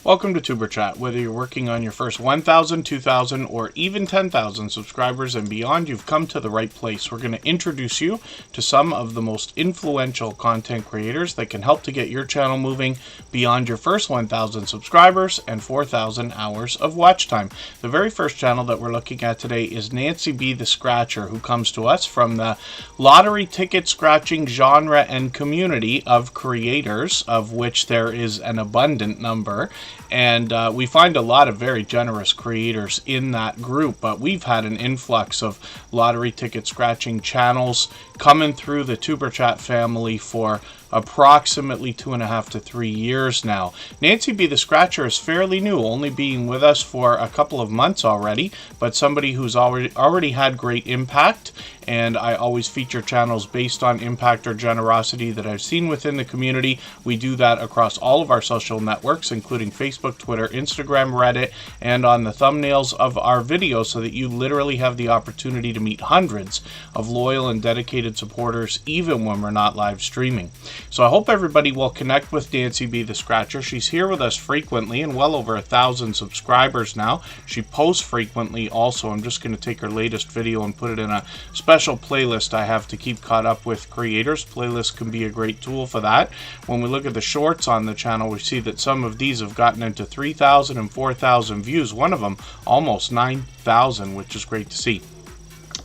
Welcome to Superchat. Whether you're working on your first 1,000, 2,000, or even 10,000 subscribers and beyond, you've come to the right place. We're going to introduce you to some of the most influential content creators that can help to get your channel moving beyond your first 1,000 subscribers and 4,000 hours of watch time. The very first channel that we're looking at today is Nancy B. the Scratcher, who comes to us from the lottery ticket scratching genre and community of creators, of which there is an abundant number. And we find a lot of very generous creators in that group, but we've had an influx of lottery ticket scratching channels coming through the Superchat family for approximately 2.5 to 3 years now. Nancy B. the Scratcher is fairly new, only being with us for a couple of months already, but somebody who's already had great impact. And I always feature channels based on impact or generosity that I've seen within the community. We do that across all of our social networks, including Facebook, Twitter, Instagram, Reddit, and on the thumbnails of our videos, so that you literally have the opportunity to meet hundreds of loyal and dedicated supporters, even when we're not live streaming. So I hope everybody will connect with Nancy B. the Scratcher. She's here with us frequently and well over 1,000 subscribers now. She posts frequently also. I'm just going to take her latest video and put it in a special playlist I have to keep caught up with creators. Playlists can be a great tool for that. When we look at the shorts on the channel, we see that some of these have gotten into 3,000 and 4,000 views. One of them almost 9,000, which is great to see.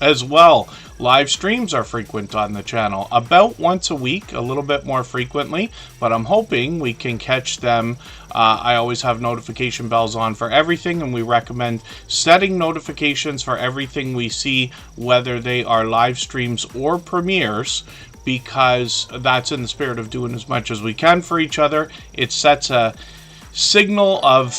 As well, live streams are frequent on the channel, about once a week, a little bit more frequently, but I'm hoping we can catch them. I always have notification bells on for everything, and we recommend setting notifications for everything we see, whether they are live streams or premieres, because that's in the spirit of doing as much as we can for each other. It sets a signal of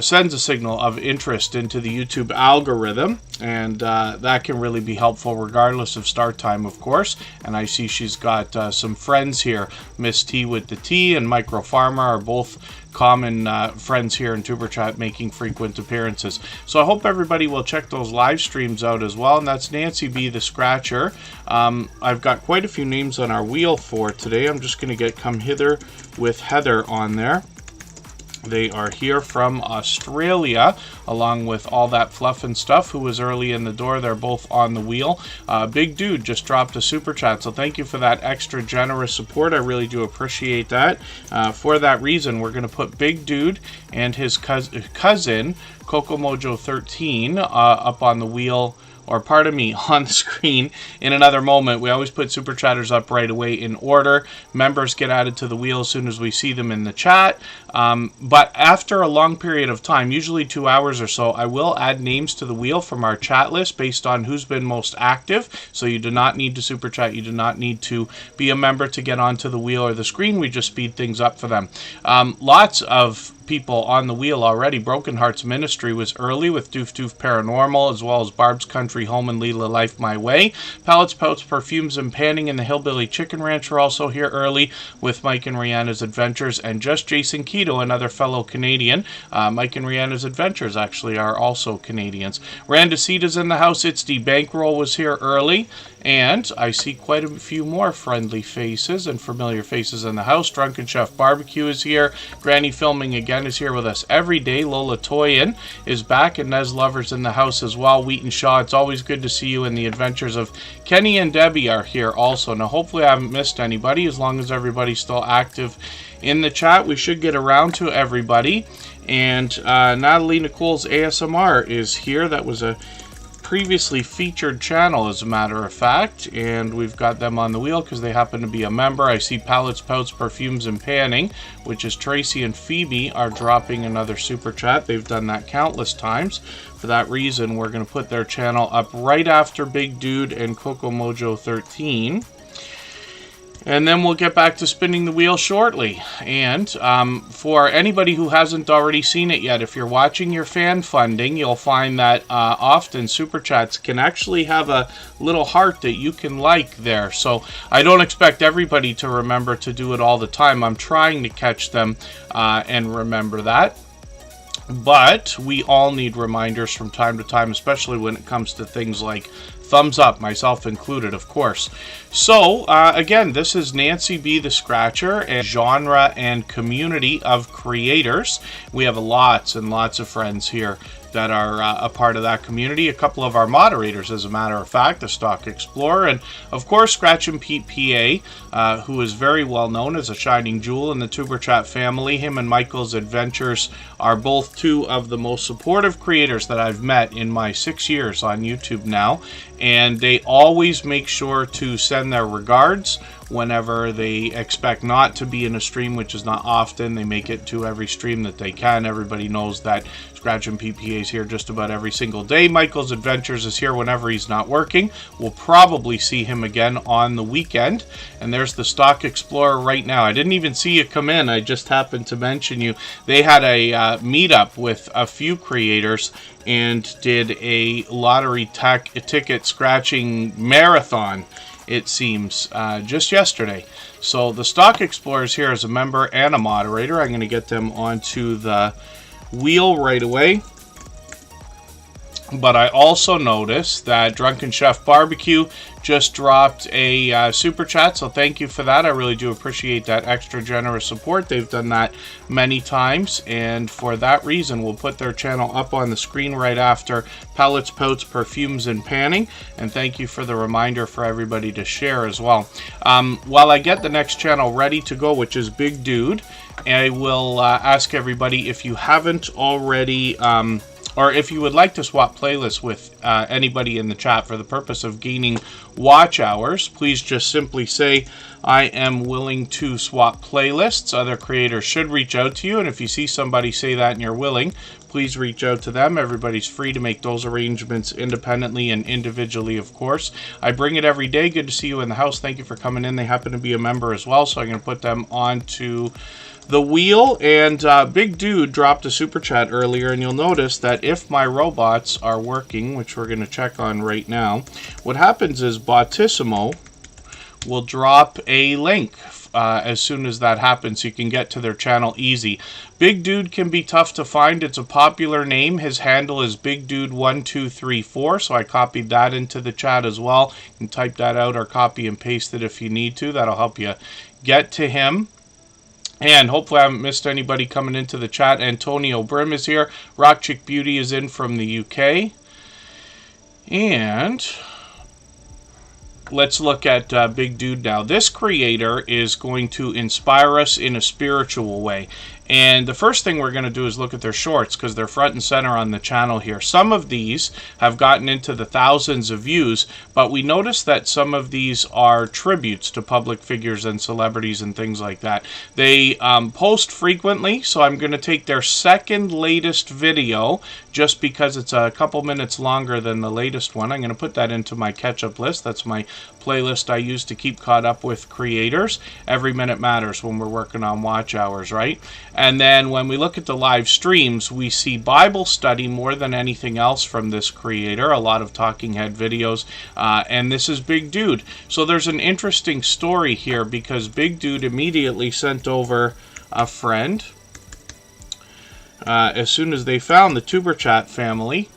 sends a signal of interest into the YouTube algorithm, and that can really be helpful regardless of start time, of course. And I see she's got some friends here. Miss T with the T and Micro Farmer are both common friends here in Superchat, making frequent appearances. So I hope everybody will check those live streams out as well. And that's Nancy B. the Scratcher. I've got quite a few names on our wheel for today. I'm just going to come hither with Heather on there. They are here from Australia, along with all that fluff and stuff, who was early in the door. They're both on the wheel. Big Dude just dropped a super chat, so thank you for that extra generous support. I really do appreciate that. For that reason, we're going to put Big Dude and his cousin, Coco Mojo 13, up on the wheel, or pardon me, on the screen in another moment. We always put Super Chatters up right away in order. Members get added to the wheel as soon as we see them in the chat. But after a long period of time, usually 2 hours or so, I will add names to the wheel from our chat list based on who's been most active. So you do not need to Super Chat. You do not need to be a member to get onto the wheel or the screen. We just speed things up for them. Lots of people on the wheel already. Broken Hearts Ministry was early with Doof Doof Paranormal, as well as Barb's Country Home and Leela Life My Way. Pallets, Pouts, Perfumes, and Panning and the Hillbilly Chicken Ranch are also here early with Mike and Rihanna's Adventures, and just Jason Keto, another fellow Canadian. Mike and Rihanna's Adventures actually are also Canadians. Randacita's in the house. It's the Bankroll was here early. And I see quite a few more friendly faces and familiar faces in the house. Drunken Chef Barbecue is here. Granny Filming again is here with us every day. Lola Toyin is back, and Nez Lover's in the house as well. Wheaton Shaw, it's always good to see you. And the Adventures of Kenny and Debbie are here also. Now, hopefully I haven't missed anybody. As long as everybody's still active in the chat, we should get around to everybody. And Natalie Nicole's ASMR is here. That was a previously featured channel, as a matter of fact, and we've got them on the wheel because they happen to be a member. I see Pallets, Pouts, Perfumes, and Panning, which is Tracy and Phoebe, are dropping another super chat. They've done that countless times. For that reason, we're going to put their channel up right after Big Dude and Coco Mojo 13. And then we'll get back to spinning the wheel shortly. And for anybody who hasn't already seen it yet, if you're watching your fan funding, you'll find that often Super Chats can actually have a little heart that you can like there. So I don't expect everybody to remember to do it all the time. I'm trying to catch them and remember that. But we all need reminders from time to time, especially when it comes to things like thumbs up, myself included, of course. So, again, this is Nancy B. the Scratcher, a genre and community of creators. We have lots and lots of friends here that are a part of that community. A couple of our moderators, as a matter of fact, the Stock Explorer, and of course Scratch and Pete PA, who is very well known as a shining jewel in the Superchat family. Him and Michael's adventures are both two of the most supportive creators that I've met in my 6 years on YouTube now, and they always make sure to send their regards whenever they expect not to be in a stream, which is not often. They make it to every stream that they can. Everybody knows that Scratch and PPA is here just about every single day. Michael's Adventures is here whenever he's not working. We'll probably see him again on the weekend. And there's the Stock Explorer right now. I didn't even see you come in. I just happened to mention you. They had a meetup with a few creators and did a lottery ticket scratching marathon, it seems, just yesterday. So the Stock Explorer is here as a member and a moderator. I'm going to get them onto the wheel right away. But I also noticed that Drunken Chef Barbecue just dropped a super chat, so thank you for that. I really do appreciate that extra generous support. They've done that many times, and for that reason, we'll put their channel up on the screen right after Pellets, Pouts, Perfumes, and Panning. And thank you for the reminder for everybody to share as well. While I get the next channel ready to go, which is Big Dude, I will ask everybody, if you haven't already... or if you would like to swap playlists with anybody in the chat for the purpose of gaining watch hours, please just simply say, I am willing to swap playlists. Other creators should reach out to you, and if you see somebody say that and you're willing, please reach out to them. Everybody's free to make those arrangements independently and individually, of course. I bring it every day. Good to see you in the house. Thank you for coming in. They happen to be a member as well, so I'm going to put them onto the wheel. And Big Dude dropped a super chat earlier, and you'll notice that if my robots are working, which we're going to check on right now, what happens is Botissimo will drop a link as soon as that happens, so you can get to their channel easy. Big Dude can be tough to find. It's a popular name. His handle is Big Dude 1234, so I copied that into the chat as well. You can type that out or copy and paste it if you need to. That'll help you get to him. And hopefully I haven't missed anybody coming into the chat. Antonio Brim is here. Rock Chick Beauty is in from the UK. And let's look at Big Dude now. This creator is going to inspire us in a spiritual way. And the first thing we're going to do is look at their shorts, because they're front and center on the channel here. Some of these have gotten into the thousands of views, but we notice that some of these are tributes to public figures and celebrities and things like that. They post frequently, so I'm going to take their second latest video, just because it's a couple minutes longer than the latest one. I'm going to put that into my catch-up list. That's my playlist I use to keep caught up with creators. Every minute matters when we're working on watch hours, right? And then when we look at the live streams, we see Bible study more than anything else from this creator. A lot of talking head videos. And this is Big Dude. So there's an interesting story here, because Big Dude immediately sent over a friend as soon as they found the Superchat family.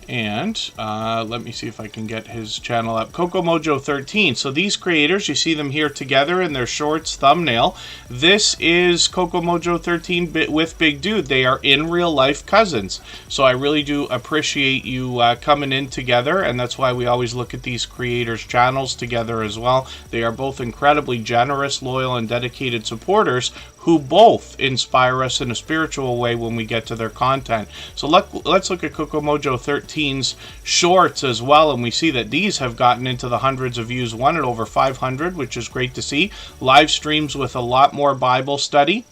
And let me see if I can get his channel up. Coco Mojo 13. So these creators, you see them here together in their shorts thumbnail. This is Coco Mojo 13 with Big Dude. They are in real life cousins. So I really do appreciate you coming in together, and that's why we always look at these creators' channels together as well. They are both incredibly generous, loyal, and dedicated supporters who both inspire us in a spiritual way when we get to their content. So let's look at Coco Mojo 13's shorts as well, and we see that these have gotten into the hundreds of views, one at over 500, which is great to see. Live streams with a lot more Bible study,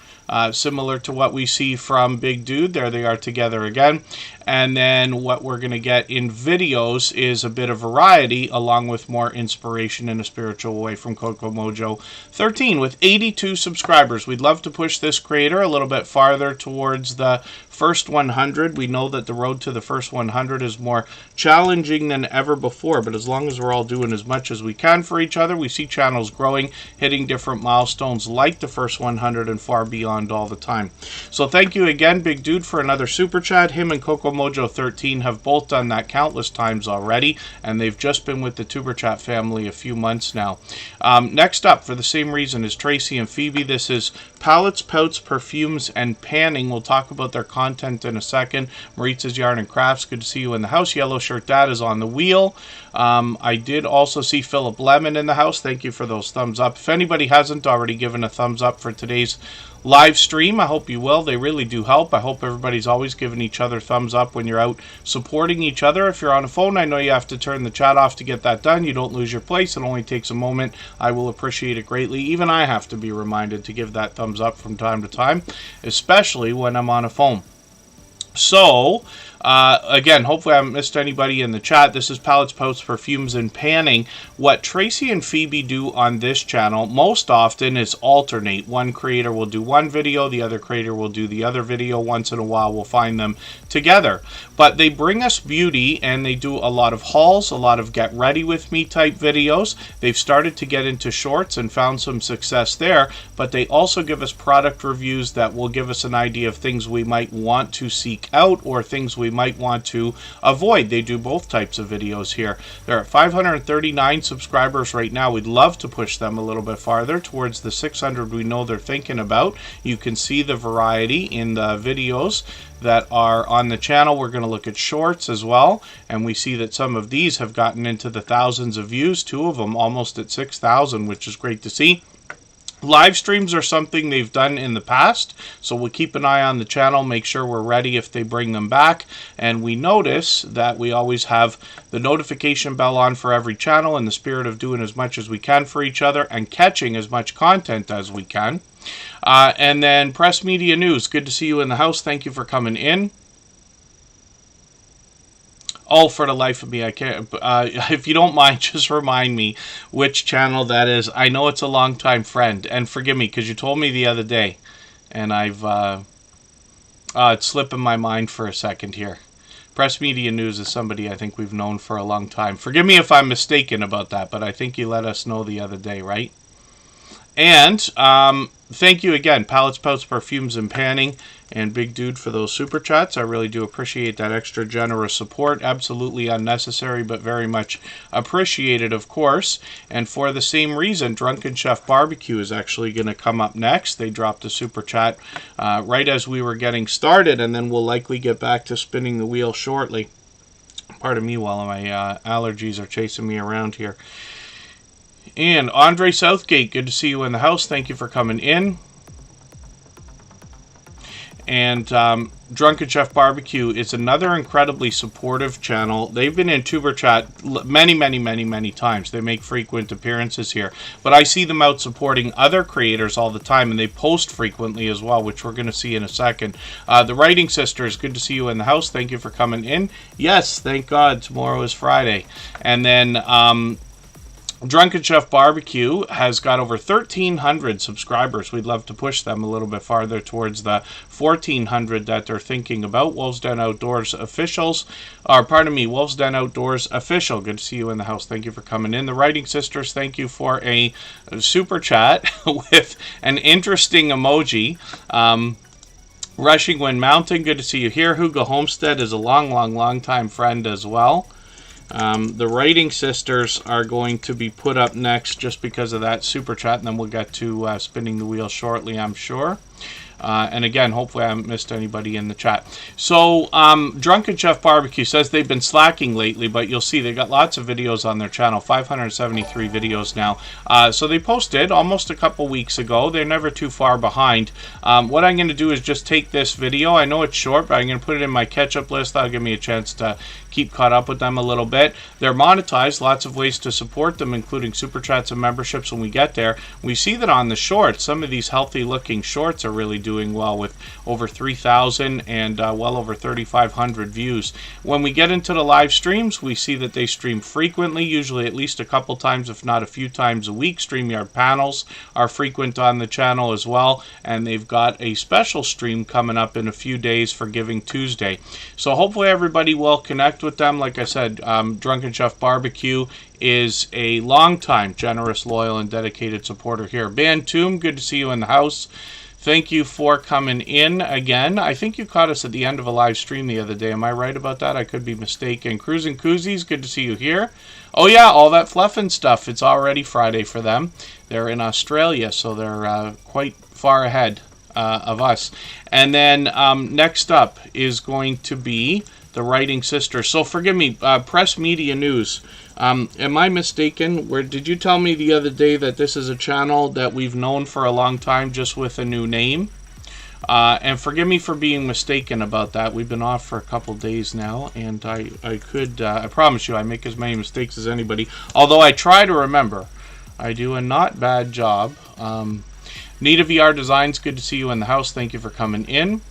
similar to what we see from Big Dude. There they are together again. And then what we're going to get in videos is a bit of variety, along with more inspiration in a spiritual way from Coco Mojo 13 with 82 subscribers. We'd love to push this creator a little bit farther towards the first 100. We know that the road to the first 100 is more challenging than ever before, but as long as we're all doing as much as we can for each other, we see channels growing, hitting different milestones like the first 100 and far beyond around all the time. So thank you again, Big Dude, for another super chat. Him and Coco Mojo 13 have both done that countless times already, and they've just been with the Tuber Chat family a few months now. Next up, for the same reason, is Tracy and Phoebe. This is Palettes, Pouts, Perfumes, and Panning. We'll talk about their content in a second. Maritza's Yarn and Crafts, good to see you in the house. Yellow Shirt Dad is on the wheel. I did also see Philip Lemon in the house. Thank you for those thumbs up. If anybody hasn't already given a thumbs up for today's live stream, I hope you will. They really do help. I hope everybody's always giving each other thumbs up when you're out supporting each other. If you're on a phone, I know you have to turn the chat off to get that done. You don't lose your place. It only takes a moment. I will appreciate it greatly. Even I have to be reminded to give that thumbs up from time to time, especially when I'm on a phone. So, again, hopefully I haven't missed anybody in the chat. This is Palettes, Pouts, Perfumes, and Panning. What Tracy and Phoebe do on this channel most often is alternate. One creator will do one video, the other creator will do the other video. Once in a while, we'll find them together. But they bring us beauty, and they do a lot of hauls, a lot of get ready with me type videos. They've started to get into shorts and found some success there, but they also give us product reviews that will give us an idea of things we might want to seek out or things we might want to avoid. They do both types of videos here. They're at 539 subscribers right now. We'd love to push them a little bit farther towards the 600 we know they're thinking about. You can see the variety in the videos that are on the channel. We're going to look at shorts as well, and we see that some of these have gotten into the thousands of views, two of them almost at 6,000, which is great to see. Live streams are something they've done in the past, so we'll keep an eye on the channel, make sure we're ready if they bring them back. And we notice that we always have the notification bell on for every channel in the spirit of doing as much as we can for each other and catching as much content as we can. And then Press Media News, good to see you in the house. Thank you for coming in. Oh, for the life of me, I can't. If you don't mind, just remind me which channel that is. I know it's a longtime friend, and forgive me because you told me the other day, and it's slipping my mind for a second here. Press Media News is somebody I think we've known for a long time. Forgive me if I'm mistaken about that, but I think you let us know the other day, right? And thank you again, Palettes, Pouts, Perfumes, and Panning, and Big Dude for those super chats. I really do appreciate that extra generous support. Absolutely unnecessary, but very much appreciated, of course. And for the same reason, Drunken Chef Barbecue is actually going to come up next. They dropped a super chat right as we were getting started, and then we'll likely get back to spinning the wheel shortly. Pardon me while my allergies are chasing me around here. And Andre Southgate, good to see you in the house. Thank you for coming in. And Drunken Chef Barbecue is another incredibly supportive channel. They've been in Tuber Chat many times. They make frequent appearances here. But I see them out supporting other creators all the time, and they post frequently as well, which we're going to see in a second. The Writing Sisters, good to see you in the house. Thank you for coming in. Yes, thank God, tomorrow is Friday. And then Drunken Chef Barbecue has got over 1,300 subscribers. We'd love to push them a little bit farther towards the 1,400 that they're thinking about. Wolves Den Outdoors officials, or pardon me, Wolves Den Outdoors official. Good to see you in the house. Thank you for coming in. The Writing Sisters, thank you for a super chat with an interesting emoji. Rushing Wind Mountain, good to see you here. Hugo Homestead is a long time friend as well. The Writing Sisters are going to be put up next just because of that super chat, and then we'll get to spinning the wheel shortly, I'm sure. And again, hopefully I haven't missed anybody in the chat. So, Drunken Chef Barbecue says they've been slacking lately, but you'll see they've got lots of videos on their channel, 573 videos now. So they posted almost a couple weeks ago. They're never too far behind. What I'm going to do is just take this video. I know it's short, but I'm going to put it in my catch-up list. That'll give me a chance to keep caught up with them a little bit. They're monetized, lots of ways to support them, including super chats and memberships when we get there. We see that on the shorts, some of these healthy looking shorts are really doing well with over 3,000 and well over 3,500 views. When we get into the live streams, we see that they stream frequently, usually at least a couple times, if not a few times a week. StreamYard panels are frequent on the channel as well, and they've got a special stream coming up in a few days for Giving Tuesday. So hopefully everybody will connect with them. Like I said, Drunken Chef Barbecue is a long-time generous, loyal, and dedicated supporter here. Bantoom, good to see you in the house. thank you for coming in again. I think you caught us at the end of a live stream the other day. Am I right about that? I could be mistaken. Cruising Koozies, good to see you here. Oh yeah, all that fluff and stuff. It's already Friday for them. They're in Australia, so they're quite far ahead of us. And then next up is going to be the Writing Sisters. So forgive me, Press Media News. Am I mistaken? Did you tell me the other day that this is a channel that we've known for a long time, just with a new name? And forgive me for being mistaken about that. We've been off for a couple days now, and I promise you, I make as many mistakes as anybody. Although I try to remember. I do a not bad job. Nita VR Designs, good to see you in the house. Thank you for coming in.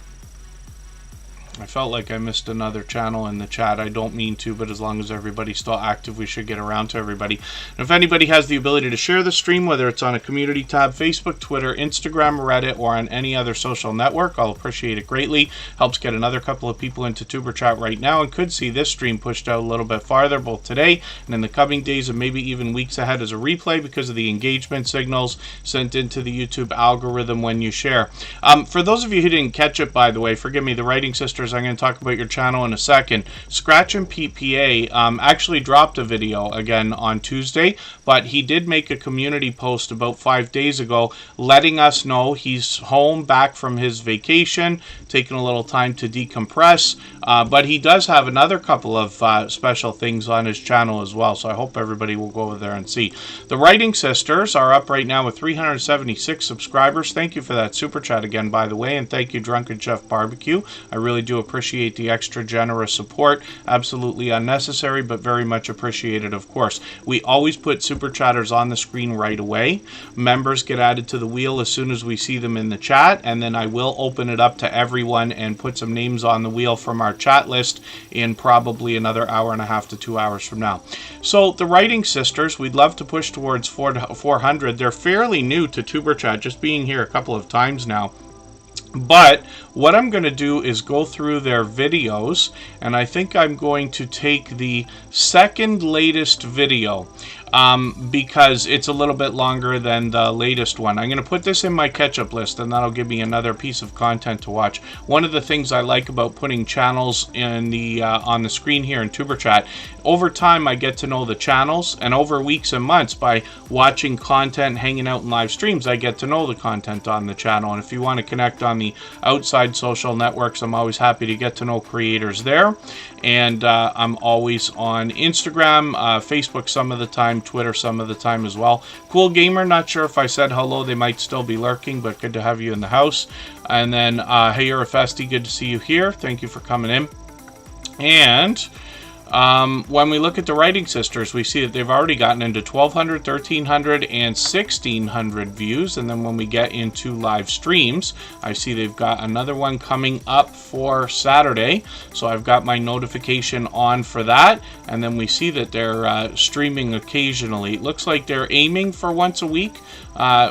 I felt like I missed another channel in the chat. I don't mean to, but as long as everybody's still active, we should get around to everybody. And if anybody has the ability to share the stream, whether it's on a community tab, Facebook, Twitter, Instagram, Reddit, or on any other social network, I'll appreciate it greatly. Helps get another couple of people into Tuber Chat right now, and could see this stream pushed out a little bit farther, both today and in the coming days, and maybe even weeks ahead as a replay, because of the engagement signals sent into the YouTube algorithm when you share. For those of you who didn't catch it, by the way, forgive me, the Writing Sisters, I'm going to talk about your channel in a second. Scratch and PPA actually dropped a video again on Tuesday, but he did make a community post about 5 days ago letting us know he's home, back from his vacation, taking a little time to decompress, but he does have another couple of special things on his channel as well, so I hope everybody will go over there and see. The Writing Sisters are up right now with 376 subscribers. Thank you for that super chat again, by the way, and thank you, Drunken Chef Barbecue. I really do appreciate the extra generous support. Absolutely unnecessary, but very much appreciated, of course. We always put super chatters on the screen right away. Members get added to the wheel as soon as we see them in the chat, and then I will open it up to everyone and put some names on the wheel from our chat list in probably another hour and a half to 2 hours from now. So the Writing Sisters, we'd love to push towards 400. They're fairly new to Tuber Chat, just being here a couple of times now. But what I'm going to do is go through their videos, and I think I'm going to take the second latest video because it's a little bit longer than the latest one. I'm going to put this in my catch-up list, and that'll give me another piece of content to watch. One of the things I like about putting channels in the on the screen here in Tuber Chat, over time I get to know the channels, and over weeks and months by watching content, hanging out in live streams, I get to know the content on the channel. And if you want to connect on the outside social networks, I'm always happy to get to know creators there. And I'm always on Instagram, Facebook some of the time, Twitter some of the time as well. Cool Gamer, not sure if I said hello. They might still be lurking, but good to have you in the house. And then, hey, you're a festy, good to see you here. Thank you for coming in. And when we look at the Writing Sisters, we see that they've already gotten into 1,200, 1,300, and 1,600 views. And then when we get into live streams, I see they've got another one coming up for Saturday. So I've got my notification on for that. And then we see that they're streaming occasionally. It looks like they're aiming for once a week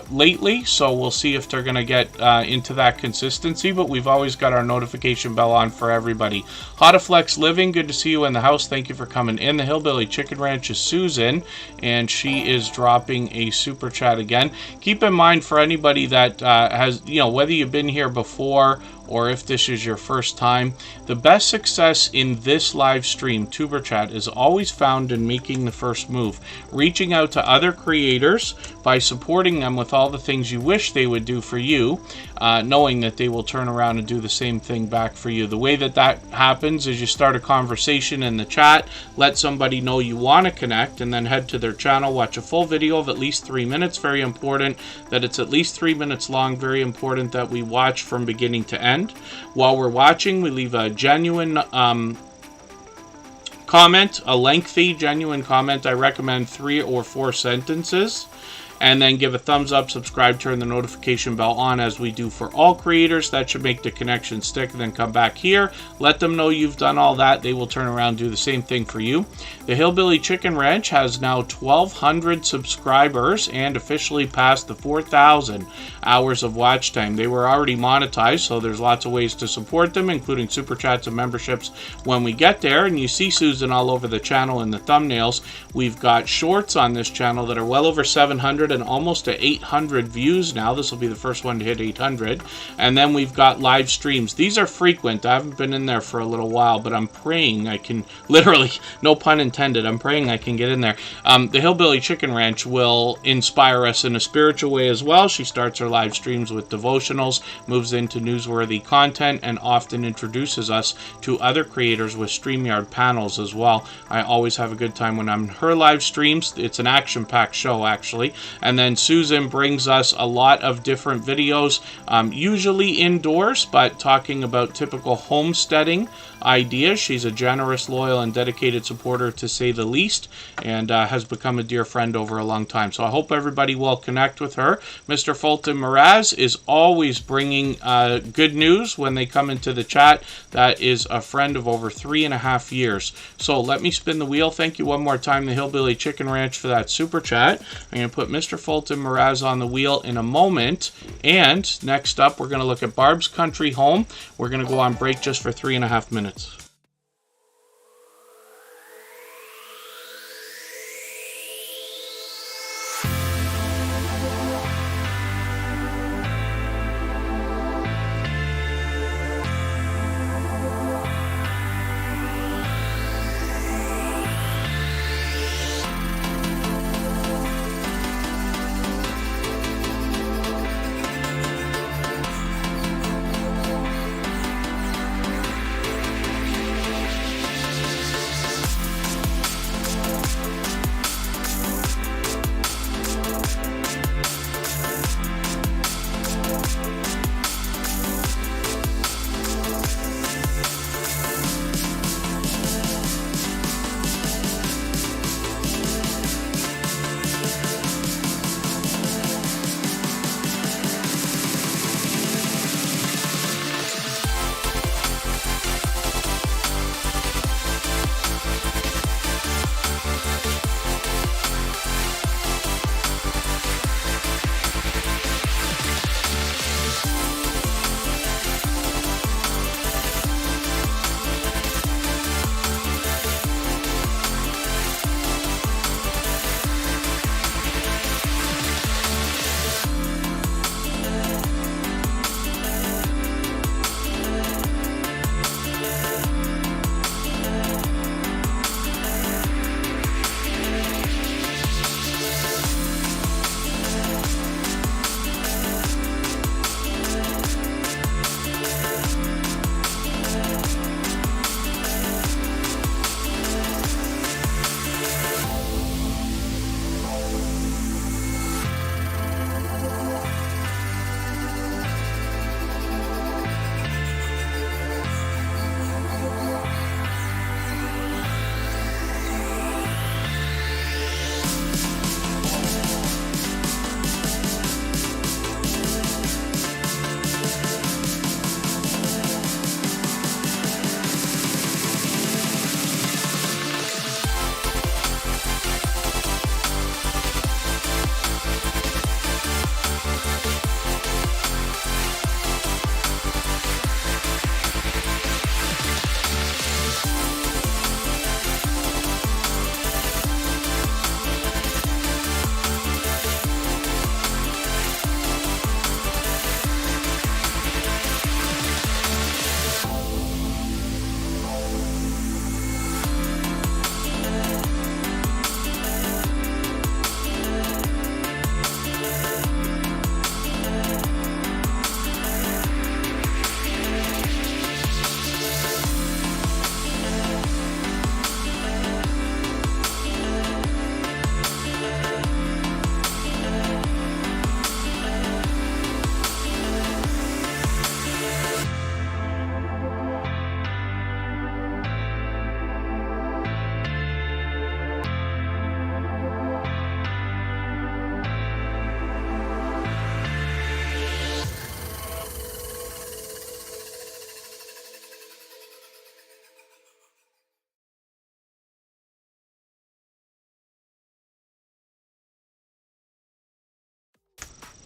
lately. So we'll see if they're going to get into that consistency. But we've always got our notification bell on for everybody. Hotaflex Living, good to see you in the house. Thank you for coming in. The Hillbilly Chicken Ranch is Susan, and she is dropping a super chat again. Keep in mind, for anybody that has, whether you've been here before or if this is your first time, the best success in this live stream, Tuber Chat, is always found in making the first move, reaching out to other creators by supporting them with all the things you wish they would do for you, knowing that they will turn around and do the same thing back for you. The way that that happens is you start a conversation in the chat, let somebody know you want to connect, and then head to their channel, watch a full video of at least 3 minutes. Very important that it's at least 3 minutes long. Very important that we watch from beginning to end. While we're watching, we leave a genuine comment, a lengthy, genuine comment. I recommend 3 or 4 sentences. And then give a thumbs up, subscribe, turn the notification bell on as we do for all creators. That should make the connection stick. And then come back here, let them know you've done all that. They will turn around and do the same thing for you. The Hillbilly Chicken Ranch has now 1,200 subscribers and officially passed the 4,000 hours of watch time. They were already monetized, so there's lots of ways to support them, including super chats and memberships when we get there. And you see Susan all over the channel in the thumbnails. We've got shorts on this channel that are well over 700 700 and almost to 800 views now. This will be the first one to hit 800. And then we've got live streams. These are frequent. I haven't been in there for a little while, but I'm praying I can, literally, no pun intended, I'm praying I can get in there. The Hillbilly Chicken Ranch will inspire us in a spiritual way as well. She starts her live streams with devotionals, moves into newsworthy content, and often introduces us to other creators with StreamYard panels as well. I always have a good time when I'm in her live streams. It's an action-packed show, actually. And then Susan brings us a lot of different videos, usually indoors, but talking about typical homesteading ideas. She's a generous, loyal, and dedicated supporter, to say the least, and has become a dear friend over a long time. So I hope everybody will connect with her. Mr. Fulton Mraz is always bringing good news when they come into the chat. That is a friend of over 3.5 years. So let me spin the wheel. Thank you one more time, the Hillbilly Chicken Ranch, for that super chat. I'm going to put Mr. Fulton Mraz on the wheel in a moment. And next up, we're going to look at Barb's Country Home. We're going to go on break just for 3.5 minutes.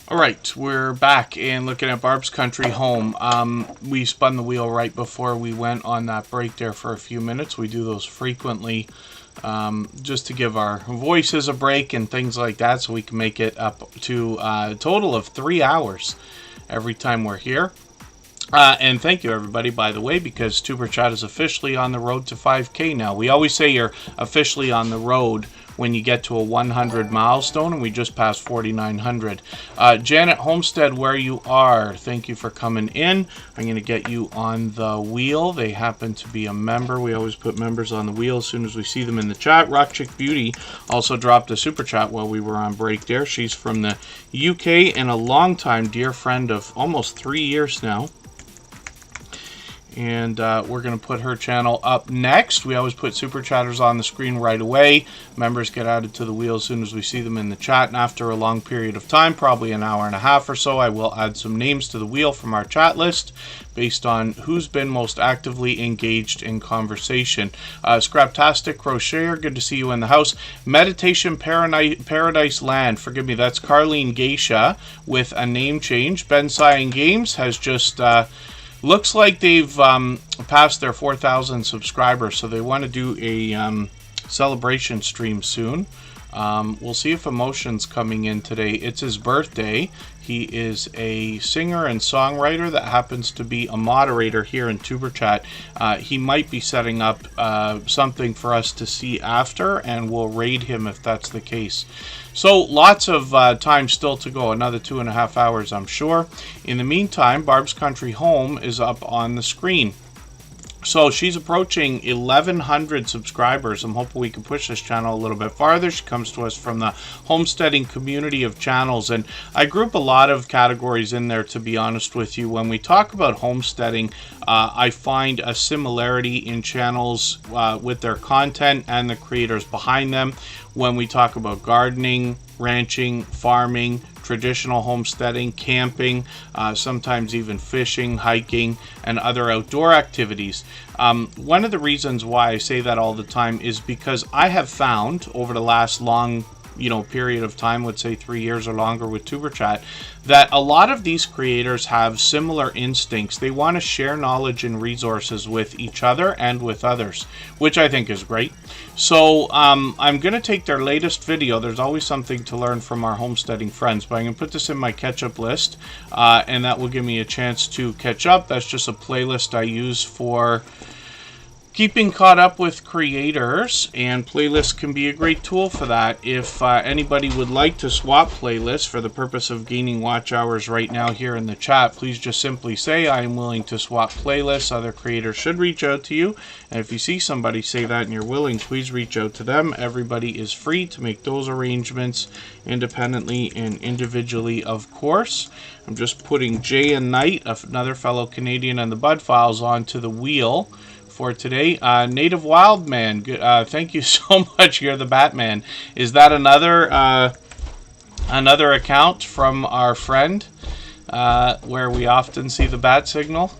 All right, we're back and looking at Barb's Country Home. We spun the wheel right before we went on that break there for a few minutes. We do those frequently just to give our voices a break and things like that, so we can make it up to a total of 3 hours every time we're here. And thank you, everybody, by the way, because Superchat is officially on the road to 5K now. We always say you're officially on the road when you get to a 100 milestone, and we just passed 4,900. Janet Homestead, where you are, thank you for coming in. I'm going to get you on the wheel. They happen to be a member. We always put members on the wheel as soon as we see them in the chat. Rock Chick Beauty also dropped a super chat while we were on break there. She's from the UK and a longtime dear friend of almost 3 years now. And we're going to put her channel up next. We always put Super Chatters on the screen right away. Members get added to the wheel as soon as we see them in the chat. And after a long period of time, probably an hour and a half or so, I will add some names to the wheel from our chat list based on who's been most actively engaged in conversation. Scraptastic Crocheter, good to see you in the house. Meditation Paradise Land, forgive me, that's Carlene Geisha with a name change. Ben Cyan Games has just... looks like they've passed their 4,000 subscribers, so they want to do a celebration stream soon. We'll see if Emotion's coming in today. It's his birthday. He is a singer and songwriter that happens to be a moderator here in Superchat. He might be setting up something for us to see after, and we'll raid him if that's the case. So lots of time still to go, another 2.5 hours, I'm sure. In the meantime, Barb's Country Home is up on the screen. So she's approaching 1,100 subscribers. I'm hoping we can push this channel a little bit farther. She comes to us from the homesteading community of channels, and I group a lot of categories in there, to be honest with you. When we talk about homesteading, I find a similarity in channels with their content and the creators behind them. When we talk about gardening, ranching, farming, traditional homesteading, camping, sometimes even fishing, hiking, and other outdoor activities. One of the reasons why I say that all the time is because I have found over the last long period of time, let's say 3 years or longer with Superchat, that a lot of these creators have similar instincts. They want to share knowledge and resources with each other and with others, which I think is great. So I'm going to take their latest video. There's always something to learn from our homesteading friends, but I'm going to put this in my catch-up list, and that will give me a chance to catch up. That's just a playlist I use for keeping caught up with creators, and playlists can be a great tool for that. If anybody would like to swap playlists for the purpose of gaining watch hours right now here in the chat, please just simply say, I am willing to swap playlists. Other creators should reach out to you, and if you see somebody say that and you're willing, please reach out to them. Everybody is free to make those arrangements independently and individually, of course. I'm just putting Jay and Knight, another fellow Canadian, and the Bud Files onto the wheel for today. Native Wild Man, thank you so much. You're the Batman. Is that another account from our friend where we often see the bat signal?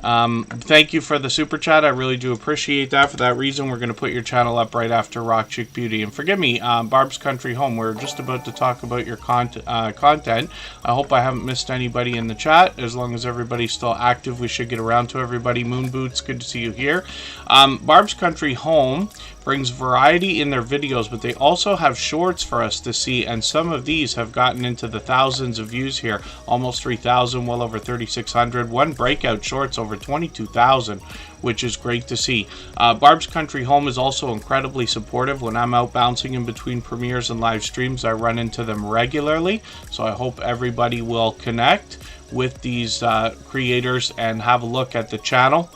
Thank you for the super chat. I really do appreciate that. For that reason, we're going to put your channel up right after Rock Chick Beauty. And forgive me, Barb's Country Home, we're just about to talk about your content. I hope I haven't missed anybody in the chat. As long as everybody's still active, we should get around to everybody. Moon Boots, good to see you here. Barb's Country Home brings variety in their videos, but they also have shorts for us to see, and some of these have gotten into the thousands of views here. Almost 3,000, well over 3,600. One breakout short's over 22,000, which is great to see. Barb's Country Home is also incredibly supportive. When I'm out bouncing in between premieres and live streams, I run into them regularly, so I hope everybody will connect with these creators and have a look at the channel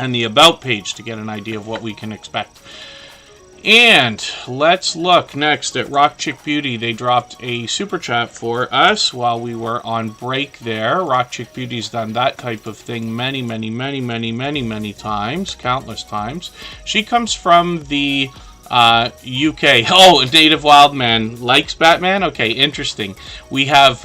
and the About page to get an idea of what we can expect. And let's look next at Rock Chick Beauty. They dropped a super chat for us while we were on break there. Rock Chick Beauty's done that type of thing many times, countless times. She comes from the UK. Oh, Native Wildman likes Batman? Okay, interesting. We have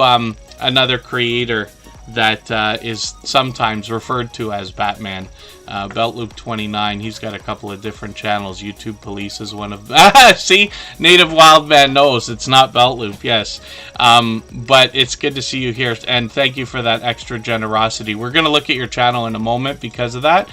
another creator that is sometimes referred to as Batman. Beltloop29, he's got a couple of different channels. YouTube Police is one of them. See, Native Wildman knows it's not Beltloop, yes. But it's good to see you here, and thank you for that extra generosity. We're going to look at your channel in a moment because of that.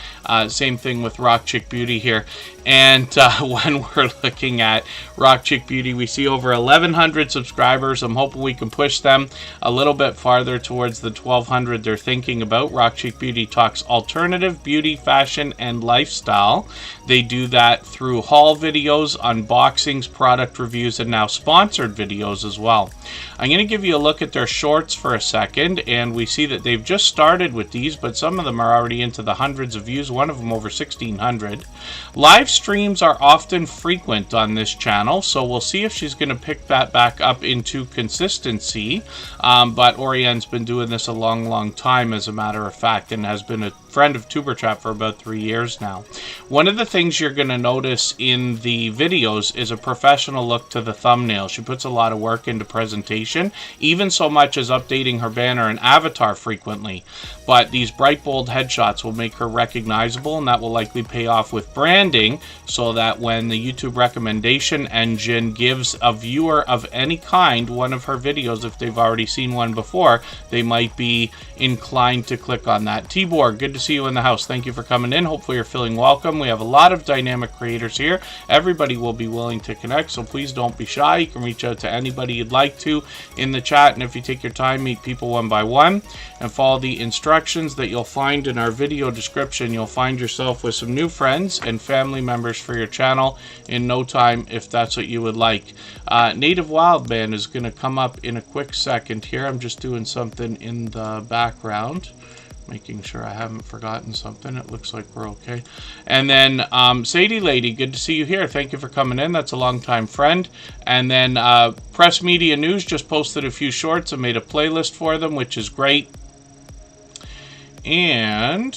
Same thing with Rock Chick Beauty here. And when we're looking at Rock Chick Beauty, we see over 1,100 subscribers. I'm hoping we can push them a little bit farther towards the 1,200 they're thinking about. Rock Chick Beauty talks alternative beauty, fashion, and lifestyle. They do that through haul videos, unboxings, product reviews, and now sponsored videos as well. I'm going to give you a look at their shorts for a second, and we see that they've just started with these, but some of them are already into the hundreds of views, one of them over 1,600. Live streams are often frequent on this channel, so we'll see if she's going to pick that back up into consistency. But Orian's been doing this a long time, as a matter of fact, and has been a friend of Superchat for about 3 years now. One of the things you're going to notice in the videos is a professional look to the thumbnail. She puts a lot of work into presentation, even so much as updating her banner and avatar frequently. But these bright, bold headshots will make her recognizable, and that will likely pay off with branding, so that when the YouTube recommendation engine gives a viewer of any kind one of her videos, if they've already seen one before, they might be inclined to click on that. T-Borg, good to see you in the house. Thank you for coming in. Hopefully you're feeling welcome. We have a lot of dynamic creators here. Everybody will be willing to connect, so please don't be shy. You can reach out to anybody you'd like to in the chat, and if you take your time, meet people one by one and follow the instructions that you'll find in our video description. You'll find yourself with some new friends and family members for your channel in no time, if that's what you would like. Native Wildman is going to come up in a quick second here. I'm just doing something in the background, making sure I haven't forgotten something. It looks like we're okay. And then Sadie Lady, good to see you here. Thank you for coming in. That's a longtime friend. And then Press Media News just posted a few shorts and made a playlist for them, which is great. And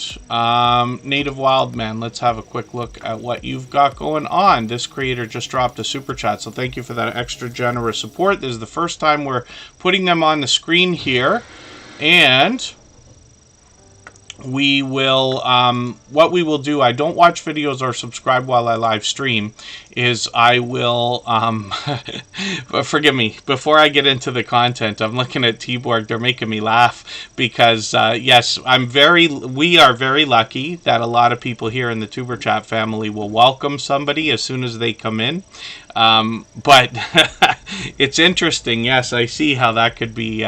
Native Wildman, let's have a quick look at what you've got going on. This creator just dropped a super chat, so thank you for that extra generous support. This is the first time we're putting them on the screen here, and we will what we will do, I don't watch videos or subscribe while I live stream, is I will forgive me, before I get into the content, I'm looking at T-Borg. They're making me laugh because yes, we are very lucky that a lot of people here in the Tuber Chat family will welcome somebody as soon as they come in. But it's interesting. Yes, I see how that could be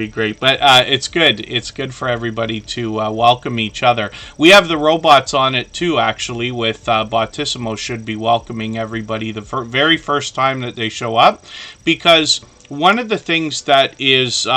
great, but it's good. It's good for everybody to welcome each other. We have the robots on it too, actually, with Bottissimo should be welcoming everybody the very first time that they show up, because one of the things that is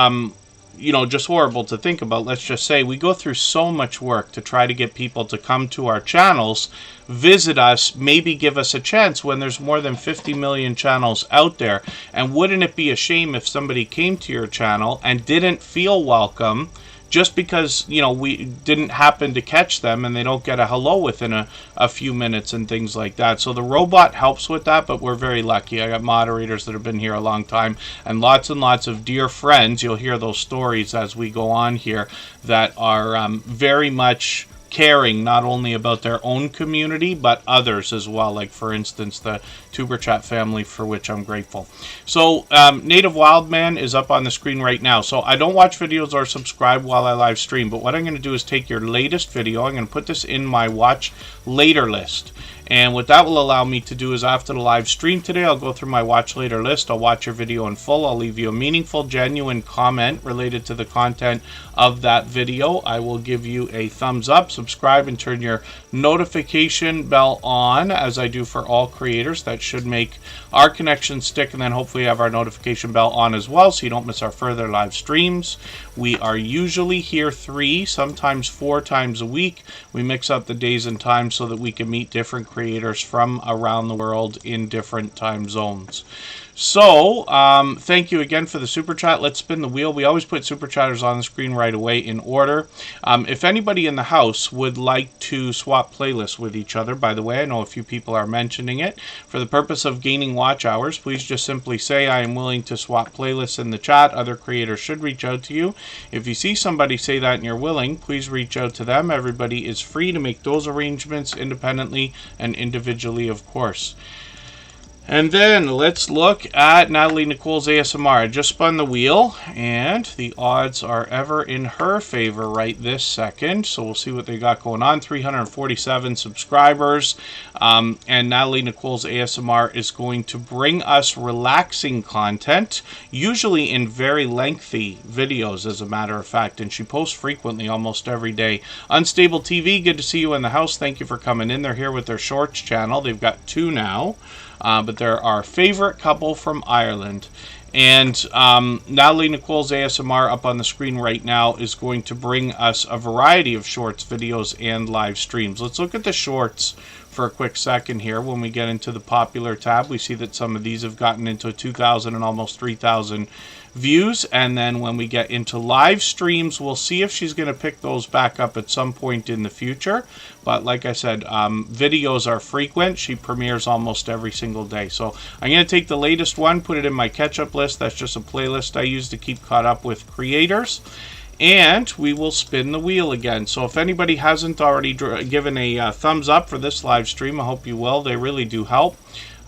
you know, just horrible to think about, let's just say, we go through so much work to try to get people to come to our channels, visit us, maybe give us a chance when there's more than 50 million channels out there. And wouldn't it be a shame if somebody came to your channel and didn't feel welcome just because, you know, we didn't happen to catch them and they don't get a hello within a few minutes and things like that. So the robot helps with that, but we're very lucky. I got moderators that have been here a long time and lots of dear friends. You'll hear those stories as we go on here that are very much caring not only about their own community but others as well, like for instance the Tuber Chat family, for which I'm grateful. So Native Wildman is up on the screen right now. So I don't watch videos or subscribe while I live stream, but what I'm going to do is take your latest video, I'm going to put this in my watch later list. And what that will allow me to do is after the live stream today, I'll go through my watch later list. I'll watch your video in full. I'll leave you a meaningful, genuine comment related to the content of that video. I will give you a thumbs up, subscribe, and turn your notification bell on, as I do for all creators. That should make our connection stick, and then hopefully have our notification bell on as well so you don't miss our further live streams. We are usually here 3, sometimes 4 times a week. We mix up the days and times so that we can meet different creators from around the world in different time zones. So, thank you again for the super chat. Let's spin the wheel. We always put super chatters on the screen right away in order. If anybody in the house would like to swap playlists with each other, by the way, I know a few people are mentioning it, for the purpose of gaining watch hours, please just simply say, I am willing to swap playlists in the chat. Other creators should reach out to you. If you see somebody say that and you're willing, please reach out to them. Everybody is free to make those arrangements independently and individually, of course. And then let's look at Natalie Nicole's ASMR. I just spun the wheel, and the odds are ever in her favor right this second. So we'll see what they got going on. 347 subscribers. And Natalie Nicole's ASMR is going to bring us relaxing content, usually in very lengthy videos, as a matter of fact. And she posts frequently, almost every day. Unstable TV, good to see you in the house. Thank you for coming in. They're here with their shorts channel. They've got 2 now. But they're our favorite couple from Ireland. And Natalie Nicole's ASMR up on the screen right now is going to bring us a variety of shorts, videos, and live streams. Let's look at the shorts for a quick second here. When we get into the popular tab, we see that some of these have gotten into 2,000 and almost 3,000 views. And then when we get into live streams, we'll see if she's going to pick those back up at some point in the future. But like I said, videos are frequent. She premieres almost every single day. So I'm going to take the latest one, put it in my catch-up list. That's just a playlist I use to keep caught up with creators. And we will spin the wheel again. So if anybody hasn't already given a thumbs up for this live stream, I hope you will. They really do help.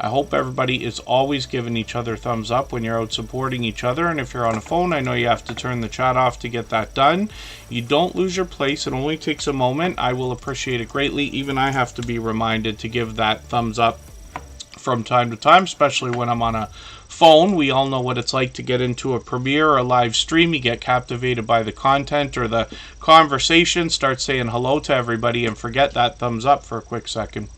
I hope everybody is always giving each other thumbs up when you're out supporting each other. And if you're on a phone, I know you have to turn the chat off to get that done. You don't lose your place. It only takes a moment. I will appreciate it greatly. Even I have to be reminded to give that thumbs up from time to time, especially when I'm on a phone. We all know what it's like to get into a premiere or a live stream. You get captivated by the content or the conversation, start saying hello to everybody, and forget that thumbs up for a quick second.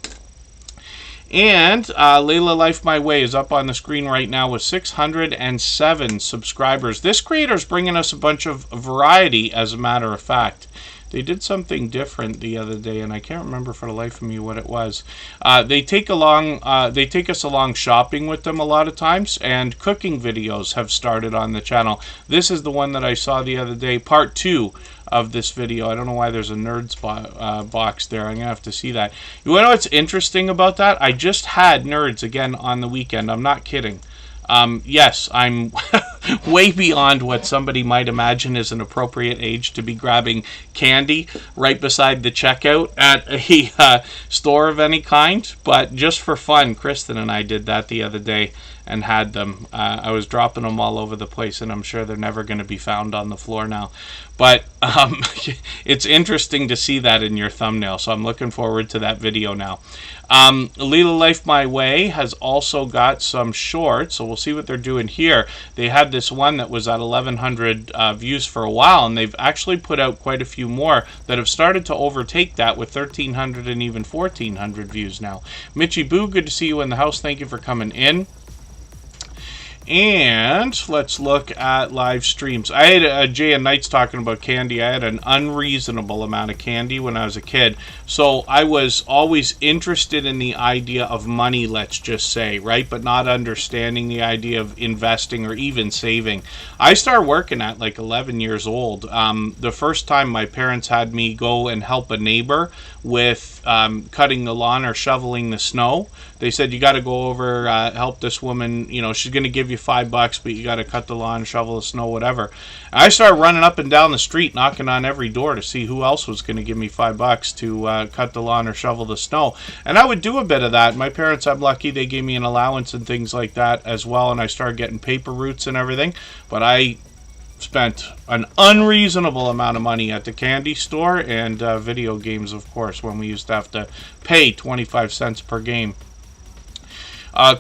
And Layla Life My Way is up on the screen right now with 607 subscribers. This creator is bringing us a bunch of variety, as a matter of fact. They did something different the other day, and I can't remember for the life of me what it was. They take us along shopping with them a lot of times, and cooking videos have started on the channel. This is the one that I saw the other day, part 2 of this video. I don't know why there's a nerds box there. I'm gonna have to see that. You wanna know what's interesting about that? I just had nerds again on the weekend. I'm not kidding. Yes, I'm way beyond what somebody might imagine is an appropriate age to be grabbing candy right beside the checkout at a store of any kind. But just for fun, Kristen and I did that the other day and had them. I was dropping them all over the place, and I'm sure they're never going to be found on the floor now. But it's interesting to see that in your thumbnail, so I'm looking forward to that video now. Leela Life My Way has also got some shorts, so we'll see what they're doing here. They had this one that was at 1,100 views for a while, and they've actually put out quite a few more that have started to overtake that with 1,300 and even 1,400 views now. Mitchy Boo, good to see you in the house. Thank you for coming in. And let's look at live streams. I had Jay and Knights talking about candy. I had an unreasonable amount of candy when I was a kid. So I was always interested in the idea of money, let's just say, right? But not understanding the idea of investing or even saving. I started working at like 11 years old. The first time my parents had me go and help a neighbor with cutting the lawn or shoveling the snow. They said, you got to go over, help this woman, you know, she's going to give you $5, but you got to cut the lawn, shovel the snow, whatever. And I started running up and down the street, knocking on every door to see who else was going to give me $5 to cut the lawn or shovel the snow. And I would do a bit of that. My parents, I'm lucky, they gave me an allowance and things like that as well, and I started getting paper routes and everything. But I spent an unreasonable amount of money at the candy store and video games, of course, when we used to have to pay 25 cents per game.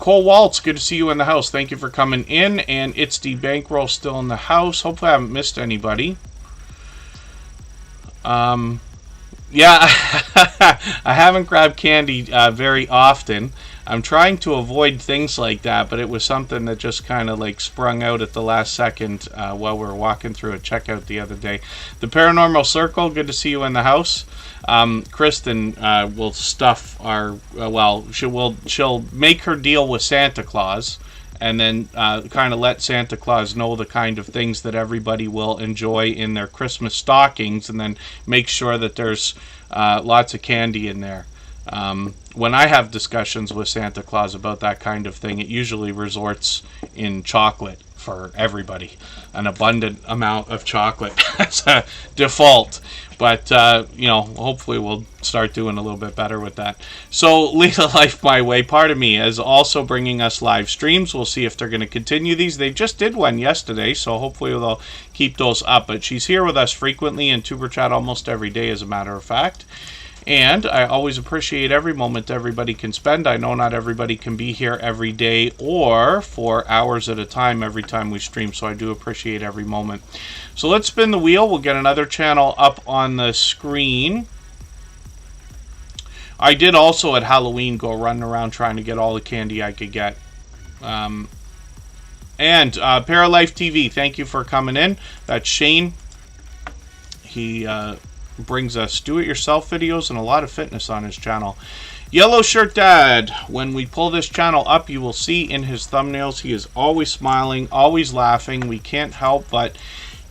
Cole Waltz, good to see you in the house. Thank you for coming in. And it's the bankroll still in the house. Hopefully I haven't missed anybody. Yeah, I haven't grabbed candy very often. I'm trying to avoid things like that, but it was something that just kind of like sprung out at the last second while we were walking through a checkout the other day. The Paranormal Circle, good to see you in the house. Kristen will stuff our she'll make her deal with Santa Claus, and then kind of let Santa Claus know the kind of things that everybody will enjoy in their Christmas stockings, and then make sure that there's lots of candy in there. When I have discussions with Santa Claus about that kind of thing, it usually resorts in chocolate for everybody, an abundant amount of chocolate as a default. But, hopefully we'll start doing a little bit better with that. So, Lead a Life My Way, part of me, is also bringing us live streams. We'll see if they're going to continue these. They just did one yesterday, so hopefully they'll keep those up. But she's here with us frequently in Tuber Chat almost every day, as a matter of fact. And I always appreciate every moment everybody can spend. I know not everybody can be here every day or for hours at a time every time we stream, so I do appreciate every moment. So let's spin the wheel. We'll get another channel up on the screen. I did also at Halloween go running around trying to get all the candy I could get. And Paralife TV, thank you for coming in. That's Shane. He brings us do-it-yourself videos and a lot of fitness on his channel. Yellow Shirt Dad, when we pull this channel up, you will see in his thumbnails he is always smiling, always laughing. We can't help but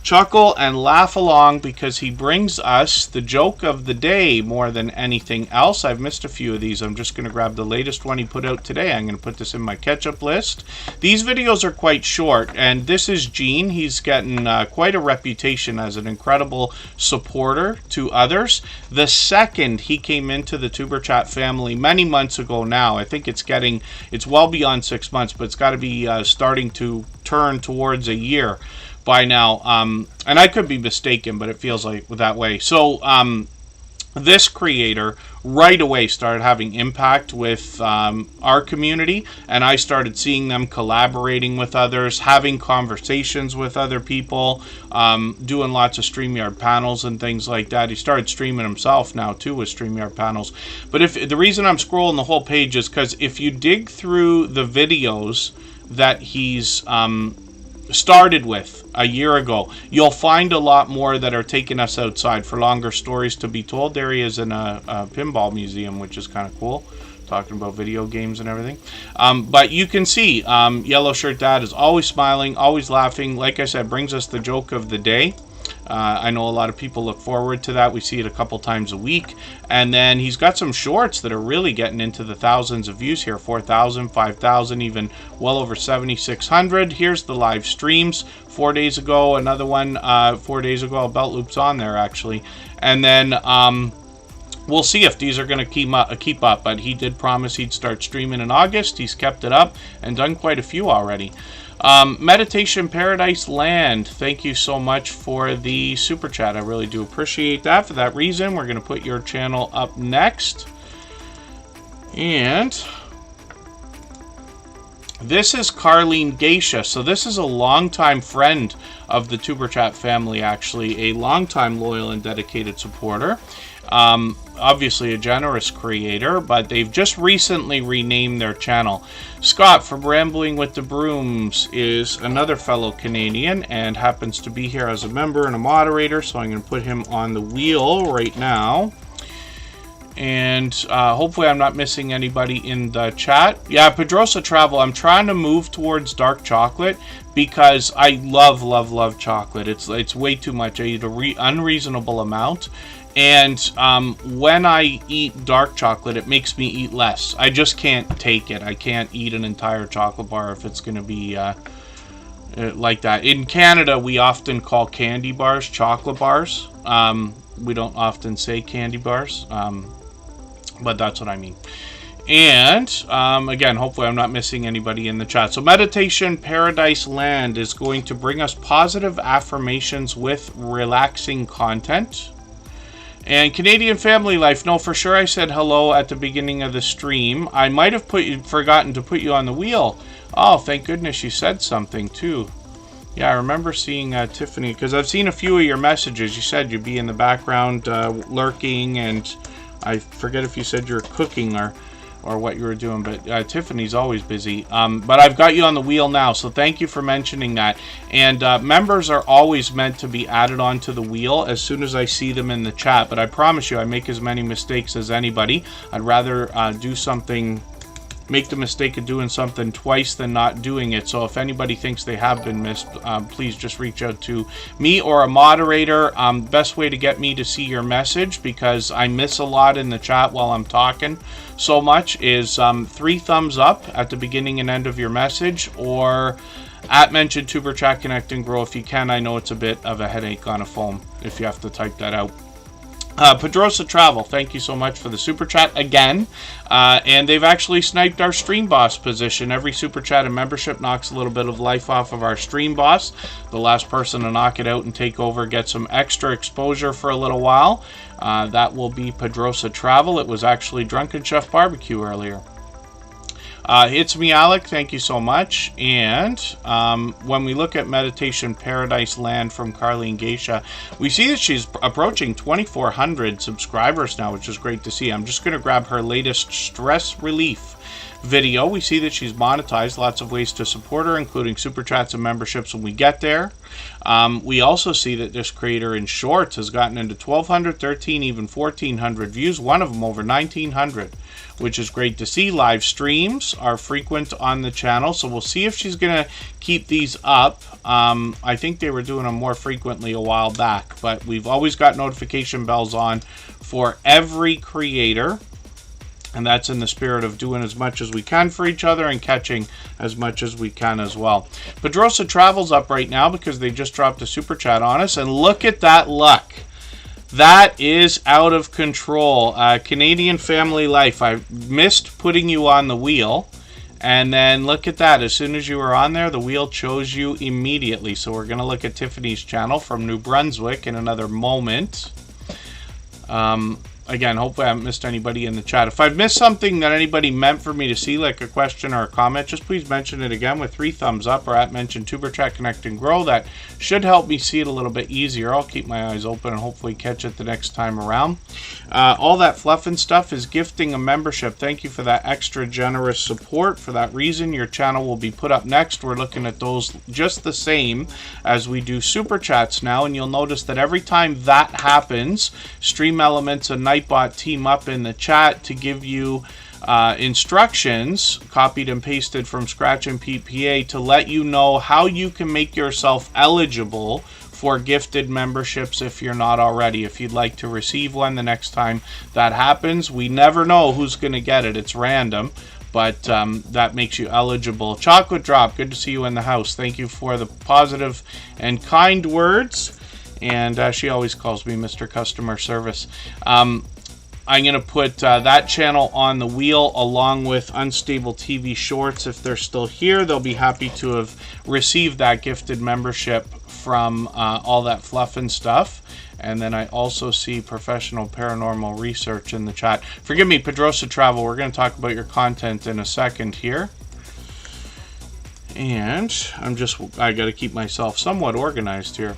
chuckle and laugh along because he brings us the joke of the day more than anything else. I've missed a few of these. I'm just going to grab the latest one he put out today. I'm going to put this in my catch-up list. These videos are quite short, and this is Gene. He's getting quite a reputation as an incredible supporter to others. The second he came into the Tuber Chat family many months ago now, I think it's well beyond 6 months, but it's got to be starting to turn towards a year by now, and I could be mistaken, but it feels like that way. So this creator right away started having impact with our community, and I started seeing them collaborating with others, having conversations with other people, doing lots of StreamYard panels and things like that. He started streaming himself now too with StreamYard panels. But if the reason I'm scrolling the whole page is because if you dig through the videos that he's started with a year ago, you'll find a lot more that are taking us outside for longer stories to be told. There he is in a pinball museum, which is kind of cool, talking about video games and everything. But you can see Yellow Shirt Dad is always smiling, always laughing. Like I said, brings us the joke of the day. I know a lot of people look forward to that. We see it a couple times a week. And then he's got some shorts that are really getting into the thousands of views here. 4,000, 5,000, even well over 7,600. Here's the live streams. 4 days ago, another one 4 days ago. Belt Loop's on there, actually. And then we'll see if these are going to keep up. But he did promise he'd start streaming in August. He's kept it up and done quite a few already. Meditation Paradise Land, thank you so much for the super chat. I really do appreciate that. For that reason, we're going to put your channel up next. And this is Carlene Geisha. So this is a longtime friend of the Tuber Chat family, actually. A longtime loyal and dedicated supporter. Obviously a generous creator, but they've just recently renamed their channel. Scott from Rambling with the Brooms is another fellow Canadian and happens to be here as a member and a moderator, so I'm going to put him on the wheel right now. And hopefully I'm not missing anybody in the chat. Yeah, Pedrosa Travel, I'm trying to move towards dark chocolate because I love chocolate. It's way too much. I eat an unreasonable amount. And when I eat dark chocolate, it makes me eat less. I just can't take it. I can't eat an entire chocolate bar if it's going to be like that. In Canada, we often call candy bars chocolate bars. We don't often say candy bars, but that's what I mean. And again, hopefully I'm not missing anybody in the chat. So Meditation Paradise Land is going to bring us positive affirmations with relaxing content. And Canadian Family Life, no, for sure I said hello at the beginning of the stream. I might have forgotten to put you on the wheel. Oh, thank goodness you said something too. Yeah, I remember seeing Tiffany, because I've seen a few of your messages. You said you'd be in the background lurking, and I forget if you said you were cooking or what you were doing, but Tiffany's always busy. But I've got you on the wheel now, so thank you for mentioning that. And members are always meant to be added onto the wheel as soon as I see them in the chat, but I promise you I make as many mistakes as anybody. I'd rather make the mistake of doing something twice than not doing it. So if anybody thinks they have been missed, please just reach out to me or a moderator. Best way to get me to see your message, because I miss a lot in the chat while I'm talking so much, is 3 thumbs up at the beginning and end of your message, or at mention Tuber Chat Connect and Grow if you can. I know it's a bit of a headache on a phone if you have to type that out. Pedrosa Travel, thank you so much for the super chat again. And they've actually sniped our stream boss position. Every super chat and membership knocks a little bit of life off of our stream boss. The last person to knock it out and take over gets some extra exposure for a little while. That will be Pedrosa Travel. It was actually Drunken Chef Barbecue earlier. It's me, Alec. Thank you so much. And when we look at Meditation Paradise Land from Carleen Geisha, we see that she's approaching 2,400 subscribers now, which is great to see. I'm just going to grab her latest stress relief video. We see that she's monetized. Lots of ways to support her, including super chats and memberships when we get there. We also see that this creator in shorts has gotten into 1,200, 13, even 1,400 views. One of them over 1,900. Which is great to see. Live streams are frequent on the channel, so we'll see if she's going to keep these up. I think they were doing them more frequently a while back, but we've always got notification bells on for every creator, and that's in the spirit of doing as much as we can for each other and catching as much as we can as well. Pedrosa Travel's up right now because they just dropped a super chat on us, and look at that luck. That is out of control. Canadian Family Life. I missed putting you on the wheel. And then look at that. As soon as you were on there, the wheel chose you immediately. So we're going to look at Tiffany's channel from New Brunswick in another moment. Again, hopefully I haven't missed anybody in the chat. If I've missed something that anybody meant for me to see, like a question or a comment, just please mention it again with 3 thumbs up, or at mention Tuber Chat Connect and Grow. That should help me see it a little bit easier. I'll keep my eyes open and hopefully catch it the next time around. All that fluff and stuff is gifting a membership. Thank you for that extra generous support. For that reason, your channel will be put up next. We're looking at those just the same as we do super chats now, and you'll notice that every time that happens, Stream Elements and Nightbot team up in the chat to give you instructions copied and pasted from Scratch and PPA to let you know how you can make yourself eligible for gifted memberships if you're not already. If you'd like to receive one the next time that happens, we never know who's going to get it. It's random, but that makes you eligible. Chocolate Drop, good to see you in the house. Thank you for the positive and kind words. And she always calls me Mr. Customer Service. I'm going to put that channel on the wheel along with Unstable TV Shorts. If they're still here, they'll be happy to have received that gifted membership from All That Fluff and Stuff. And then I also see Professional Paranormal Research in the chat. Forgive me, Pedrosa Travel. We're going to talk about your content in a second here. And I got to keep myself somewhat organized here.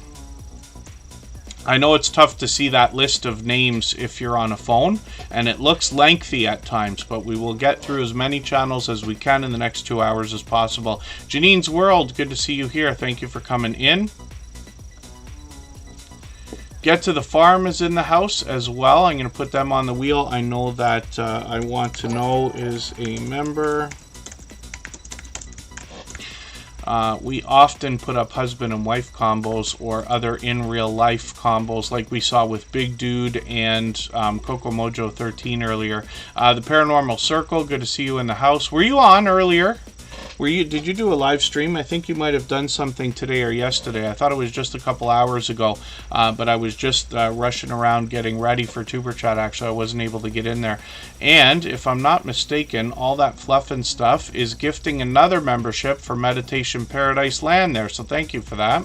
I know it's tough to see that list of names if you're on a phone, and it looks lengthy at times, but we will get through as many channels as we can in the next 2 hours as possible. Janine's World, good to see you here. Thank you for coming in. Get to the Farm is in the house as well. I'm going to put them on the wheel. I know that I Want to Know is a member. We often put up husband and wife combos or other in real life combos like we saw with Big Dude and Coco Mojo 13 earlier. The Paranormal Circle, good to see you in the house. Were you on earlier? Did you do a live stream? I think you might have done something today or yesterday. I thought it was just a couple hours ago, but I was just rushing around getting ready for Tuber Chat. Actually, I wasn't able to get in there. And if I'm not mistaken, All That Fluff and Stuff is gifting another membership for Meditation Paradise Land there. So thank you for that.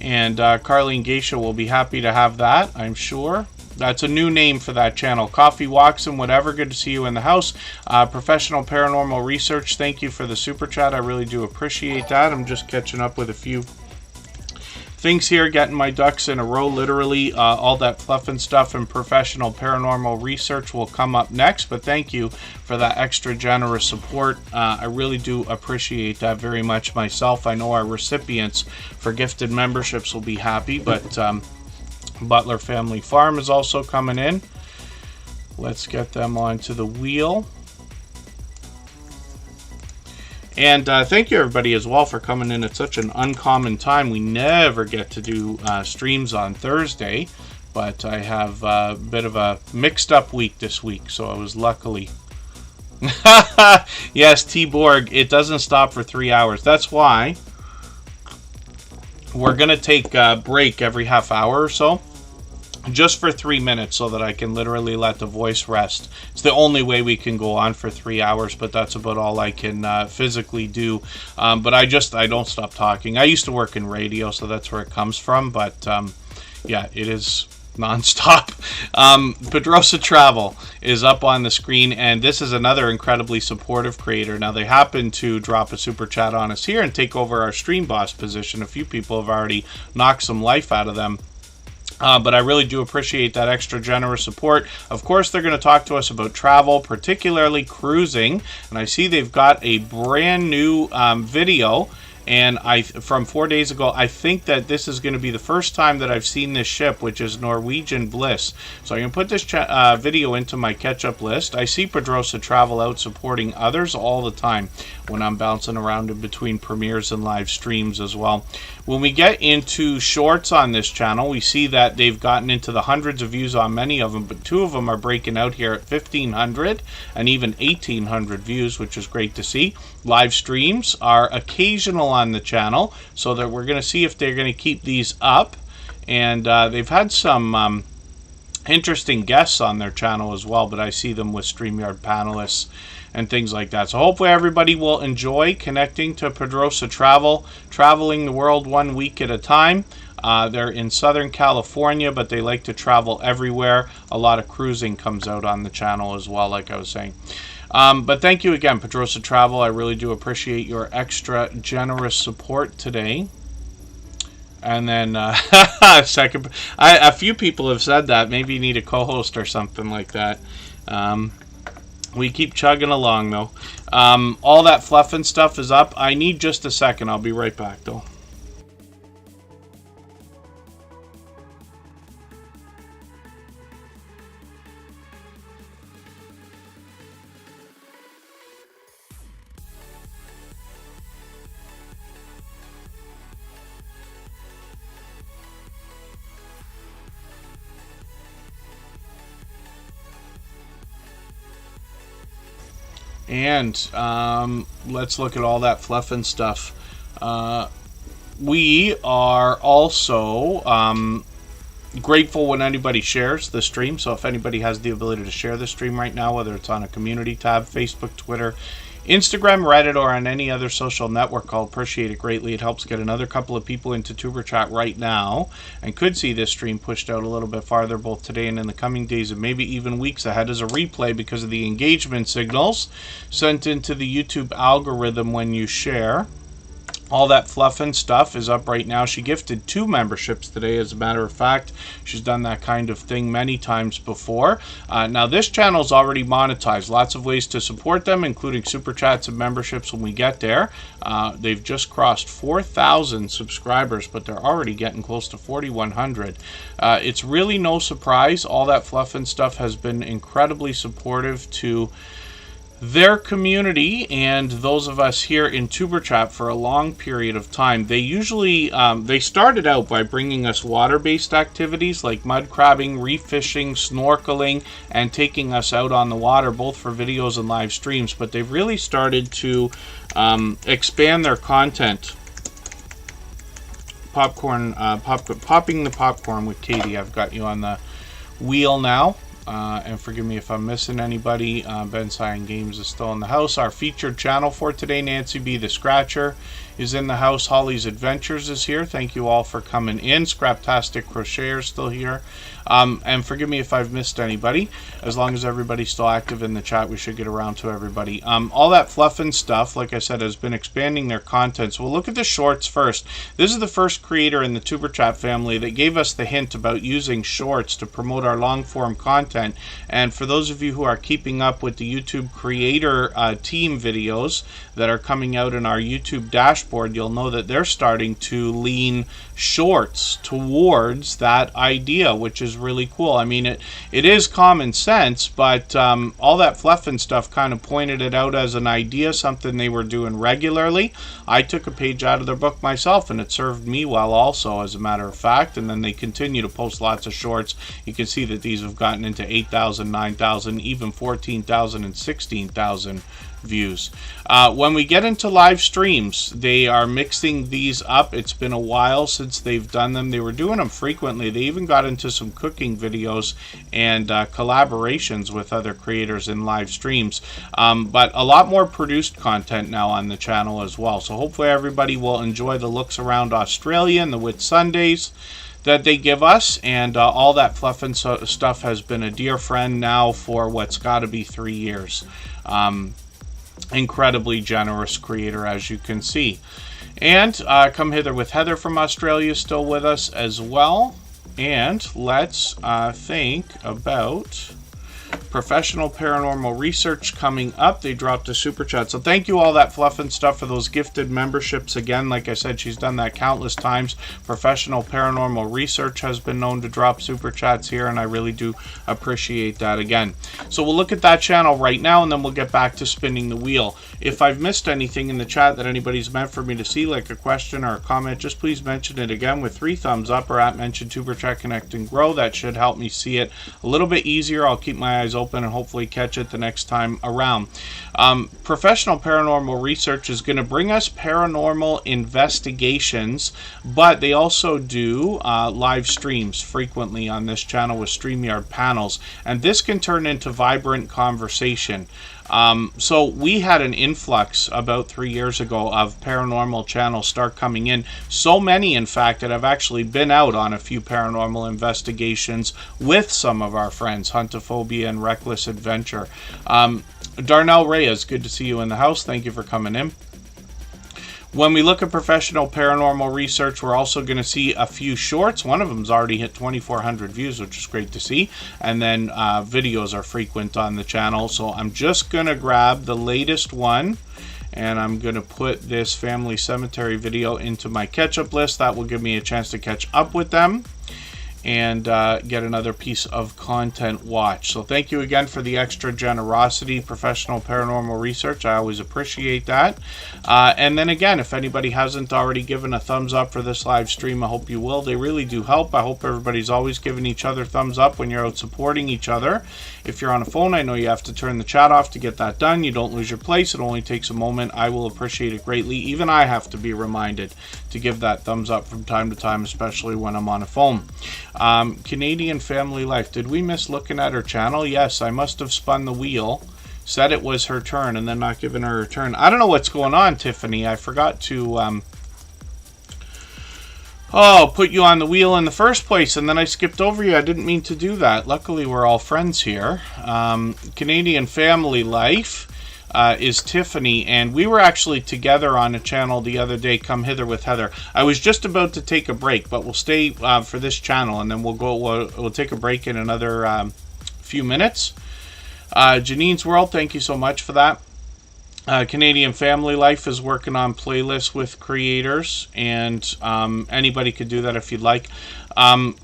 And Carleen Geisha will be happy to have that, I'm sure. That's a new name for that channel. Coffee Walks and Whatever. Good to see you in the house. Professional Paranormal Research. Thank you for the super chat. I really do appreciate that. I'm just catching up with a few things here, getting my ducks in a row, literally. All that fluff and stuff and Professional Paranormal Research will come up next, but thank you for that extra generous support. I really do appreciate that very much myself. I know our recipients for gifted memberships will be happy, but Butler Family Farm is also coming in. Let's get them onto the wheel. And thank you everybody as well for coming in at such an uncommon time. We never get to do streams on Thursday, but I have a bit of a mixed up week this week, so I was luckily... Yes, T-Borg, it doesn't stop for 3 hours. That's why we're going to take a break every half hour or so, just for 3 minutes, so that I can literally let the voice rest. It's the only way we can go on for 3 hours, but that's about all I can physically do. But I don't stop talking. I used to work in radio, so that's where it comes from, but yeah, it is non-stop. Pedrosa Travel is up on the screen, and this is another incredibly supportive creator. Now, they happen to drop a super chat on us here and take over our stream boss position. A few people have already knocked some life out of them. But I really do appreciate that extra generous support. Of course, they're going to talk to us about travel, particularly cruising. And I see they've got a brand new video. And from 4 days ago, I think that this is going to be the first time that I've seen this ship, which is Norwegian Bliss. So I'm going to put this video into my catch-up list. I see Pedrosa Travel out supporting others all the time when I'm bouncing around in between premieres and live streams as well. When we get into shorts on this channel, we see that they've gotten into the hundreds of views on many of them, but 2 of them are breaking out here at 1,500 and even 1,800 views, which is great to see. Live streams are occasional on the channel, so that we're going to see if they're going to keep these up. And they've had some interesting guests on their channel as well, but I see them with StreamYard panelists and things like that. So hopefully everybody will enjoy connecting to Pedrosa Travel, traveling the world 1 week at a time. They're in Southern California, but they like to travel everywhere. A lot of cruising comes out on the channel as well, like I was saying. But thank you again, Pedrosa Travel. I really do appreciate your extra generous support today. And then, a few people have said that. Maybe you need a co-host or something like that. We keep chugging along, though. All that fluff and stuff is up. I need just a second. I'll be right back, though. And let's look at all that fluff and stuff. We are also grateful when anybody shares the stream. So if anybody has the ability to share the stream right now, whether it's on a community tab, Facebook, Twitter, Instagram, Reddit, or on any other social network, I'll appreciate it greatly. It helps get another couple of people into Tuber Chat right now, and could see this stream pushed out a little bit farther both today and in the coming days, and maybe even weeks ahead as a replay because of the engagement signals sent into the YouTube algorithm when you share. All that fluff and stuff is up right now. She gifted 2 memberships today, as a matter of fact. She's done that kind of thing many times before. Now, this channel is already monetized. Lots of ways to support them, including super chats and memberships when we get there. They've just crossed 4,000 subscribers, but they're already getting close to 4,100. It's really no surprise. All that fluff and stuff has been incredibly supportive to their community and those of us here in Tuber Chat for a long period of time. They usually they started out by bringing us water-based activities like mud crabbing, reef fishing, snorkeling, and taking us out on the water, both for videos and live streams. But they've really started to expand their content. Popping the popcorn with Katie. I've got you on the wheel now. and forgive me if I'm missing anybody. Ben Cyan Games is still in the house. Our featured channel for today, Nancy B. the Scratcher, is in the house. Holly's Adventures is here. Thank you all for coming in. Scraptastic Crocheter is still here. And forgive me if I've missed anybody. As long as everybody's still active in the chat, we should get around to everybody. All that fluff and stuff, like I said, has been expanding their content. So we'll look at the shorts first. This is the first creator in the Superchat family that gave us the hint about using shorts to promote our long-form content. And for those of you who are keeping up with the YouTube creator team videos that are coming out in our YouTube dashboard, you'll know that they're starting to lean shorts towards that idea, which is really cool. I mean, it is common sense, but all that fluff and stuff kind of pointed it out as an idea, something they were doing regularly. I took a page out of their book myself, and it served me well also, as a matter of fact. And then they continue to post lots of shorts. You can see that these have gotten into 8,000, 9,000, even 14,000 and 16,000 views. When we get into live streams, they are mixing these up. It's been a while since they've done them. They were doing them frequently. They even got into some cooking videos and collaborations with other creators in live streams. But a lot more produced content now on the channel as well. So hopefully everybody will enjoy the looks around Australia and the Whit Sundays that they give us, and all that fluff and stuff has been a dear friend now for what's got to be 3 years. Incredibly generous creator, as you can see. And Come Hither with Heather from Australia is still with us as well. And let's think about Professional Paranormal Research coming up. They dropped a super chat. So thank you all that fluff and stuff for those gifted memberships. Again, like I said, she's done that countless times. Professional Paranormal Research has been known to drop super chats here, and I really do appreciate that again. So we'll look at that channel right now, and then we'll get back to spinning the wheel. If I've missed anything in the chat that anybody's meant for me to see, like a question or a comment, just please mention it again with 3 thumbs up or at mention Superchat Connect and Grow. That should help me see it a little bit easier. I'll keep my eyes open and hopefully catch it the next time around. Professional Paranormal Research is going to bring us paranormal investigations, but they also do live streams frequently on this channel with StreamYard panels, and this can turn into vibrant conversation. So we had an influx about 3 years ago of paranormal channels start coming in. So many, in fact, that I've actually been out on a few paranormal investigations with some of our friends, Huntophobia and Reckless Adventure. Darnell Reyes, good to see you in the house. Thank you for coming in. When we look at Professional Paranormal Research, we're also going to see a few shorts. One of them's already hit 2,400 views, which is great to see. And then videos are frequent on the channel. So I'm just going to grab the latest one, and I'm going to put this Family Cemetery video into my catch-up list. That will give me a chance to catch up with them and get another piece of content watch. So thank you again for the extra generosity, Professional Paranormal Research. I always appreciate that. And then again, if anybody hasn't already given a thumbs up for this live stream, I hope you will. They really do help. I hope everybody's always giving each other thumbs up when you're out supporting each other. If you're on a phone, I know you have to turn the chat off to get that done. You don't lose your place. It only takes a moment. I will appreciate it greatly. Even I have to be reminded to give that thumbs up from time to time, especially when I'm on a phone. Canadian Family Life. Did we miss looking at her channel? Yes, I must have spun the wheel, said it was her turn, and then not given her her turn. I don't know what's going on, Tiffany. I forgot to put you on the wheel in the first place, and then I skipped over you. I didn't mean to do that. Luckily, we're all friends here. Canadian Family Life is Tiffany, and we were actually together on a channel the other day, Come Hither with Heather. I was just about to take a break, but we'll stay for this channel, and then we'll take a break in another few minutes. Janine's World, thank you so much for that. Canadian Family Life is working on playlists with creators, and anybody could do that if you'd like.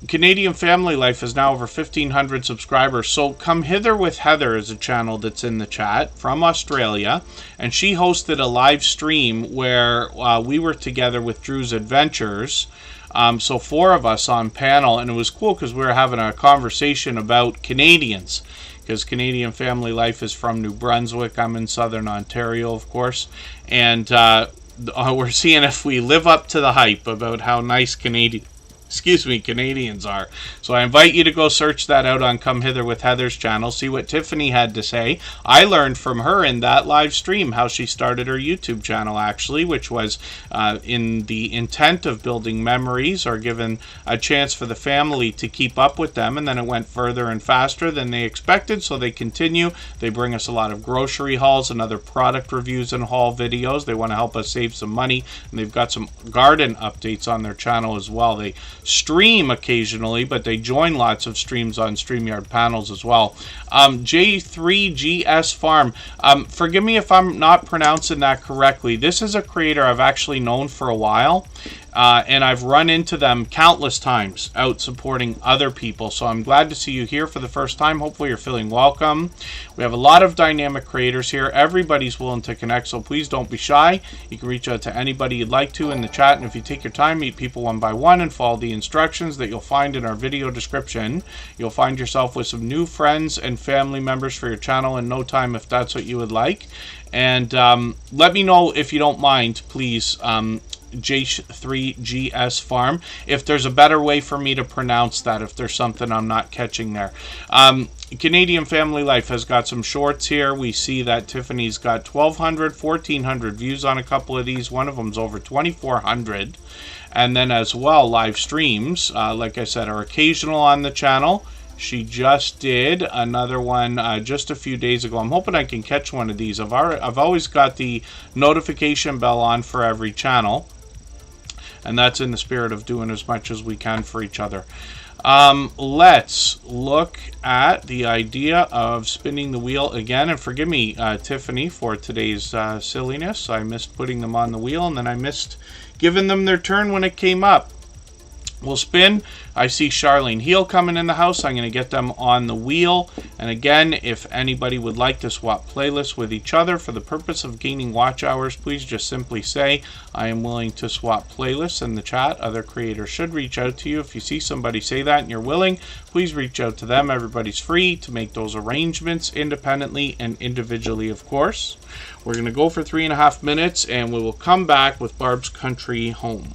Canadian Family Life is now over 1,500 subscribers. So Come Hither with Heather is a channel that's in the chat from Australia, and she hosted a live stream where we were together with Drew's Adventures. So 4 of us on panel, and it was cool because we were having a conversation about Canadians, because Canadian Family Life is from New Brunswick. I'm in Southern Ontario, of course, and we're seeing if we live up to the hype about how nice Excuse me, Canadians are. So I invite you to go search that out on Come Hither with Heather's channel, see what Tiffany had to say. I learned from her in that live stream how she started her YouTube channel, actually, which was in the intent of building memories or given a chance for the family to keep up with them, and then it went further and faster than they expected, so they continue. They bring us a lot of grocery hauls and other product reviews and haul videos. They want to help us save some money, and they've got some garden updates on their channel as well. They stream occasionally, but they join lots of streams on StreamYard panels as well. J3GS Farm, forgive me if I'm not pronouncing that correctly. This is a creator I've actually known for a while, and I've run into them countless times out supporting other people. So I'm glad to see you here for the first time. Hopefully you're feeling welcome. We have a lot of dynamic creators here. Everybody's willing to connect, so please don't be shy. You can reach out to anybody you'd like to in the chat, and if you take your time, meet people one by one and follow the instructions that you'll find in our video description, you'll find yourself with some new friends and family members for your channel in no time if that's what you would like. And let me know if you don't mind, please, J3GS Farm, if there's a better way for me to pronounce that, if there's something I'm not catching there. Canadian Family Life has got some shorts here. We see that Tiffany's got 1,200, 1,400 views on a couple of these. One of them's over 2,400. And then as well, live streams, like I said, are occasional on the channel. She just did another one just a few days ago. I'm hoping I can catch one of these. I've always got the notification bell on for every channel, and that's in the spirit of doing as much as we can for each other. Let's look at the idea of spinning the wheel again. And forgive me, Tiffany, for today's silliness. I missed putting them on the wheel, and then I missed giving them their turn when it came up. We'll spin. I see Charlene Heel coming in the house. I'm going to get them on the wheel. And again, if anybody would like to swap playlists with each other for the purpose of gaining watch hours, please just simply say, I am willing to swap playlists in the chat. Other creators should reach out to you. If you see somebody say that and you're willing, please reach out to them. Everybody's free to make those arrangements independently and individually, of course. We're going to go for 3.5 minutes, and we will come back with Barb's Country Home.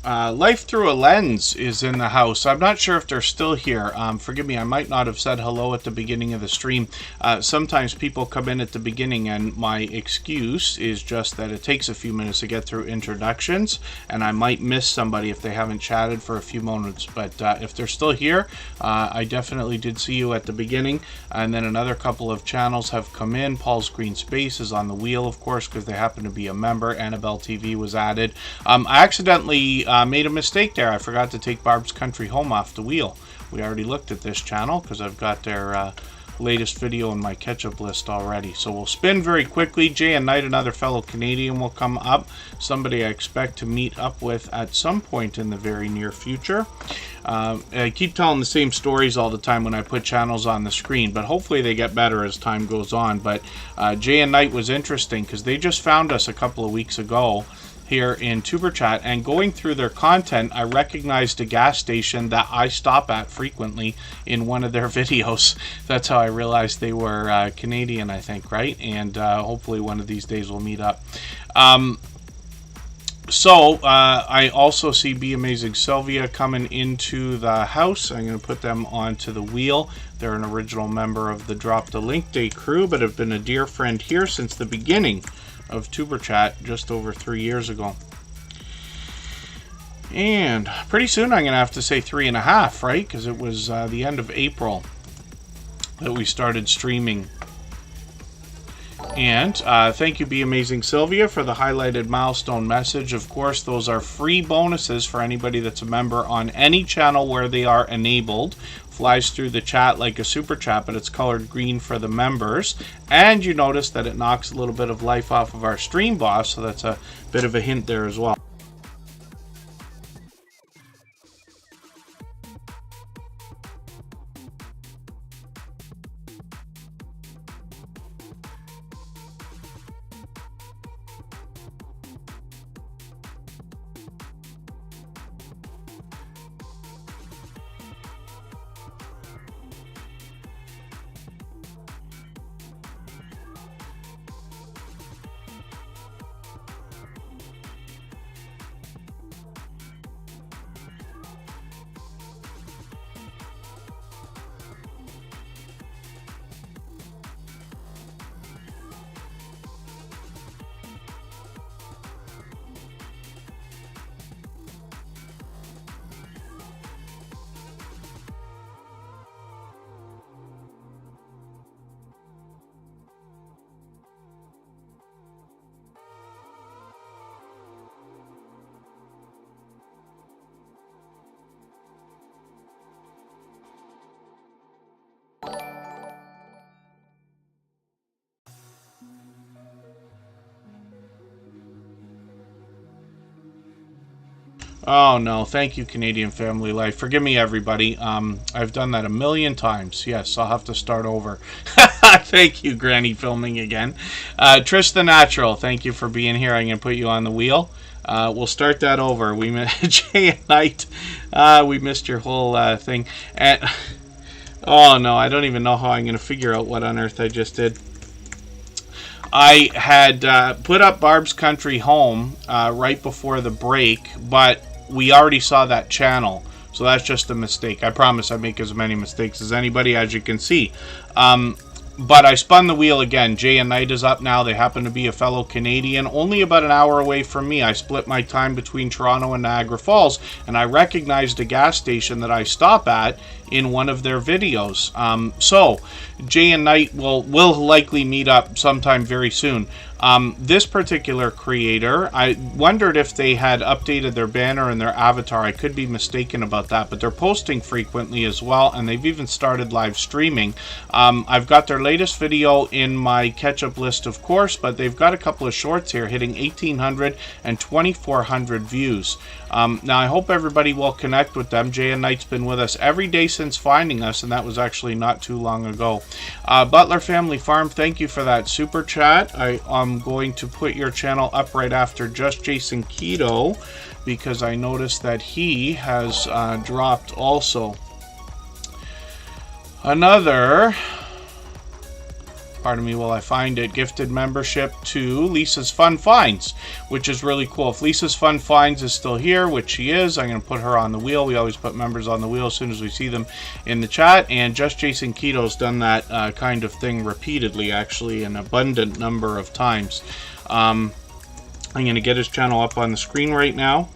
Life Through a Lens is in the house. I'm not sure if they're still here. Forgive me, I might not have said hello at the beginning of the stream. Sometimes people come in at the beginning, and my excuse is just that it takes a few minutes to get through introductions, and I might miss somebody if they haven't chatted for a few moments. But if they're still here, I definitely did see you at the beginning. And then another couple of channels have come in. Paul's Green Space is on the wheel, of course, because they happen to be a member. Annabelle TV was added. I accidentally made a mistake there. I forgot to take Barb's Country Home off the wheel. We already looked at this channel because I've got their latest video in my catch-up list already. So we'll spin very quickly. Jay and Knight, another fellow Canadian, will come up. Somebody I expect to meet up with at some point in the very near future. I keep telling the same stories all the time when I put channels on the screen, but hopefully they get better as time goes on. But Jay and Knight was interesting because they just found us a couple of weeks ago here in Superchat, and going through their content, I recognized a gas station that I stop at frequently in one of their videos. That's how I realized they were Canadian, I think, right? And hopefully one of these days we'll meet up. I also see Be Amazing Sylvia coming into the house. I'm going to put them onto the wheel. They're an original member of the Drop the Link Day crew, but have been a dear friend here since the beginning of Superchat just over 3 years ago. And pretty soon I'm going to have to say 3.5, right? Because it was the end of April that we started streaming. And thank you, Be Amazing Sylvia, for the highlighted milestone message. Of course, those are free bonuses for anybody that's a member on any channel where they are enabled. Flies through the chat like a super chat, but it's colored green for the members. And you notice that it knocks a little bit of life off of our stream boss, so that's a bit of a hint there as well. Oh no, thank you, Canadian Family Life. Forgive me, everybody. I've done that a million times. Yes, I'll have to start over. Thank you, Granny Filming again. Trish the Natural, thank you for being here. I'm going to put you on the wheel. We'll start that over. We Jay and Knight, we missed your whole thing. And oh no, I don't even know how I'm going to figure out what on earth I just did. I had put up Barb's Country Home right before the break, but we already saw that channel, so that's just a mistake. I promise I make as many mistakes as anybody, as you can see. But I spun the wheel again. Jay and Knight is up now. They happen to be a fellow Canadian, only about an hour away from me. I split my time between Toronto and Niagara Falls, and I recognized a gas station that I stop at in one of their videos. So Jay and Knight will likely meet up sometime very soon. This particular creator, I wondered if they had updated their banner and their avatar. I could be mistaken about that, but they're posting frequently as well, and they've even started live streaming. I've got their latest video in my catch-up list, of course, but they've got a couple of shorts here hitting 1,800 and 2,400 views. Now, I hope everybody will connect with them. Jay and Knight's been with us every day since finding us, and that was actually not too long ago. Butler Family Farm, thank you for that super chat. I'm going to put your channel up right after Just Jason Keto, because I noticed that he has dropped also another pardon me while I find it, gifted membership to Lisa's Fun Finds, which is really cool. If Lisa's Fun Finds is still here, which she is, I'm going to put her on the wheel. We always put members on the wheel as soon as we see them in the chat. And Just Jason Keto's done that kind of thing repeatedly, actually, an abundant number of times. I'm going to get his channel up on the screen right now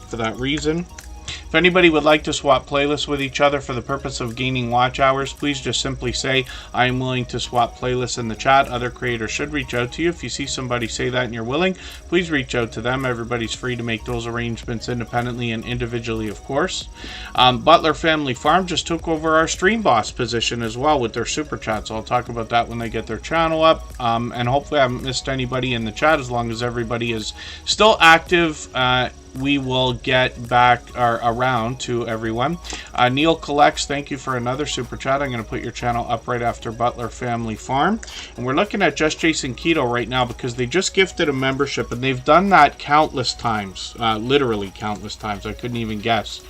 for that reason. If anybody would like to swap playlists with each other for the purpose of gaining watch hours, please just simply say, I am willing to swap playlists in the chat. Other creators should reach out to you. If you see somebody say that and you're willing, please reach out to them. Everybody's free to make those arrangements independently and individually, of course. Butler Family Farm just took over our stream boss position as well with their super chat, so I'll talk about that when they get their channel up. And hopefully I haven't missed anybody in the chat. As long as everybody is still active, we will get back around to everyone. Neil Collects, thank you for another super chat. I'm going to put your channel up right after Butler Family Farm. And we're looking at Just Jason Keto right now because they just gifted a membership, and they've done that countless times, literally countless times. I couldn't even guess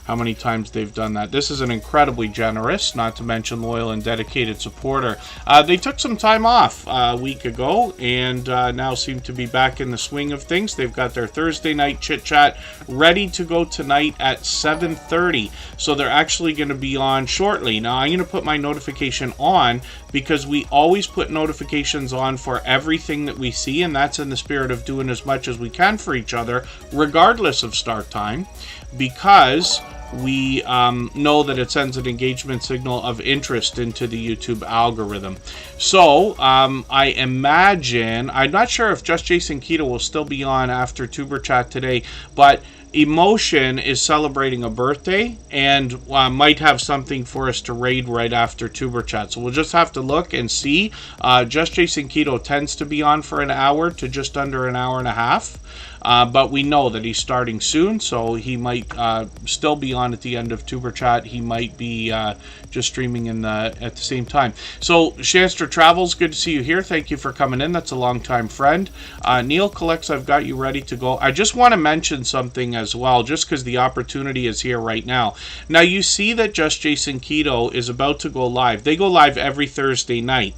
how many times they've done that. This is an incredibly generous, not to mention loyal and dedicated supporter. They took some time off a week ago and now seem to be back in the swing of things. They've got their Thursday night chit chat ready to go tonight at 7:30. So they're actually going to be on shortly. Now I'm going to put my notification on because we always put notifications on for everything that we see, and that's in the spirit of doing as much as we can for each other, regardless of start time, because we know that it sends an engagement signal of interest into the YouTube algorithm. So I imagine, I'm not sure if Just Jason Keto will still be on after Tuber Chat today, but Emotion is celebrating a birthday and might have something for us to raid right after Tuber Chat. So we'll just have to look and see. Just Jason Keto tends to be on for an hour to just under an hour and a half. But we know that he's starting soon, so he might still be on at the end of Tuber Chat. He might be just streaming at the same time. So, Shanster Travels, good to see you here. Thank you for coming in. That's a long-time friend. Neil Collects, I've got you ready to go. I just want to mention something as well, just because the opportunity is here right now. Now, you see that Just Jason Keto is about to go live. They go live every Thursday night.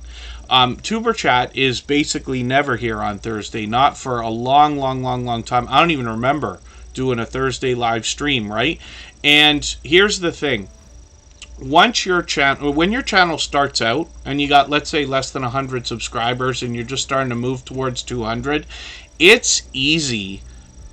Tuber Chat is basically never here on Thursday, not for a long time. I don't even remember doing a Thursday live stream, right? And here's the thing. When your channel starts out and you got, let's say, less than 100 subscribers and you're just starting to move towards 200, it's easy,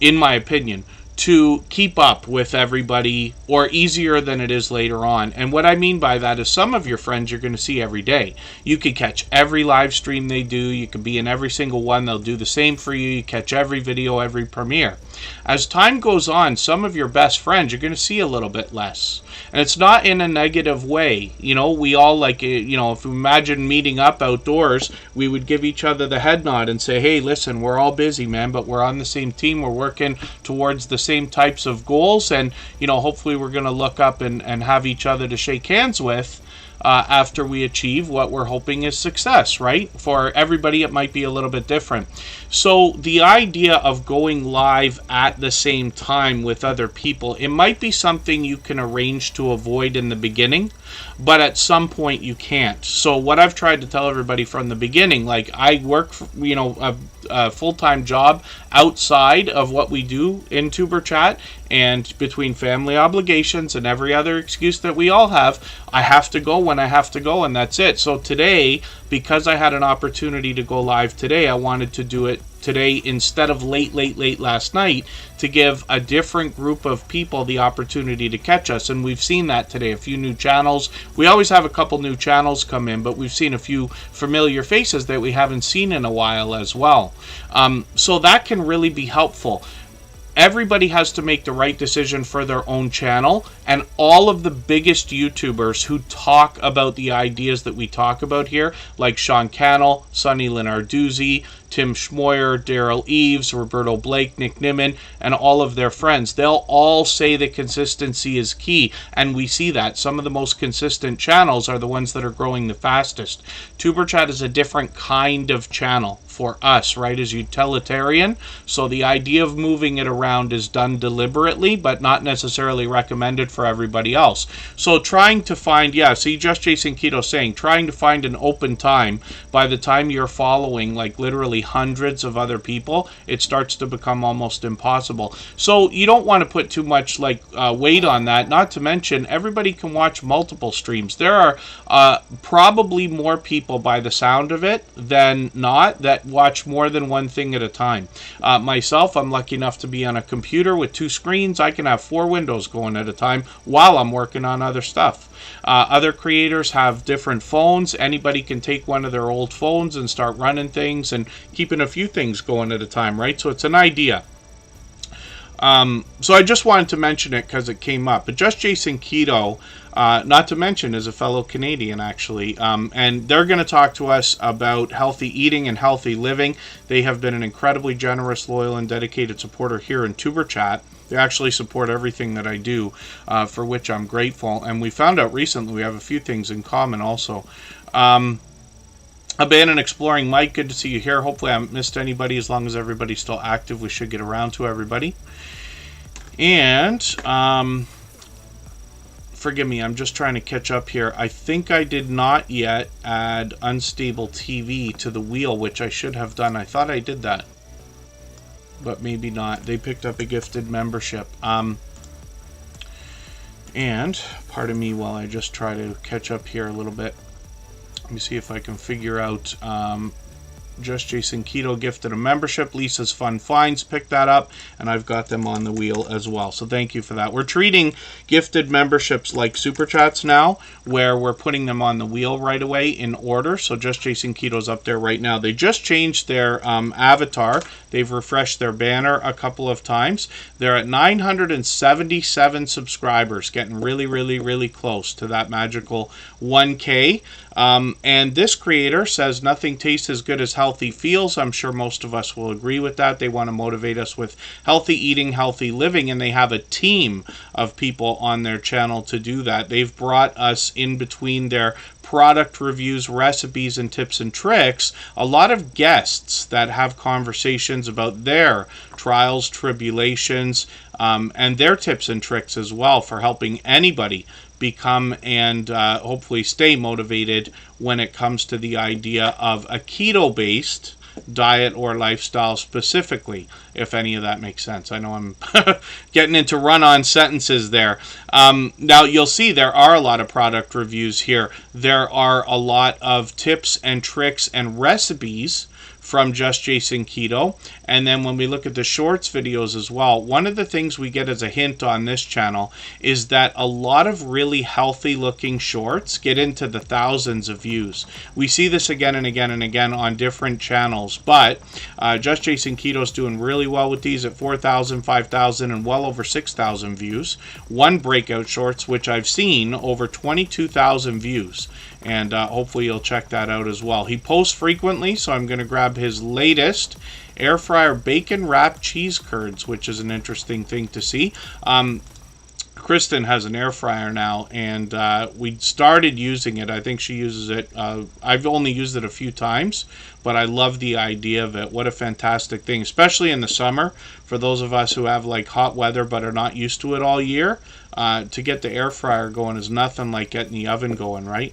in my opinion, to keep up with everybody, or easier than it is later on. And what I mean by that is some of your friends you're going to see every day. You could catch every live stream they do. You could be in every single one. They'll do the same for you. You catch every video, every premiere. As time goes on, some of your best friends you're going to see a little bit less. And it's not in a negative way. You know, we all like, you know, if we imagine meeting up outdoors, we would give each other the head nod and say, hey, listen, we're all busy, man, but we're on the same team. We're working towards the same types of goals. And, you know, hopefully we're going to look up and have each other to shake hands with after we achieve what we're hoping is success, right? For everybody, it might be a little bit different. So the idea of going live at the same time with other people, it might be something you can arrange to avoid in the beginning, but at some point you can't. So what I've tried to tell everybody from the beginning, like I work, you know, a full-time job outside of what we do in Tuber Chat, and between family obligations and every other excuse that we all have, I have to go when I have to go, and that's it. So today, because I had an opportunity to go live today, I wanted to do it today instead of late last night, to give a different group of people the opportunity to catch us. And we've seen that today. A few new channels. We always have a couple new channels come in, but we've seen a few familiar faces that we haven't seen in a while as well. So that can really be helpful. Everybody has to make the right decision for their own channel, and all of the biggest YouTubers who talk about the ideas that we talk about here, like Sean Cannell, Sonny Lenarduzzi, Tim Schmoyer, Daryl Eves, Roberto Blake, Nick Nimmin, and all of their friends. They'll all say that consistency is key, and we see that. Some of the most consistent channels are the ones that are growing the fastest. TuberChat is a different kind of channel for us, right, as utilitarian. So the idea of moving it around is done deliberately, but not necessarily recommended for everybody else. So trying to find, yeah, see, Just Jason Keto saying, trying to find an open time by the time you're following like literally hundreds of other people, it starts to become almost impossible. So you don't want to put too much like weight on that. Not to mention, everybody can watch multiple streams. There are probably more people by the sound of it than not that watch more than one thing at a time. Myself, I'm lucky enough to be on a computer with 2 screens. I can have 4 windows going at a time while I'm working on other stuff. Other creators have different phones. Anybody can take one of their old phones and start running things and keeping a few things going at a time, right? So it's an idea. So I just wanted to mention it because it came up. But Just Jason Keto, not to mention, is a fellow Canadian, actually. And they're going to talk to us about healthy eating and healthy living. They have been an incredibly generous, loyal, and dedicated supporter here in TuberChat. They actually support everything that I do, for which I'm grateful. And we found out recently we have a few things in common also. Abandoned Exploring Mike, good to see you here. Hopefully I haven't missed anybody. As long as everybody's still active, we should get around to everybody. And forgive me, I'm just trying to catch up here. I think I did not yet add Unstable TV to the wheel, which I should have done. I thought I did that, but maybe not. They picked up a gifted membership. And pardon me while I just try to catch up here a little bit. Let me see if I can figure out. Just Jason Keto gifted a membership. Lisa's Fun Finds picked that up, and I've got them on the wheel as well. So thank you for that. We're treating gifted memberships like Super Chats now, where we're putting them on the wheel right away in order. So Just Jason Keto's up there right now. They just changed their avatar. They've refreshed their banner a couple of times. They're at 977 subscribers, getting really, really, really close to that magical 1K. And this creator says nothing tastes as good as healthy feels. I'm sure most of us will agree with that. They want to motivate us with healthy eating, healthy living, and they have a team of people on their channel to do that. They've brought us in between their product reviews, recipes, and tips and tricks, a lot of guests that have conversations about their trials, tribulations, and their tips and tricks as well for helping anybody become and hopefully stay motivated when it comes to the idea of a keto-based diet or lifestyle specifically, if any of that makes sense. I know I'm getting into run-on sentences there. Now, you'll see there are a lot of product reviews here. There are a lot of tips and tricks and recipes from Just Jason Keto. And then when we look at the shorts videos as well, one of the things we get as a hint on this channel is that a lot of really healthy looking shorts get into the thousands of views. We see this again and again and again on different channels, but Just Jason Keto's doing really well with these at 4,000, 5,000, and well over 6,000 views. One breakout shorts, which I've seen, over 22,000 views. And hopefully you'll check that out as well. He posts frequently, so I'm going to grab his latest air fryer bacon wrapped cheese curds, which is an interesting thing to see. Kristen has an air fryer now, and we started using it. I think she uses it. I've only used it a few times, but I love the idea of it. What a fantastic thing, especially in the summer. For those of us who have like hot weather but are not used to it all year, to get the air fryer going is nothing like getting the oven going, right?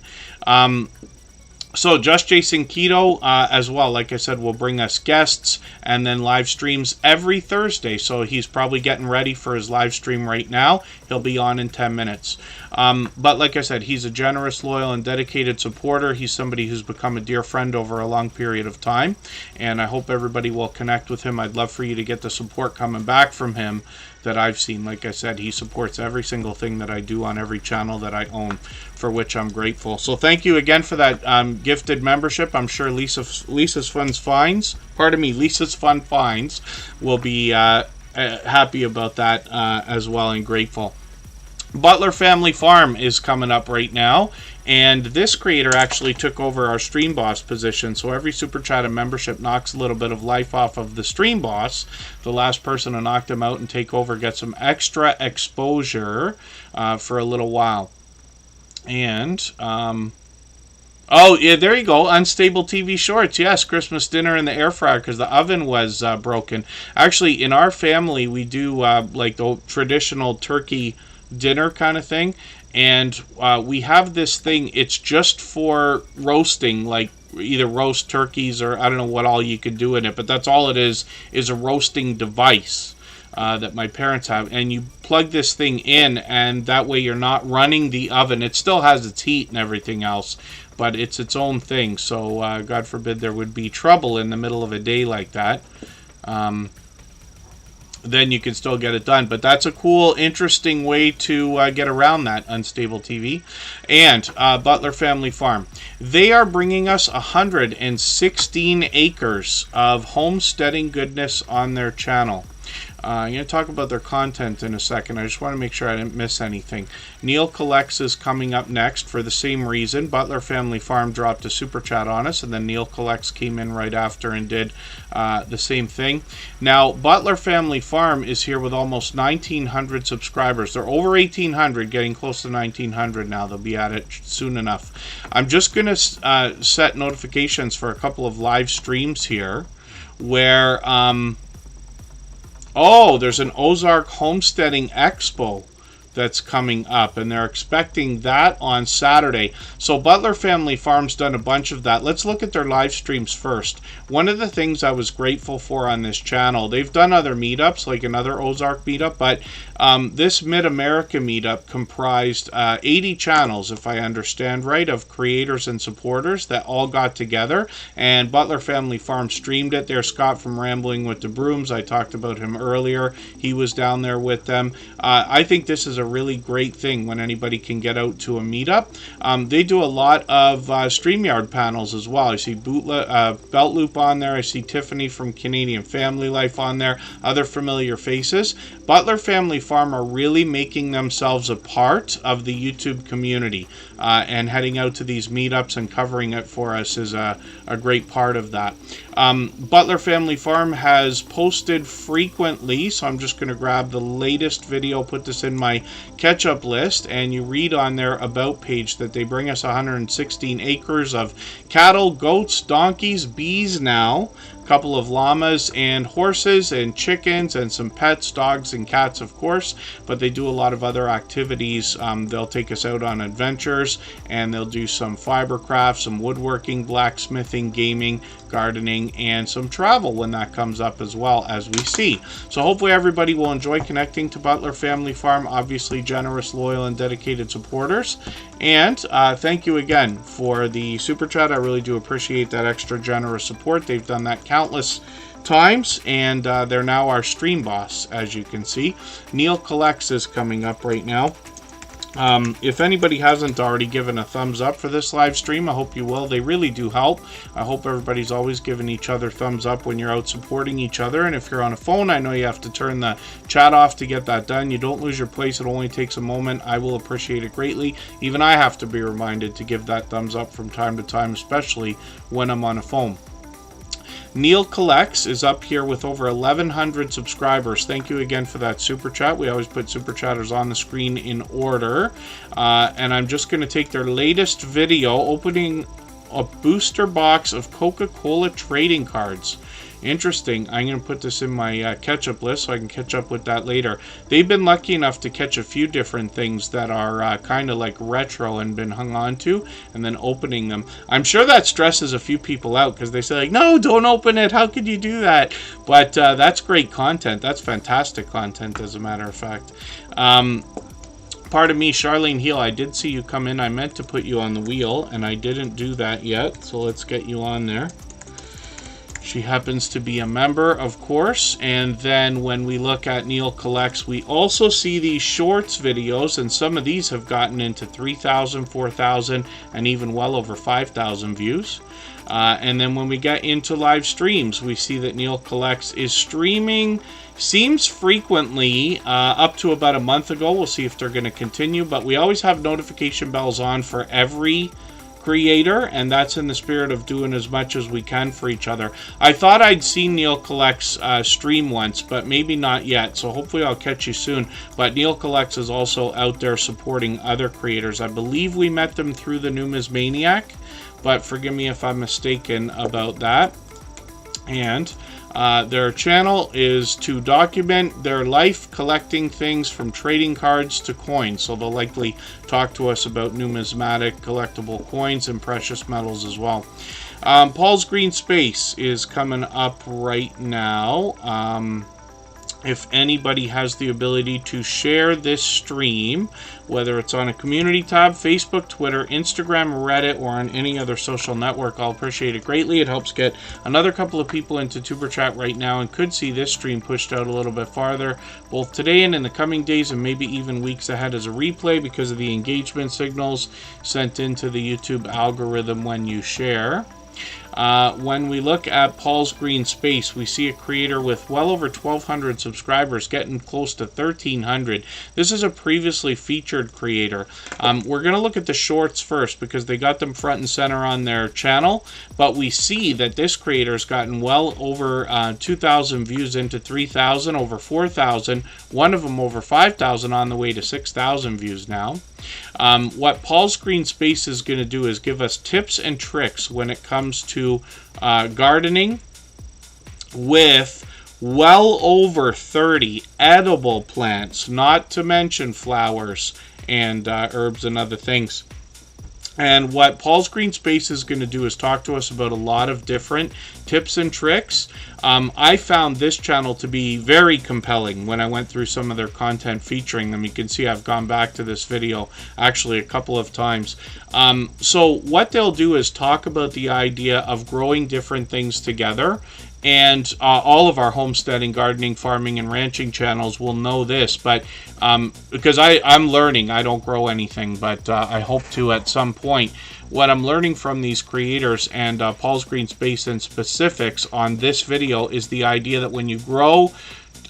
So Just Jason Keto as well, like I said, will bring us guests and then live streams every Thursday. So he's probably getting ready for his live stream right now. He'll be on in 10 minutes. But like I said, he's a generous, loyal, and dedicated supporter. He's somebody who's become a dear friend over a long period of time. And I hope everybody will connect with him. I'd love for you to get the support coming back from him that I've seen. Like I said, he supports every single thing that I do on every channel that I own, for which I'm grateful. So thank you again for that gifted membership. I'm sure Lisa's Fun Finds will be happy about that as well, and grateful. Butler Family Farm is coming up right now, and this creator actually took over our Stream Boss position. So every Super Chat and membership knocks a little bit of life off of the Stream Boss. The last person to knock them out and take over gets some extra exposure for a little while. And oh, yeah, there you go. Unstable TV Shorts. Yes, Christmas dinner in the air fryer because the oven was broken. Actually, in our family, we do like the traditional turkey dinner kind of thing. And we have this thing. It's just for roasting, like either roast turkeys or I don't know what all you could do in it. But that's all it is a roasting device. That my parents have, and you plug this thing in, and that way you're not running the oven. It still has its heat and everything else, but it's its own thing. So God forbid there would be trouble in the middle of a day like that. Then you can still get it done. But that's a cool, interesting way to get around that unstable TV. And Butler Family Farm. They are bringing us 116 acres of homesteading goodness on their channel. I'm going to talk about their content in a second. I just want to make sure I didn't miss anything. Neil Collects is coming up next for the same reason. Butler Family Farm dropped a super chat on us, and then Neil Collects came in right after and did the same thing. Now, Butler Family Farm is here with almost 1,900 subscribers. They're over 1,800, getting close to 1,900 now. They'll be at it soon enough. I'm just going to set notifications for a couple of live streams here where... oh, there's an Ozark Homesteading Expo that's coming up, and they're expecting that on Saturday. So Butler Family Farm's done a bunch of that. Let's look at their live streams first. One of the things I was grateful for on this channel, they've done other meetups, like another Ozark meetup, but this Mid-America meetup comprised 80 channels, if I understand right, of creators and supporters that all got together, and Butler Family Farm streamed it. There's Scott from Rambling with the Brooms. I talked about him earlier. He was down there with them. I think this is a really great thing when anybody can get out to a meetup. They do a lot of StreamYard panels as well. I see Belt Loop on there. I see Tiffany from Canadian Family Life on there. Other familiar faces. Butler Family Farm are really making themselves a part of the YouTube community, and heading out to these meetups and covering it for us is a great part of that. Butler Family Farm has posted frequently, so I'm just going to grab the latest video, put this in my catch-up list, and you read on their About page that they bring us 116 acres of cattle, goats, donkeys, bees now, a couple of llamas and horses and chickens and some pets, dogs and cats, of course, but they do a lot of other activities. They'll take us out on adventures, and they'll do some fiber craft, some woodworking, blacksmithing, gaming, gardening, and some travel when that comes up as well, as we see. So hopefully everybody will enjoy connecting to Butler Family Farm. Obviously generous, loyal, and dedicated supporters. And thank you again for the super chat. I really do appreciate that extra generous support. They've done that countless times, and they're now our stream boss, as you can see. Neil Collects is coming up right now. If anybody hasn't already given a thumbs up for this live stream, I hope you will. They really do help. I hope everybody's always giving each other thumbs up when you're out supporting each other. And if you're on a phone, I know you have to turn the chat off to get that done. You don't lose your place. It only takes a moment. I will appreciate it greatly. Even I have to be reminded to give that thumbs up from time to time, especially when I'm on a phone. Neil Collects is up here with over 1,100 subscribers. Thank you again for that super chat. We always put super chatters on the screen in order. And I'm just going to take their latest video opening a booster box of Coca-Cola trading cards. Interesting. I'm going to put this in my catch-up list so I can catch up with that later. They've been lucky enough to catch a few different things that are kind of like retro and been hung on to, and then opening them. I'm sure that stresses a few people out because they say, like, no, don't open it. How could you do that? But that's great content. That's fantastic content, as a matter of fact. Pardon me, Charlene Heal, I did see you come in. I meant to put you on the wheel, and I didn't do that yet, so let's get you on there. She happens to be a member, of course. And then when we look at Neil Collects, we also see these shorts videos, and some of these have gotten into 3,000, 4,000, and even well over 5,000 views. And then when we get into live streams, we see that Neil Collects is streaming, seems frequently, up to about a month ago. We'll see if they're going to continue, but we always have notification bells on for every creator, and that's in the spirit of doing as much as we can for each other. I thought I'd seen Neil Collects stream once, but maybe not yet, so hopefully I'll catch you soon. But Neil Collects is also out there supporting other creators. I believe we met them through the Numismaniac, but forgive me if I'm mistaken about that. And their channel is to document their life collecting things from trading cards to coins. So they'll likely talk to us about numismatic collectible coins and precious metals as well. Paul's Green Space is coming up right now. If anybody has the ability to share this stream, whether it's on a community tab, Facebook, Twitter, Instagram, Reddit, or on any other social network, I'll appreciate it greatly. It helps get another couple of people into Tuber Chat right now and could see this stream pushed out a little bit farther, both today and in the coming days and maybe even weeks ahead as a replay because of the engagement signals sent into the YouTube algorithm when you share. When we look at Paul's Green Space, we see a creator with well over 1,200 subscribers, getting close to 1,300. This is a previously featured creator. We're going to look at the shorts first because they got them front and center on their channel, but we see that this creator's gotten well over 2,000 views into 3,000, over 4,000, one of them over 5,000, on the way to 6,000 views now. What Paul's Green Space is going to do is give us tips and tricks when it comes to gardening with well over 30 edible plants, not to mention flowers and herbs and other things. And what Paul's Green Space is going to do is talk to us about a lot of different tips and tricks. I found this channel to be very compelling when I went through some of their content featuring them. You can see I've gone back to this video actually a couple of times. So what they'll do is talk about the idea of growing different things together. And all of our homesteading, gardening, farming, and ranching channels will know this, but because I'm learning, I don't grow anything, but I hope to at some point. What I'm learning from these creators and Paul's Green Space in specifics on this video is the idea that when you grow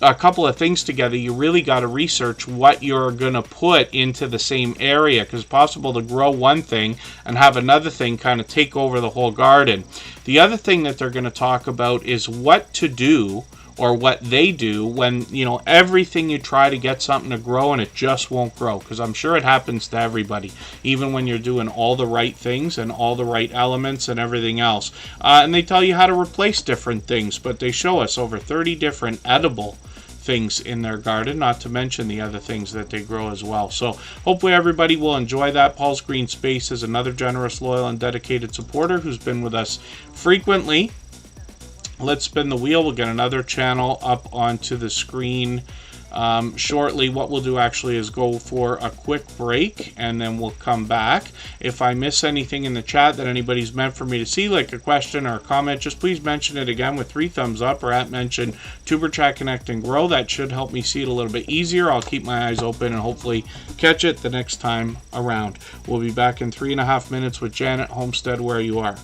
a couple of things together, you really got to research what you're going to put into the same area, because it's possible to grow one thing and have another thing kind of take over the whole garden. The other thing that they're going to talk about is what to do, or what they do when, you know, everything you try to get something to grow and it just won't grow, because I'm sure it happens to everybody, even when you're doing all the right things and all the right elements and everything else. And they tell you how to replace different things, but they show us over 30 different edible things in their garden, not to mention the other things that they grow as well. So hopefully everybody will enjoy that. Paul's Green Space is another generous, loyal, and dedicated supporter who's been with us frequently. Let's spin the wheel. We'll get another channel up onto the screen shortly. What we'll do actually is go for a quick break and then we'll come back. If I miss anything in the chat that anybody's meant for me to see, like a question or a comment, just please mention it again with 3 thumbs up, or mention Tuber Chat Connect and Grow. That should help me see it a little bit easier. I'll keep my eyes open and hopefully catch it the next time around. We'll be back in 3.5 minutes with Janet Homestead Where You Are.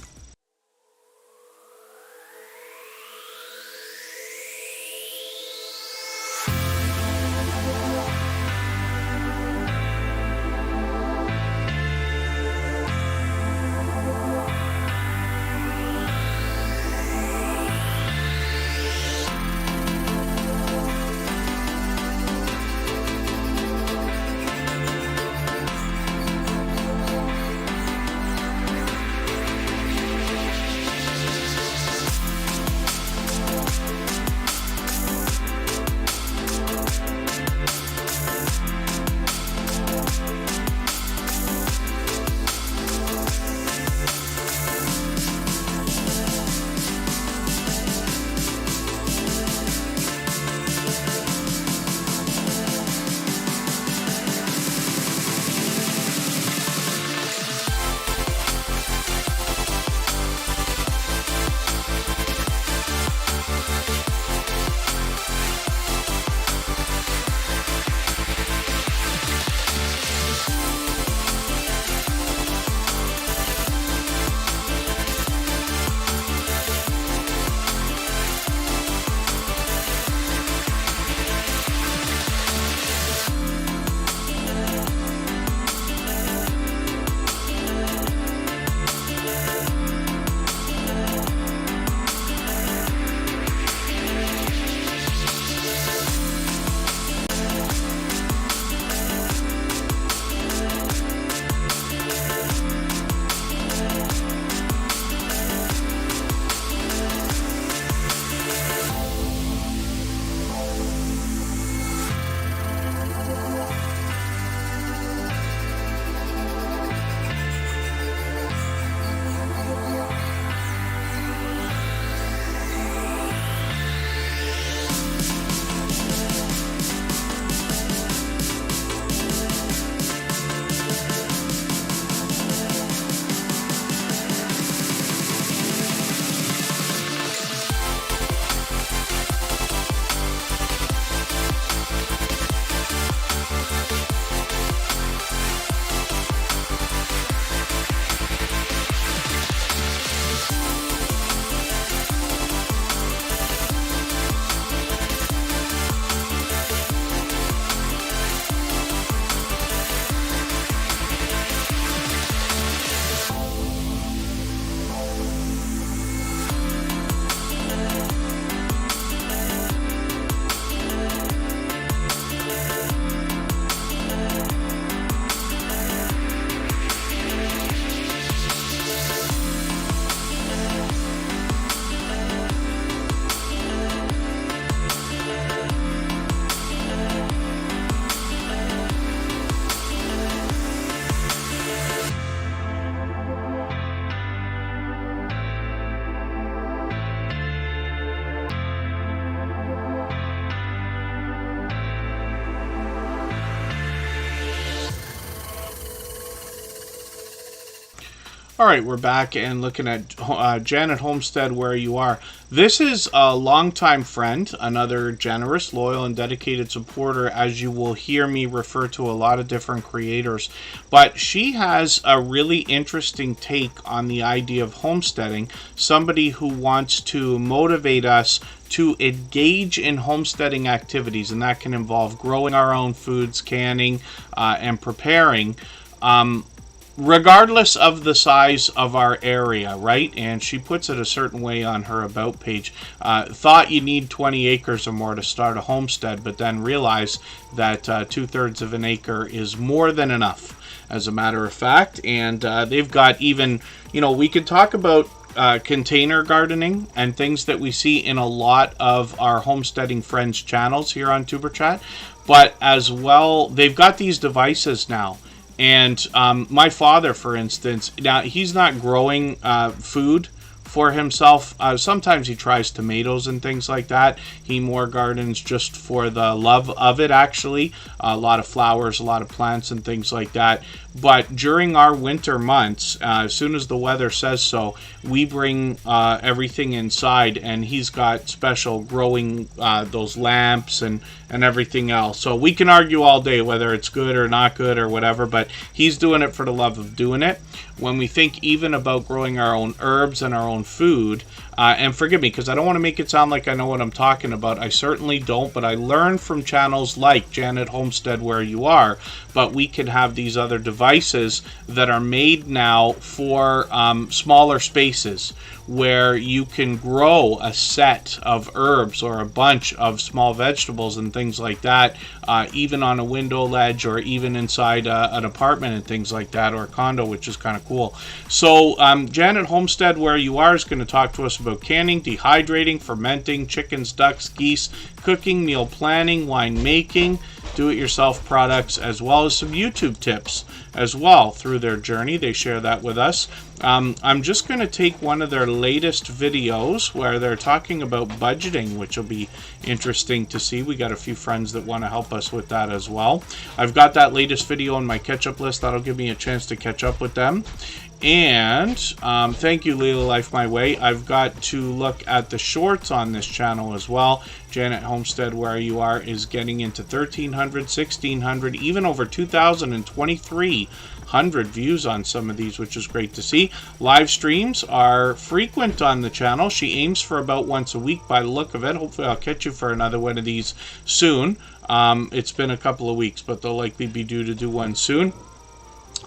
All right, we're back and looking at Janet Homestead, Where You Are. This is a longtime friend, another generous, loyal, and dedicated supporter, as you will hear me refer to a lot of different creators. But she has a really interesting take on the idea of homesteading, somebody who wants to motivate us to engage in homesteading activities, and that can involve growing our own foods, canning, and preparing. Regardless of the size of our area, right? And she puts it a certain way on her about page. Thought you need 20 acres or more to start a homestead, but then realize that 2/3 of an acre is more than enough, as a matter of fact. And they've got even, we could talk about container gardening and things that we see in a lot of our homesteading friends channels here on Superchat. But as well, they've got these devices now. And my father, for instance, now he's not growing food for himself. Sometimes he tries tomatoes and things like that. He more gardens just for the love of it, actually. A lot of flowers, a lot of plants and things like that. But during our winter months, as soon as the weather says so, we bring everything inside, and he's got special growing those lamps and everything else. So we can argue all day whether it's good or not good or whatever, but he's doing it for the love of doing it. When we think even about growing our own herbs and our own food, and forgive me because I don't want to make it sound like I know what I'm talking about. I certainly don't, but I learned from channels like Janet Homestead, Where You Are. But we can have these other devices that are made now for smaller spaces, where you can grow a set of herbs or a bunch of small vegetables and things like that, even on a window ledge or even inside an apartment and things like that, or a condo, which is kind of cool. So Janet Homestead, Where You Are, is going to talk to us about canning, dehydrating, fermenting, chickens, ducks, geese, cooking, meal planning, wine making, do-it-yourself products, as well as some YouTube tips as well through their journey. They share that with us. I'm just going to take one of their latest videos where they're talking about budgeting, which will be interesting to see. We got a few friends that want to help us with that as well. I've got that latest video on my catch-up list. That'll give me a chance to catch up with them. And thank you, Leela Life My Way. I've got to look at the shorts on this channel as well. Janet Homestead, Where You Are, is getting into 1,300, 1,600, even over 2,000 and 2,300 views on some of these, which is great to see. Live streams are frequent on the channel. She aims for about once a week by the look of it. Hopefully I'll catch you for another one of these soon. It's been a couple of weeks, but they'll likely be due to do one soon.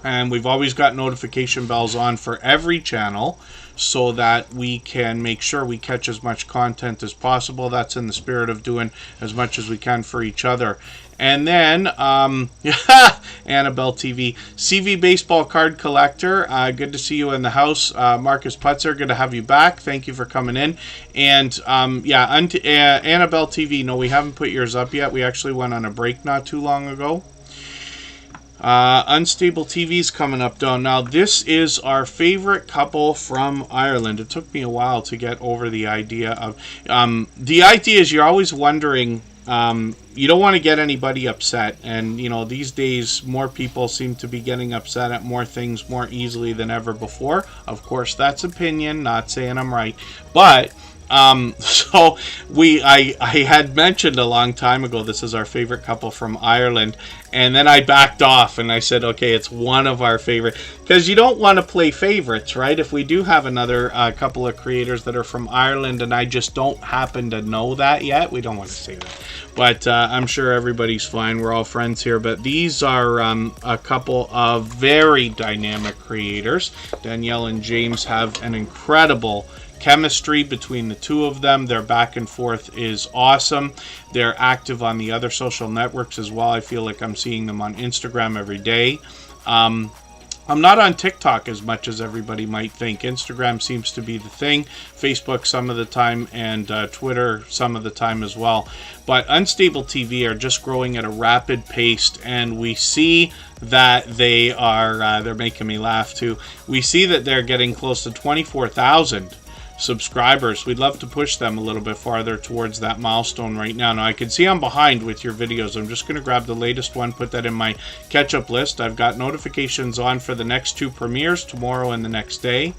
And we've always got notification bells on for every channel so that we can make sure we catch as much content as possible. That's in the spirit of doing as much as we can for each other. And then, Annabelle TV, CV Baseball Card Collector, good to see you in the house. Marcus Putzer, good to have you back. Thank you for coming in. And, Annabelle TV, no, we haven't put yours up yet. We actually went on a break not too long ago. Unstable TV's coming up, though. Now, this is our favorite couple from Ireland. It took me a while to get over the idea of... the idea is you're always wondering... you don't want to get anybody upset. And, these days, more people seem to be getting upset at more things more easily than ever before. Of course, that's opinion, not saying I'm right. But... so I had mentioned a long time ago, this is our favorite couple from Ireland, and then I backed off and I said, okay, it's one of our favorite, because you don't want to play favorites, right? If we do have another couple of creators that are from Ireland and I just don't happen to know that yet, we don't want to say that. But I'm sure everybody's fine. We're all friends here. But these are a couple of very dynamic creators. Danielle and James have an incredible chemistry between the two of them. Their back and forth is awesome. They're active on the other social networks as well. I feel like I'm seeing them on Instagram every day. I'm not on TikTok as much as everybody might think. Instagram seems to be the thing. Facebook some of the time, and Twitter some of the time as well. But Unstable TV are just growing at a rapid pace, and we see that they are, they're making me laugh too. We see that they're getting close to 24,000 subscribers. We'd love to push them a little bit farther towards that milestone right now. Now, I can see I'm behind with your videos. I'm just going to grab the latest one, put that in my catch-up list. I've got notifications on for the next 2 premieres, tomorrow and the next day.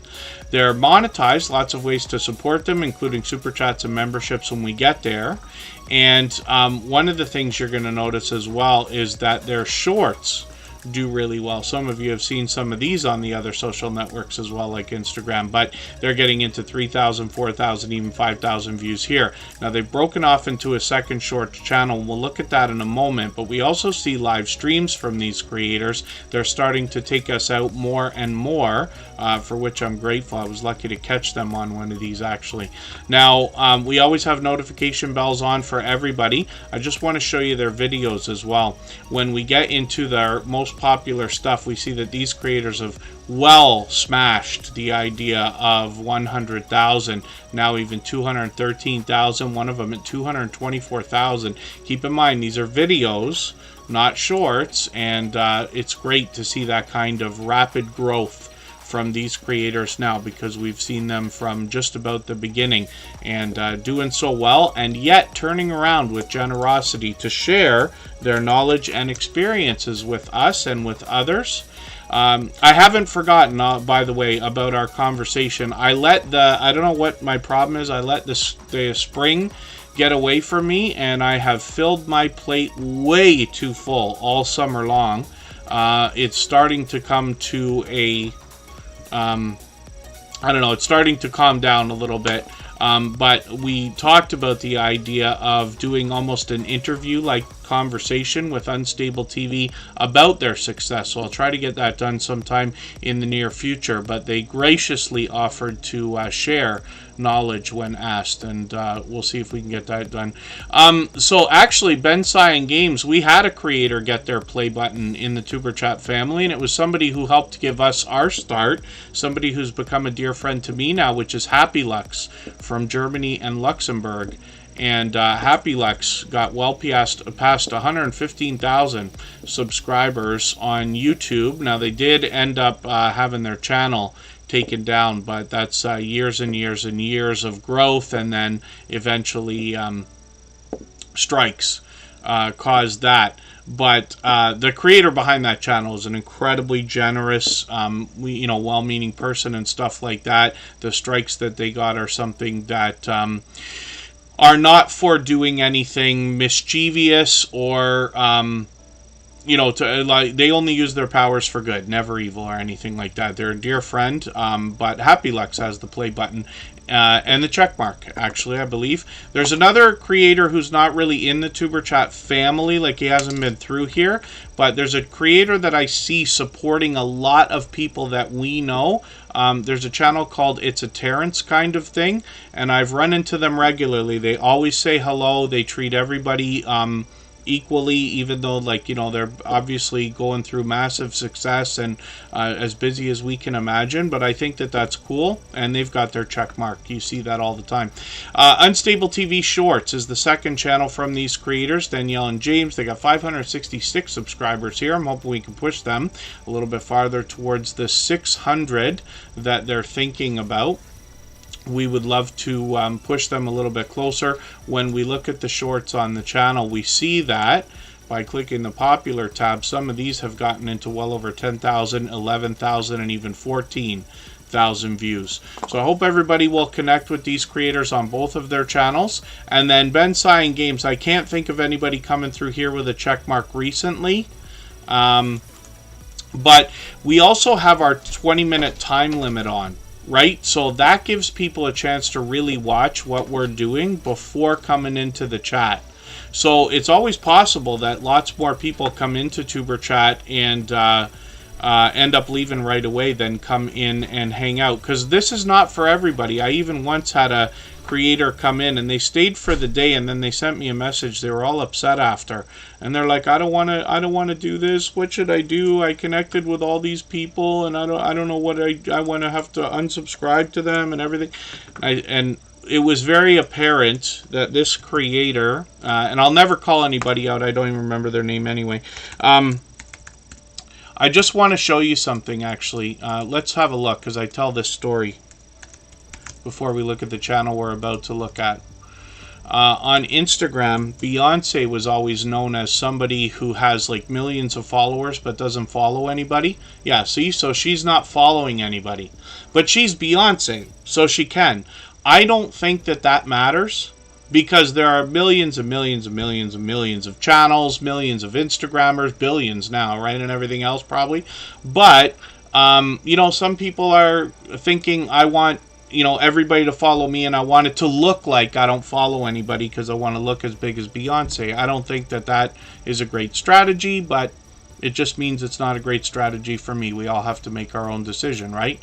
They're monetized, lots of ways to support them, including super chats and memberships when we get there. And one of the things you're going to notice as well is that their shorts do really well. Some of you have seen some of these on the other social networks as well, like Instagram, but they're getting into 3,000, 4,000, even 5,000 views here. Now, they've broken off into a second short channel. We'll look at that in a moment, but we also see live streams from these creators. They're starting to take us out more and more, for which I'm grateful. I was lucky to catch them on one of these, actually. Now, we always have notification bells on for everybody. I just want to show you their videos as well. When we get into their most popular stuff, we see that these creators have well smashed the idea of 100,000, now even 213,000, one of them at 224,000. Keep in mind, these are videos, not shorts, and it's great to see that kind of rapid growth from these creators now, because we've seen them from just about the beginning and doing so well, and yet turning around with generosity to share their knowledge and experiences with us and with others. I haven't forgotten, by the way, about our conversation. I don't know what my problem is, I let the spring get away from me, and I have filled my plate way too full all summer long. It's starting to come to a I don't know, it's starting to calm down a little bit, but we talked about the idea of doing almost an interview-like conversation with Unstable TV about their success. So I'll try to get that done sometime in the near future, but they graciously offered to share knowledge when asked, and we'll see if we can get that done. So actually, Ben Cyan Games, we had a creator get their play button in the Tuber Chat family, and it was somebody who helped give us our start, somebody who's become a dear friend to me now, which is Happy Lux from Germany and Luxembourg. And Happy Lux got well past 115,000 subscribers on YouTube. Now, they did end up having their channel taken down, but that's years and years and years of growth, and then eventually strikes caused that. But the creator behind that channel is an incredibly generous, well-meaning person and stuff like that. The strikes that they got are something that are not for doing anything mischievous or they only use their powers for good, never evil or anything like that. They're a dear friend, but Happy Lux has the play button and the check mark, actually, I believe. There's another creator who's not really in the Tuber Chat family, like he hasn't been through here, but there's a creator that I see supporting a lot of people that we know. There's a channel called It's a Terrence kind of thing, and I've run into them regularly. They always say hello. They treat everybody equally, even though, they're obviously going through massive success and as busy as we can imagine, but I think that that's cool, and they've got their check mark. You see that all the time. Unstable TV Shorts is the second channel from these creators, Danielle and James. They got 566 subscribers here. I'm hoping we can push them a little bit farther towards the 600 that they're thinking about. We would love to push them a little bit closer. When we look at the shorts on the channel, we see that by clicking the popular tab, some of these have gotten into well over 10,000, 11,000, and even 14,000 views. So I hope everybody will connect with these creators on both of their channels. And then Ben Cyan Games, I can't think of anybody coming through here with a check mark recently. But we also have our 20-minute time limit on. Right? So that gives people a chance to really watch what we're doing before coming into the chat. So it's always possible that lots more people come into Tuber Chat and end up leaving right away than come in and hang out. Because this is not for everybody. I even once had a creator come in and they stayed for the day, and then they sent me a message. They were all upset after, and they're like, I don't want to do this. What should I do? I connected with all these people, and I don't know what I want to have to unsubscribe to them and everything. And it was very apparent that this creator, and I'll never call anybody out. I don't even remember their name anyway. I just want to show you something, actually. Let's have a look, because I tell this story before we look at the channel we're about to look at. On Instagram, Beyonce was always known as somebody who has like millions of followers but doesn't follow anybody. Yeah, see, so she's not following anybody. But she's Beyonce, so she can. I don't think that that matters, because there are millions and millions and millions and millions of channels, millions of Instagrammers, billions now, right, and everything else probably. But, you know, some people are thinking, I want, you know, everybody to follow me, and I want it to look like I don't follow anybody because I want to look as big as Beyonce. I don't think that that is a great strategy, but it just means it's not a great strategy for me. We all have to make our own decision, right?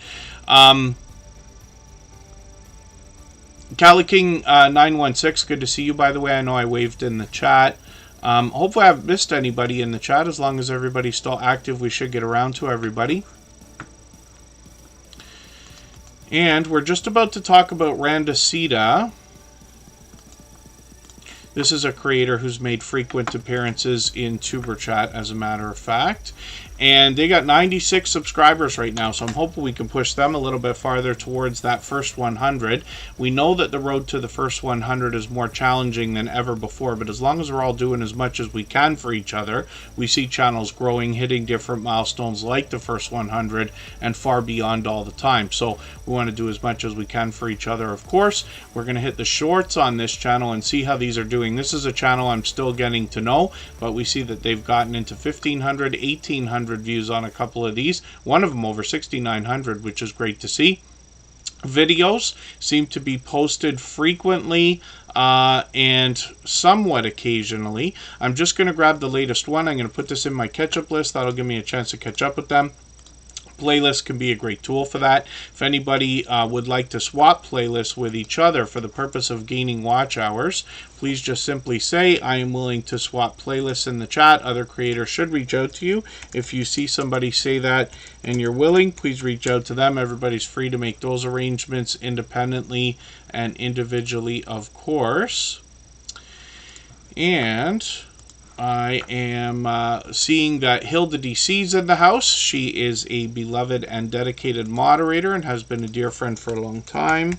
Cali King 916, good to see you, by the way. I know I waved in the chat. Hopefully I haven't missed anybody in the chat. As long as everybody's still active, we should get around to everybody. And we're just about to talk about Randacita. This is a creator who's made frequent appearances in Superchat, as a matter of fact. And they got 96 subscribers right now, so I'm hoping we can push them a little bit farther towards that first 100. We know that the road to the first 100 is more challenging than ever before, but as long as we're all doing as much as we can for each other, we see channels growing, hitting different milestones like the first 100 and far beyond all the time. So we want to do as much as we can for each other, of course. We're going to hit the shorts on this channel and see how these are doing. This is a channel I'm still getting to know, but we see that they've gotten into 1,500, 1,800 views on a couple of these. One of them over 6,900, which is great to see. Videos seem to be posted frequently and somewhat occasionally. I'm just going to grab the latest one. I'm going to put this in my catch-up list. That'll give me a chance to catch up with them. Playlists can be a great tool for that. If anybody would like to swap playlists with each other for the purpose of gaining watch hours, please just simply say, I am willing to swap playlists in the chat. Other creators should reach out to you. If you see somebody say that and you're willing, please reach out to them. Everybody's free to make those arrangements independently and individually, of course. And I am seeing that Hilda DC's in the house. She is a beloved and dedicated moderator and has been a dear friend for a long time.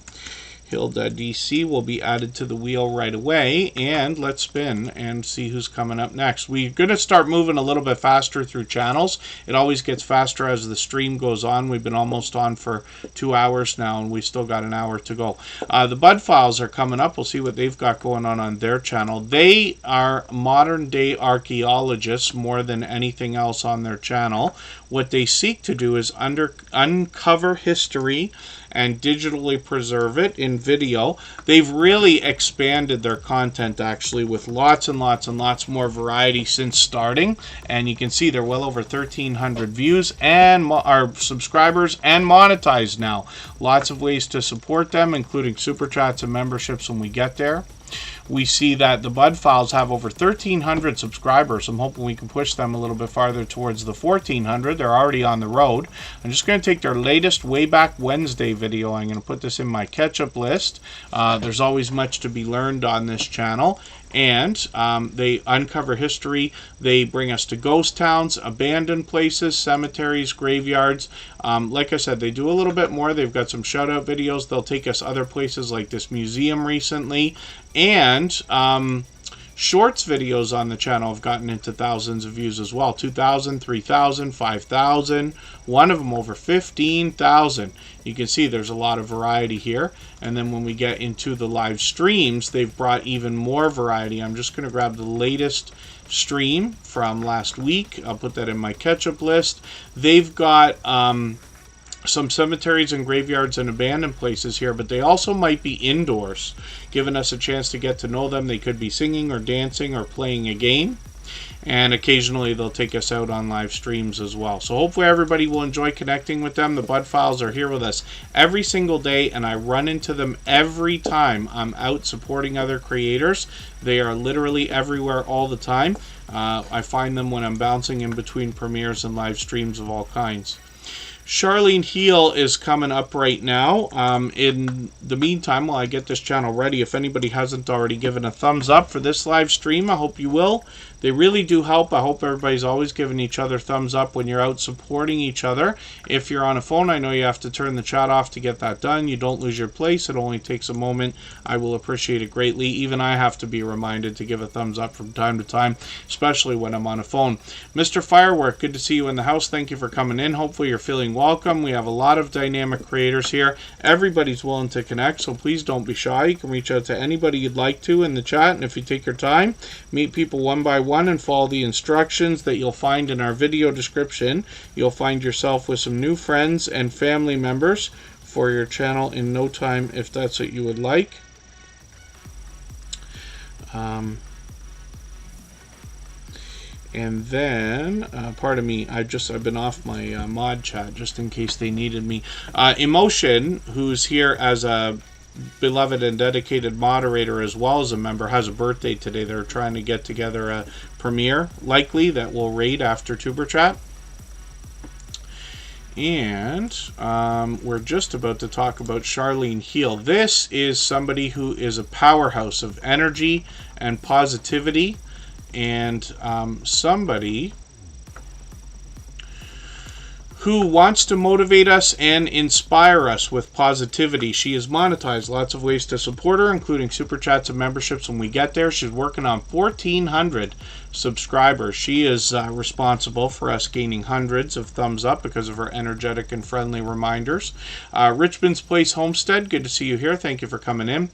Hilda DC will be added to the wheel right away, and let's spin and see who's coming up next. We're going to start moving a little bit faster through channels. It always gets faster as the stream goes on. We've been almost on for 2 hours now, and we still got an hour to go. The Bud Files are coming up. We'll see what they've got going on their channel. They are modern-day archaeologists more than anything else on their channel. What they seek to do is uncover history and digitally preserve it in video. They've really expanded their content, actually, with lots and lots and lots more variety since starting. And you can see they're well over 1,300 views and our subscribers and monetized now. Lots of ways to support them, including super chats and memberships when we get there. We see that the Bud Files have over 1,300 subscribers. I'm hoping we can push them a little bit farther towards the 1,400. They're already on the road. I'm just going to take their latest Way Back Wednesday video. I'm going to put this in my catch-up list. There's always much to be learned on this channel. And they uncover history. They bring us to ghost towns, abandoned places, cemeteries, graveyards. Like I said, they do a little bit more. They've got some shout-out videos. They'll take us other places like this museum recently. And shorts videos on the channel have gotten into thousands of views as well. 2,000, 3,000, 5,000. One of them over 15,000. You can see there's a lot of variety here. And then when we get into the live streams, they've brought even more variety. I'm just going to grab the latest stream from last week. I'll put that in my catch-up list. They've got some cemeteries and graveyards and abandoned places here, but they also might be indoors, giving us a chance to get to know them. They could be singing or dancing or playing a game. And occasionally they'll take us out on live streams as well. So hopefully everybody will enjoy connecting with them. The Bud Files are here with us every single day, and I run into them every time I'm out supporting other creators. They are literally everywhere all the time. I find them when I'm bouncing in between premieres and live streams of all kinds. Charlene Heel is coming up right now. In the meantime, while I get this channel ready, if anybody hasn't already given a thumbs up for this live stream, I hope you will. They really do help. I hope everybody's always giving each other thumbs up when you're out supporting each other. If you're on a phone, I know you have to turn the chat off to get that done. You don't lose your place. It only takes a moment. I will appreciate it greatly. Even I have to be reminded to give a thumbs up from time to time, especially when I'm on a phone. Mr. Firework, good to see you in the house. Thank you for coming in. Hopefully you're feeling welcome. We have a lot of dynamic creators here. Everybody's willing to connect, so please don't be shy. You can reach out to anybody you'd like to in the chat, and if you take your time, meet people one by one and follow the instructions that you'll find in our video description, you'll find yourself with some new friends and family members for your channel in no time, if that's what you would like. And then, pardon me, I've been off my mod chat just in case they needed me. Emotion, who's here as a beloved and dedicated moderator as well as a member, has a birthday today. They're trying to get together a premiere, likely, that will raid after Superchat. And we're just about to talk about Charlene Heel. This is somebody who is a powerhouse of energy and positivity, and somebody who wants to motivate us and inspire us with positivity. She is monetized. Lots of ways to support her, including super chats and memberships when we get there. She's working on 1,400 subscribers. She is responsible for us gaining hundreds of thumbs up because of her energetic and friendly reminders. Richmond's Place Homestead, good to see you here. Thank you for coming in.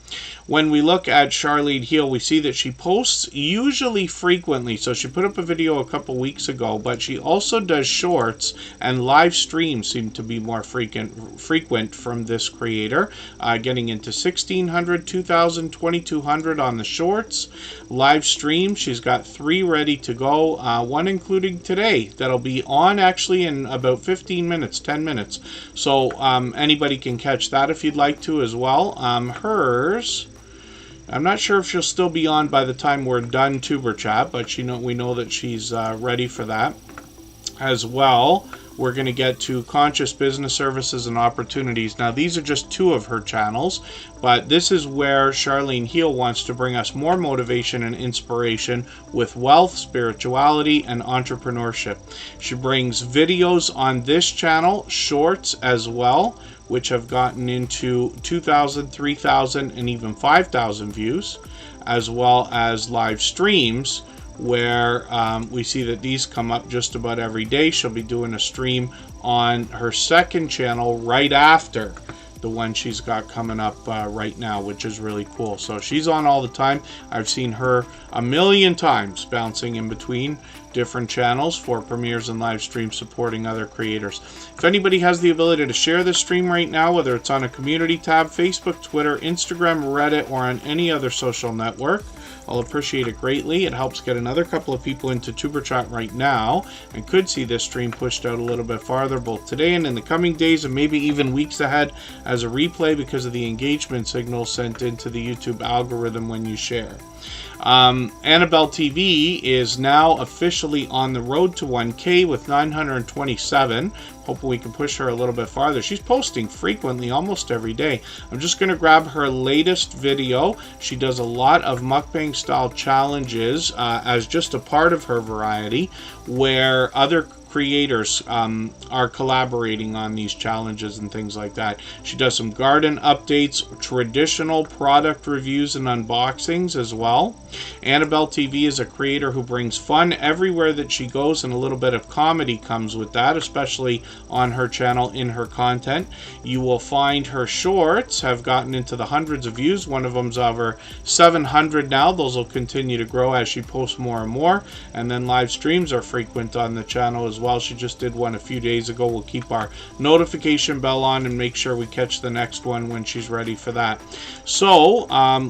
When we look at Charlene Heel, we see that she posts usually frequently. So she put up a video a couple weeks ago, but she also does shorts, and live streams seem to be more frequent from this creator, getting into 1,600, 2,000, 2,200 on the shorts. Live stream, she's got 3 ready to go, one including today that'll be on actually in about 15 minutes, 10 minutes. So anybody can catch that if you'd like to as well. Hers, I'm not sure if she'll still be on by the time we're done Tuber Chat, but we know that she's ready for that as well. We're going to get to Conscious Business Services and Opportunities. Now, these are just 2 of her channels, but this is where Charlene Heel wants to bring us more motivation and inspiration with wealth, spirituality, and entrepreneurship. She brings videos on this channel, shorts as well, which have gotten into 2,000, 3,000, and even 5,000 views, as well as live streams, where we see that these come up just about every day. She'll be doing a stream on her second channel right after the one she's got coming up right now, which is really cool. So she's on all the time. I've seen her a million times bouncing in between different channels for premieres and live streams supporting other creators. If anybody has the ability to share this stream right now, whether it's on a community tab, Facebook, Twitter, Instagram, Reddit, or on any other social network, I'll appreciate it greatly. It helps get another couple of people into Tuber Chat right now and could see this stream pushed out a little bit farther both today and in the coming days and maybe even weeks ahead as a replay because of the engagement signal sent into the YouTube algorithm when you share. Annabelle TV is now officially on the road to 1K with 927. Hoping we can push her a little bit farther. She's posting frequently, almost every day. I'm just going to grab her latest video. She does a lot of mukbang style challenges as just a part of her variety, where other creators are collaborating on these challenges and things like that. She does some garden updates, traditional product reviews and unboxings as well. Annabelle TV is a creator who brings fun everywhere that she goes, and a little bit of comedy comes with that, especially on her channel in her content. You will find her shorts have gotten into the hundreds of views. One of them's over 700 now. Those will continue to grow as she posts more and more. And then live streams are frequent on the channel as well. She just did one a few days ago. We'll keep our notification bell on and make sure we catch the next one when she's ready for that. So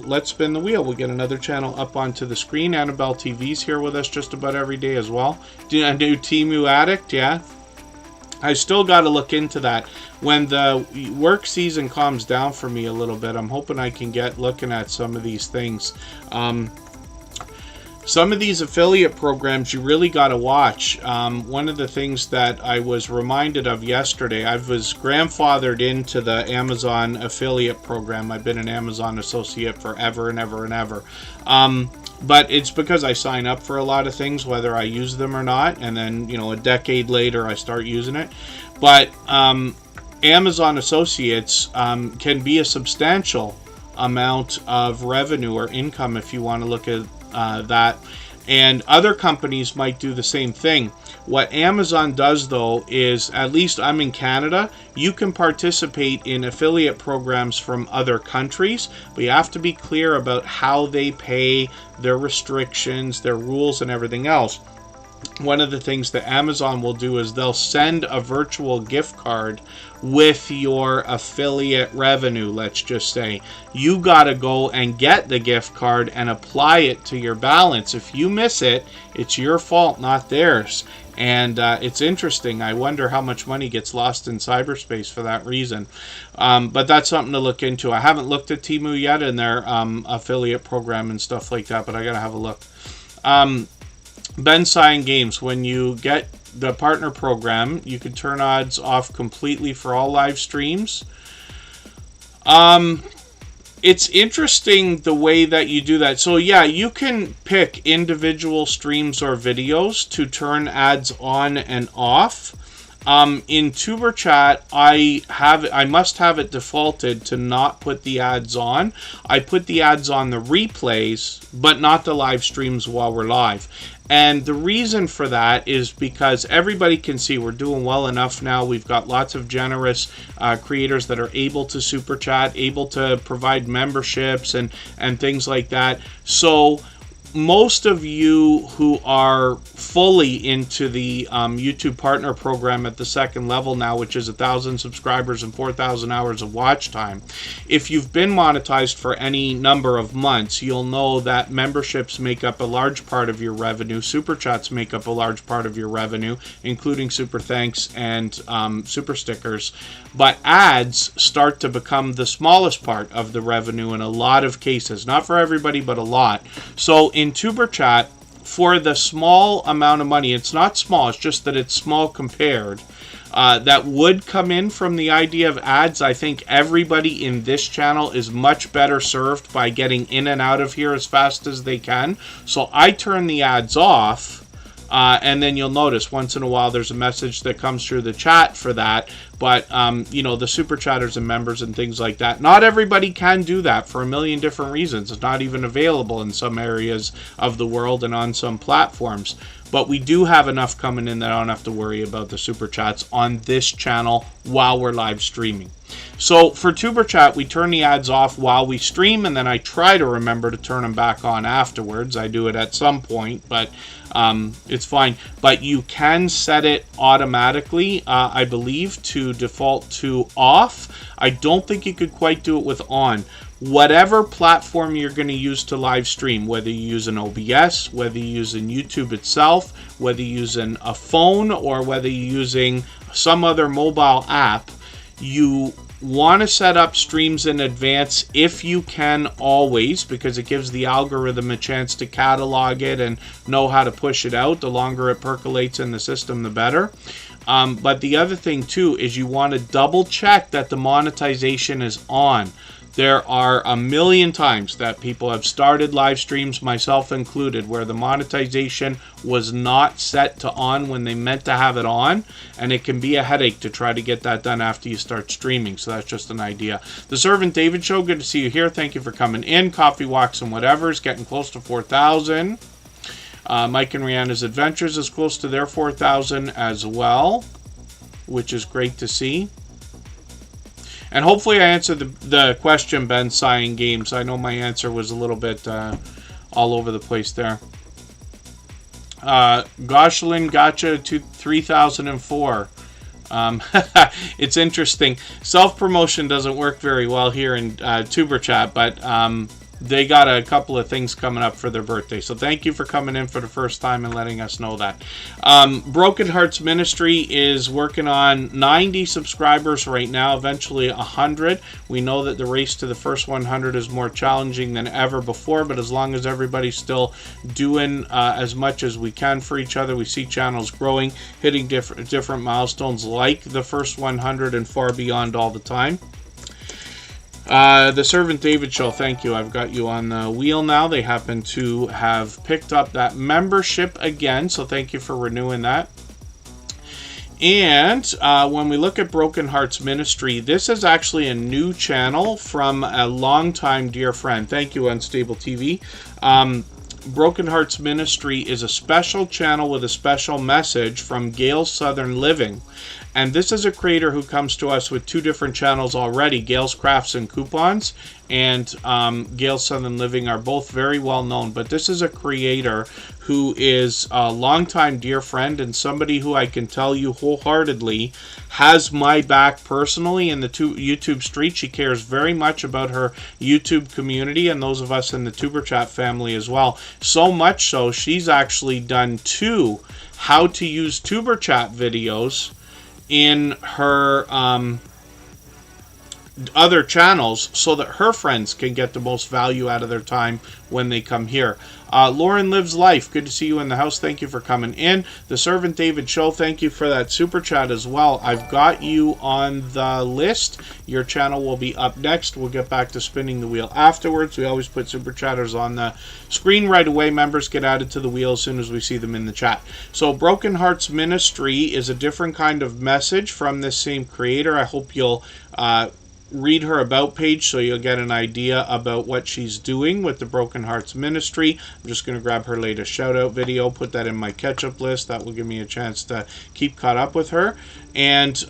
let's spin the wheel. We'll get another channel up onto the screen. Annabelle TV's here with us just about every day as well. Do I do Temu Addict? Yeah. I still got to look into that. When the work season calms down for me a little bit, I'm hoping I can get looking at some of these things. some of these affiliate programs you really got to watch. One of the things that I was reminded of yesterday, I was grandfathered into the Amazon affiliate program. I've been an Amazon associate forever and ever and ever. But it's because I sign up for a lot of things, whether I use them or not, and then, a decade later I start using it. But Amazon associates can be a substantial amount of revenue or income if you want to look at that. And other companies might do the same thing. What Amazon does, though, is, at least I'm in Canada, you can participate in affiliate programs from other countries, but you have to be clear about how they pay, their restrictions, their rules, and everything else. One of the things that Amazon will do is they'll send a virtual gift card with your affiliate revenue, let's just say. You got to go and get the gift card and apply it to your balance. If you miss it, it's your fault, not theirs. And it's interesting. I wonder how much money gets lost in cyberspace for that reason. But that's something to look into. I haven't looked at Temu yet and their affiliate program and stuff like that, but I got to have a look. Ben Sign Games, when you get the partner program, you can turn ads off completely for all live streams. It's interesting the way that you do that. So yeah, you can pick individual streams or videos to turn ads on and off. In Superchat, I must have it defaulted to not put the ads on. I put the ads on the replays, but not the live streams while we're live. And the reason for that is because everybody can see we're doing well enough now. We've got lots of generous creators that are able to super chat, able to provide memberships and things like that. So most of you who are fully into the YouTube partner program at the second level now, which is 1,000 subscribers and 4,000 hours of watch time, if you've been monetized for any number of months, you'll know that memberships make up a large part of your revenue. Super chats make up a large part of your revenue, including super thanks and super stickers. But ads start to become the smallest part of the revenue in a lot of cases. Not for everybody, but a lot. So in Superchat, for the small amount of money, it's not small, it's just that it's small compared, that would come in from the idea of ads. I think everybody in this channel is much better served by getting in and out of here as fast as they can. So I turn the ads off. And then you'll notice once in a while there's a message that comes through the chat for that. But, the super chatters and members and things like that, not everybody can do that for a million different reasons. It's not even available in some areas of the world and on some platforms. But we do have enough coming in that I don't have to worry about the super chats on this channel while we're live streaming. So for Tuber Chat, we turn the ads off while we stream, and then I try to remember to turn them back on afterwards. I do it at some point, but it's fine. But you can set it automatically, I believe, to default to off. I don't think you could quite do it with on. Whatever platform you're going to use to live stream, whether you use an OBS, whether you're using YouTube itself, whether you're using a phone, or whether you're using some other mobile app, you want to set up streams in advance if you can, always, because it gives the algorithm a chance to catalog it and know how to push it out. The longer it percolates in the system, the better. But the other thing too is you want to double check that the monetization is on. There are a million times that people have started live streams, myself included, where the monetization was not set to on when they meant to have it on, and it can be a headache to try to get that done after you start streaming. So that's just an idea. The Servant David Show, good to see you here. Thank you for coming in. Coffee Walks and Whatever's getting close to 4,000. Mike and Rihanna's Adventures is close to their 4,000 as well, which is great to see. And hopefully I answered the question, Ben Sighing Games. I know my answer was a little bit all over the place there. Goshlin Gotcha to 3004. It's interesting. Self-promotion doesn't work very well here in Tuber Chat, but they got a couple of things coming up for their birthday. So thank you for coming in for the first time and letting us know that. Broken Hearts Ministry is working on 90 subscribers right now, eventually 100. We know that the race to the first 100 is more challenging than ever before, but as long as everybody's still doing as much as we can for each other, we see channels growing, hitting different milestones like the first 100 and far beyond all the time. The Servant David Show, thank you. I've got you on the wheel now. They happen to have picked up that membership again, so thank you for renewing that. And when we look at Broken Hearts Ministry, this is actually a new channel from a longtime dear friend. Thank you, Unstable TV. Broken Hearts Ministry is a special channel with a special message from Gail's Southern Living. And this is a creator who comes to us with two different channels already. Gail's Crafts and Coupons and Gail's Southern Living are both very well known. But this is a creator who is a longtime dear friend and somebody who I can tell you wholeheartedly has my back personally in the YouTube street. She cares very much about her YouTube community and those of us in the Superchat family as well. So much so, she's actually done 2 how to use Superchat videos in her other channels so that her friends can get the most value out of their time when they come here. Lauren Lives Life, good to see you in the house. Thank you for coming in. The Servant David Show, thank you for that super chat as well. I've got you on the list. Your channel will be up next. We'll get back to spinning the wheel afterwards. We always put super chatters on the screen right away. Members get added to the wheel as soon as we see them in the chat. So Broken Hearts Ministry is a different kind of message from this same creator. I hope you'll read her about page so you'll get an idea about what she's doing with the Broken Hearts Ministry. I'm just going to grab her latest shout out video, put that in my catch-up list. That will give me a chance to keep caught up with her. And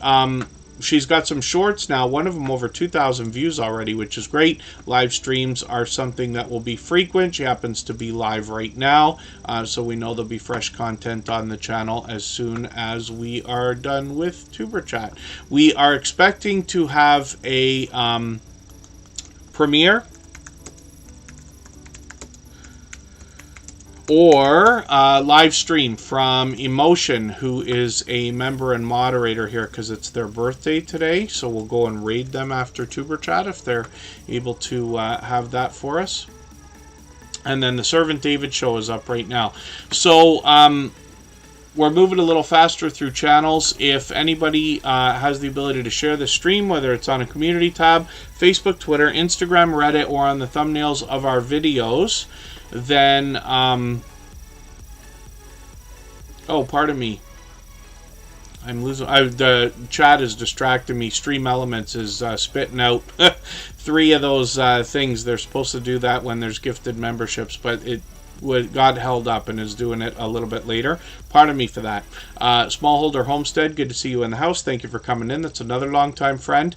she's got some shorts now, one of them over 2,000 views already, which is great. Live streams are something that will be frequent. She happens to be live right now, so we know there'll be fresh content on the channel as soon as we are done with Superchat. We are expecting to have a premiere or live stream from Emotion, who is a member and moderator here because it's their birthday today. So we'll go and raid them after Tuber Chat if they're able to have that for us. And then the Servant David Show is up right now. So we're moving a little faster through channels. If anybody has the ability to share the stream, whether it's on a community tab, Facebook, Twitter, Instagram, Reddit, or on the thumbnails of our videos, then oh, pardon me, I'm losing. The chat is distracting me. Stream Elements is spitting out 3 of those things. They're supposed to do that when there's gifted memberships, but it got held up and is doing it a little bit later. Pardon me for that. Smallholder Homestead, good to see you in the house. Thank you for coming in. That's another longtime friend.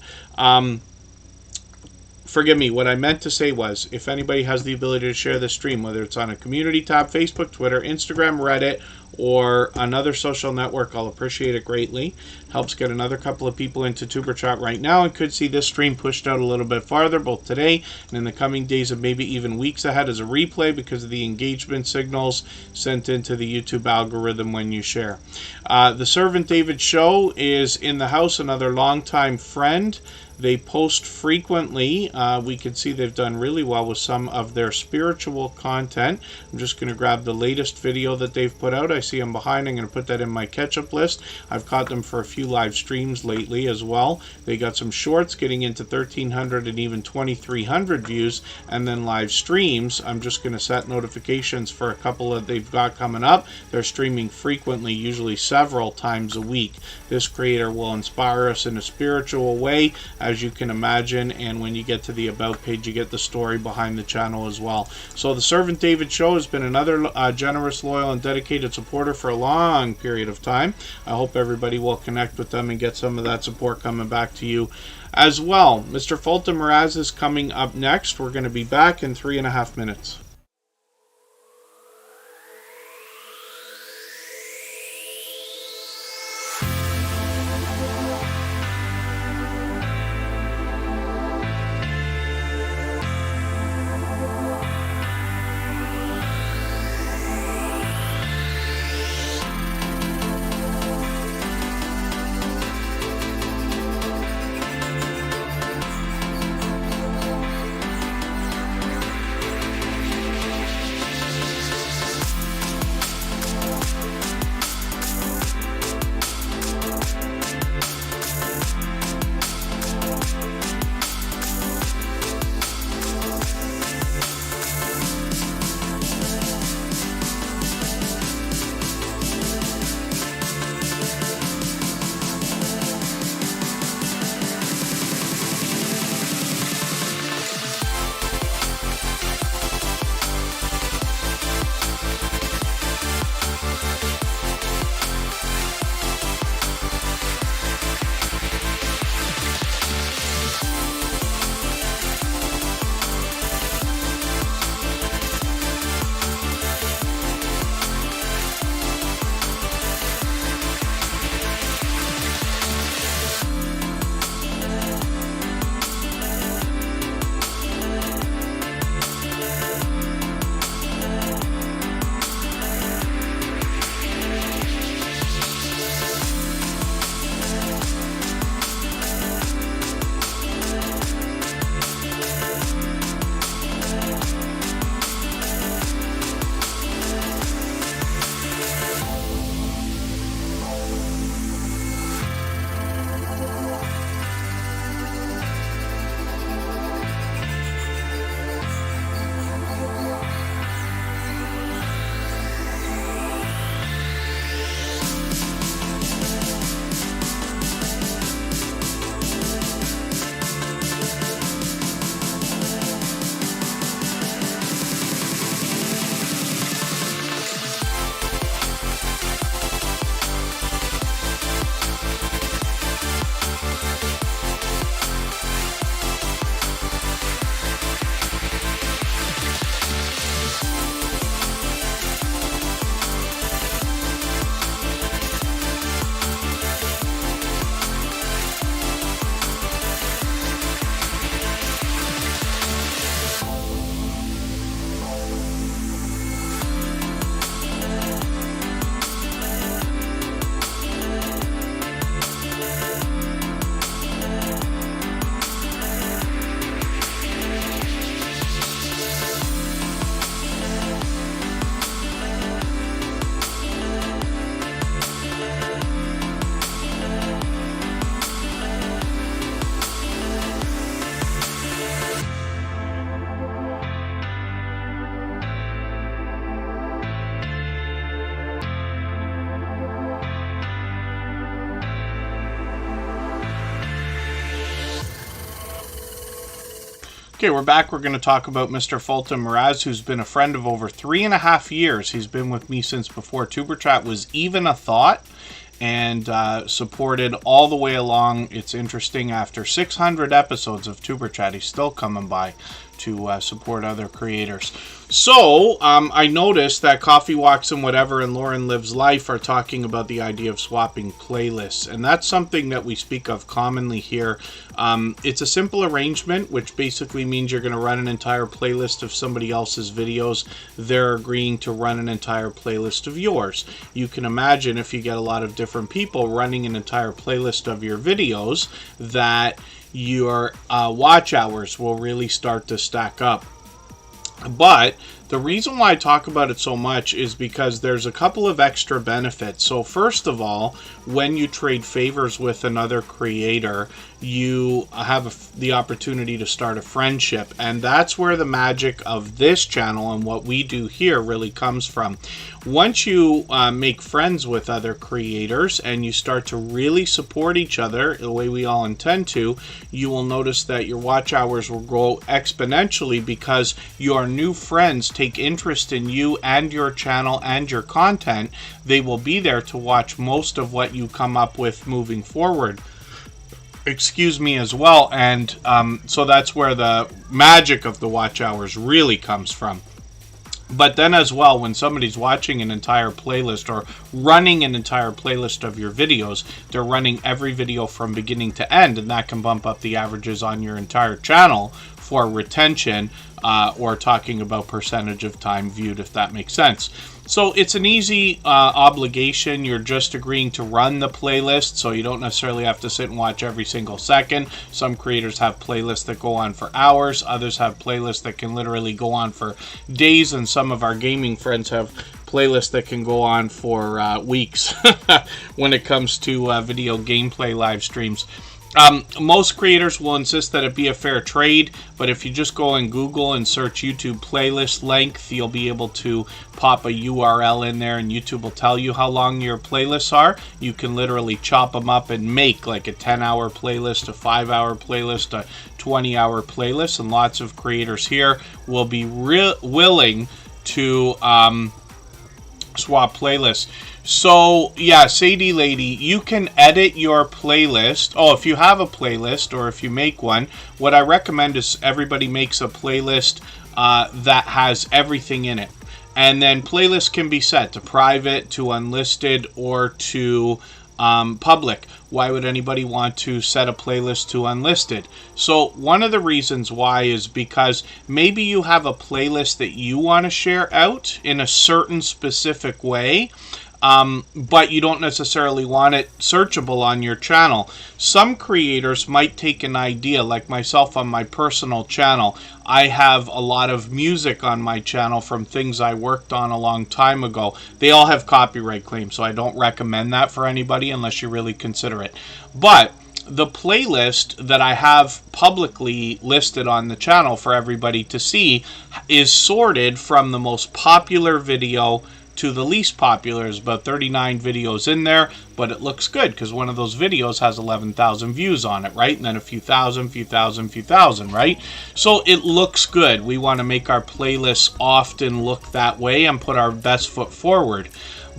Forgive me, what I meant to say was, if anybody has the ability to share the stream, whether it's on a community tab, Facebook, Twitter, Instagram, Reddit, or another social network, I'll appreciate it greatly. Helps get another couple of people into Tuber Chat right now and could see this stream pushed out a little bit farther, both today and in the coming days and maybe even weeks ahead as a replay because of the engagement signals sent into the YouTube algorithm when you share. The Servant David Show is in the house, another longtime friend. They post frequently. We can see they've done really well with some of their spiritual content. I'm just going to grab the latest video that they've put out. I see them behind. I'm going to put that in my catch-up list. I've caught them for a few live streams lately as well. They got some shorts getting into 1,300 and even 2,300 views, and then live streams. I'm just going to set notifications for a couple that they've got coming up. They're streaming frequently, usually several times a week. This creator will inspire us in a spiritual way, as you can imagine, and when you get to the About page, you get the story behind the channel as well. So the Servant David Show has been another generous, loyal, and dedicated supporter for a long period of time. I hope everybody will connect with them and get some of that support coming back to you as well. Mr. Fulton Mraz is coming up next. We're going to be back in 3.5 minutes. Okay, we're back. We're going to talk about Mr. Fulton Mraz, who's been a friend of over 3.5 years. He's been with me since before TuberChat was even a thought, and supported all the way along. It's interesting, after 600 episodes of TuberChat, he's still coming by to support other creators. So, I noticed that Coffee Walks and Whatever and Lauren Lives Life are talking about the idea of swapping playlists, and that's something that we speak of commonly here. It's a simple arrangement, which basically means you're going to run an entire playlist of somebody else's videos. They're agreeing to run an entire playlist of yours. You can imagine, if you get a lot of different people running an entire playlist of your videos, that your watch hours will really start to stack up. But the reason why I talk about it so much is because there's a couple of extra benefits. So first of all, when you trade favors with another creator, you have the opportunity to start a friendship. And that's where the magic of this channel and what we do here really comes from. Once you make friends with other creators and you start to really support each other the way we all intend to, you will notice that your watch hours will grow exponentially, because your new friends take interest in you and your channel and your content. They will be there to watch most of what you come up with moving forward. Excuse me, as well. And so that's where the magic of the watch hours really comes from. But then as well, when somebody's watching an entire playlist or running an entire playlist of your videos, they're running every video from beginning to end, and that can bump up the averages on your entire channel for retention, or talking about percentage of time viewed, if that makes sense. So it's an easy obligation. You're just agreeing to run the playlist, so you don't necessarily have to sit and watch every single second. Some creators have playlists that go on for hours. Others have playlists that can literally go on for days, and some of our gaming friends have playlists that can go on for weeks when it comes to video gameplay live streams. Most creators will insist that it be a fair trade, but if you just go and Google and search YouTube playlist length, you'll be able to pop a URL in there, and YouTube will tell you how long your playlists are. You can literally chop them up and make like a 10-hour playlist, a 5-hour playlist, a 20-hour playlist, and lots of creators here will be willing to swap playlists. So yeah, Sadie Lady, you can edit your playlist. Oh, if you have a playlist or if you make one, what I recommend is everybody makes a playlist that has everything in it. And then playlists can be set to private, to unlisted, or to public. Why would anybody want to set a playlist to unlisted? So one of the reasons why is because maybe you have a playlist that you want to share out in a certain specific way, but you don't necessarily want it searchable on your channel. Some creators might take an idea, like myself on my personal channel. I have a lot of music on my channel from things I worked on a long time ago. They all have copyright claims, so I don't recommend that for anybody unless you really consider it. But the playlist that I have publicly listed on the channel for everybody to see is sorted from the most popular video to the least popular. There's about 39 videos in there, but it looks good because one of those videos has 11,000 views on it, right? And then a few thousand, right? So it looks good. We want to make our playlists often look that way and put our best foot forward.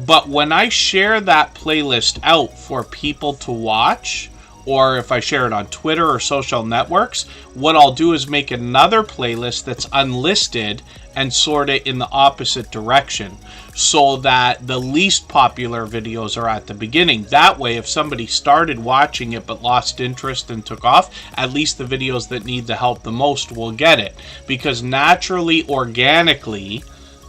But when I share that playlist out for people to watch, or if I share it on Twitter or social networks, what I'll do is make another playlist that's unlisted and sort it in the opposite direction, so that the least popular videos are at the beginning. That way, if somebody started watching it but lost interest and took off, at least the videos that need the help the most will get it. Because naturally, organically,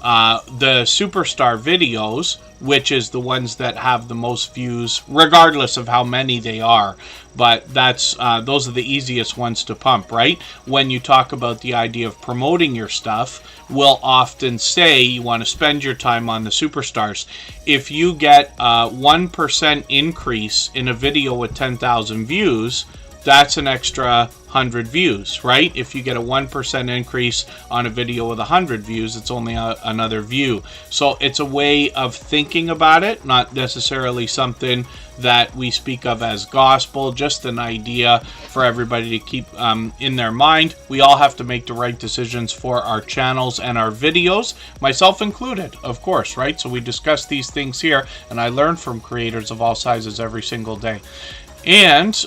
the superstar videos, which is the ones that have the most views, regardless of how many they are, but that's those are the easiest ones to pump, right? When you talk about the idea of promoting your stuff, we'll often say you want to spend your time on the superstars. If you get a 1% increase in a video with 10,000 views, that's an extra 100 views, right? If you get a 1% increase on a video with 100 views, it's only another view. So it's a way of thinking about it, not necessarily something that we speak of as gospel, just an idea for everybody to keep in their mind. We all have to make the right decisions for our channels and our videos, myself included, of course, right? So we discuss these things here, and I learn from creators of all sizes every single day. And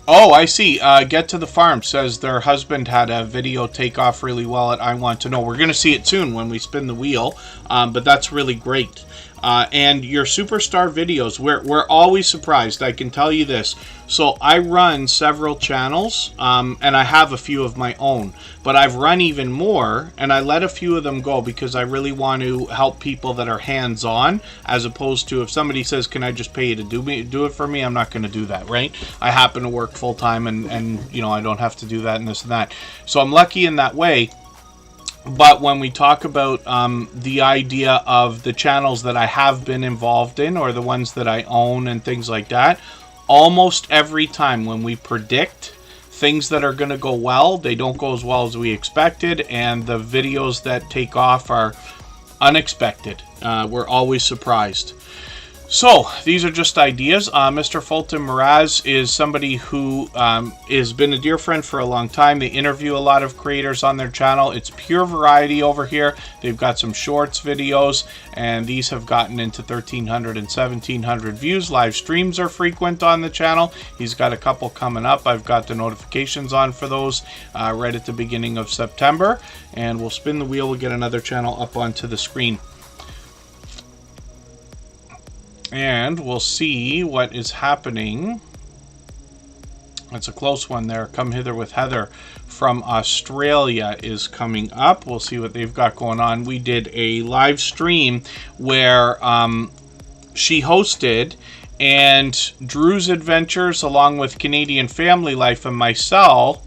oh, I see. Get to the Farm says their husband had a video take off really well at I Want to Know. We're going to see it soon when we spin the wheel, but that's really great. And your superstar videos, we're always surprised, I can tell you this. So I run several channels, and I have a few of my own, but I've run even more, and I let a few of them go because I really want to help people that are hands-on, as opposed to if somebody says, can I just pay you to do it for me, I'm not going to do that, right? I happen to work full-time, and you know, I don't have to do that and this and that. So I'm lucky in that way. But when we talk about the idea of the channels that I have been involved in, or the ones that I own and things like that, almost every time when we predict things that are going to go well, they don't go as well as we expected, and the videos that take off are unexpected. We're always surprised. So, these are just ideas. Mr. Fulton Mraz is somebody who has been a dear friend for a long time. They interview a lot of creators on their channel. It's pure variety over here. They've got some shorts videos, and these have gotten into 1,300 and 1,700 views. Live streams are frequent on the channel. He's got a couple coming up. I've got the notifications on for those right at the beginning of September. And we'll spin the wheel. We'll get another channel up onto the screen. And we'll see what is happening. It's a close one there. Come Hither with Heather from Australia is coming up. We'll see what they've got going on. We did a live stream where she hosted, and Drew's Adventures, along with Canadian Family Life, and myself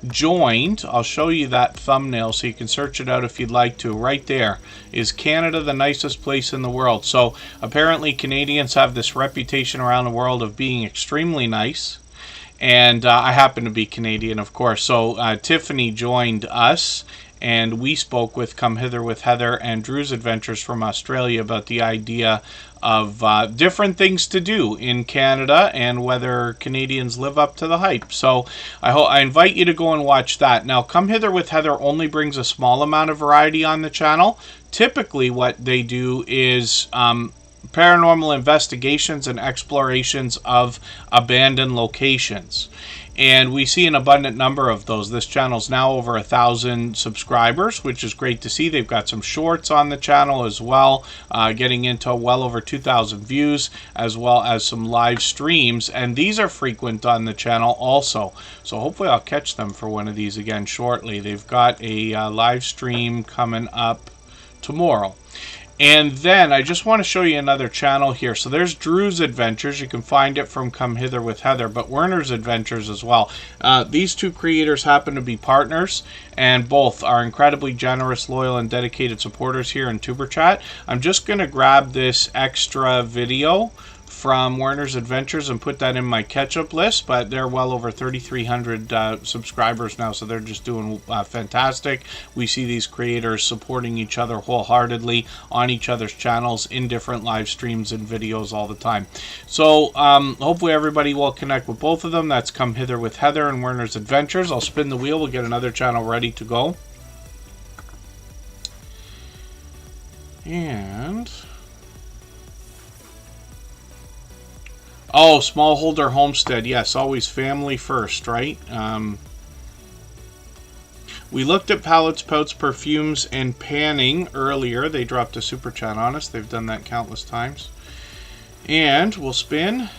joined. I'll show you that thumbnail so you can search it out if you'd like to. Right there. Is Canada the nicest place in the world? So apparently Canadians have this reputation around the world of being extremely nice, and I happen to be Canadian, of course. So Tiffany joined us, and we spoke with Come Hither with Heather and Drew's Adventures from Australia about the idea of different things to do in Canada and whether Canadians live up to the hype. So I invite you to go and watch that. Now, Come Hither with Heather only brings a small amount of variety on the channel. Typically what they do is paranormal investigations and explorations of abandoned locations. And we see an abundant number of those. This channel's now over 1,000 subscribers, which is great to see. They've got some shorts on the channel as well, getting into well over 2,000 views, as well as some live streams. And these are frequent on the channel also. So hopefully I'll catch them for one of these again shortly. They've got a live stream coming up tomorrow. And then I just want to show you another channel here. So there's Drew's Adventures. You can find it from Come Hither with Heather, but Werner's Adventures as well. These two creators happen to be partners, and both are incredibly generous, loyal, and dedicated supporters here in Tuber Chat. I'm just going to grab this extra video from Werner's Adventures and put that in my catch-up list, but they're well over 3,300 subscribers now, so they're just doing fantastic. We see these creators supporting each other wholeheartedly on each other's channels in different live streams and videos all the time. So hopefully everybody will connect with both of them. That's Come Hither with Heather and Werner's Adventures. I'll spin the wheel. We'll get another channel ready to go. And oh, smallholder homestead. Yes, always family first, right? We looked at palettes, pouts, perfumes, and panning earlier. They dropped a super chat on us. They've done that countless times. And we'll spin.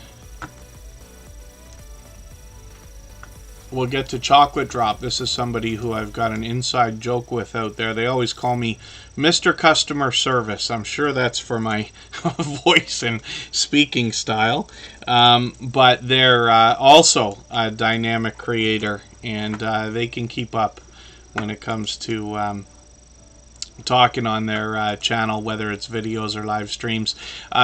We'll get to Chocolate Drop. This is somebody who I've got an inside joke with out there. They always call me Mr. Customer Service. I'm sure that's for my voice and speaking style. But they're also a dynamic creator, and they can keep up when it comes to talking on their channel, whether it's videos or live streams.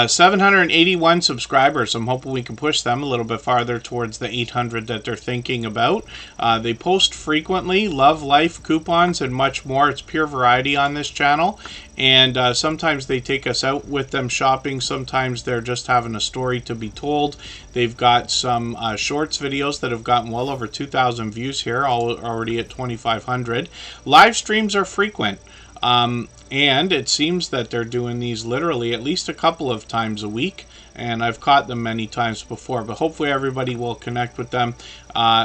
781 subscribers. I'm hoping we can push them a little bit farther towards the 800 that they're thinking about. They post frequently, love life, coupons, and much more. It's pure variety on this channel. And sometimes they take us out with them shopping. Sometimes they're just having a story to be told. They've got some shorts videos that have gotten well over 2,000 views here, already at 2,500. Live streams are frequent. And it seems that they're doing these literally at least a couple of times a week, and I've caught them many times before, but hopefully everybody will connect with them.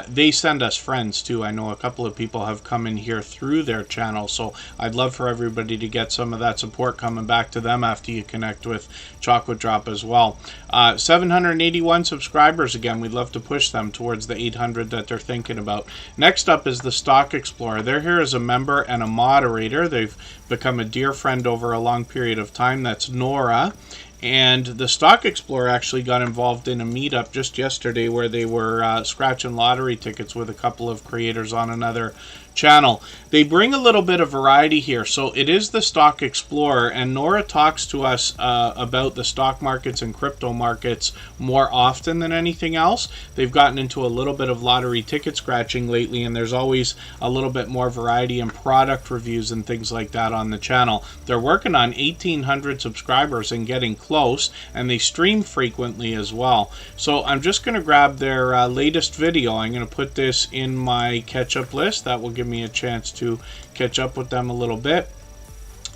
They send us friends too. I know a couple of people have come in here through their channel, so I'd love for everybody to get some of that support coming back to them after you connect with Chocolate Drop as well. 781 subscribers again. We'd love to push them towards the 800 that they're thinking about. Next up is the Stock Explorer. They're here as a member and a moderator. They've become a dear friend over a long period of time. That's Nora. And the Stock Explorer actually got involved in a meetup just yesterday where they were scratching lottery tickets with a couple of creators on another channel. They bring a little bit of variety here. So it is the Stock Explorer, and Nora talks to us about the stock markets and crypto markets more often than anything else. They've gotten into a little bit of lottery ticket scratching lately, and there's always a little bit more variety in product reviews and things like that on the channel. They're working on 1,800 subscribers and getting close, and they stream frequently as well. So I'm just going to grab their latest video. I'm going to put this in my catch-up list. That will give me a chance to catch up with them a little bit.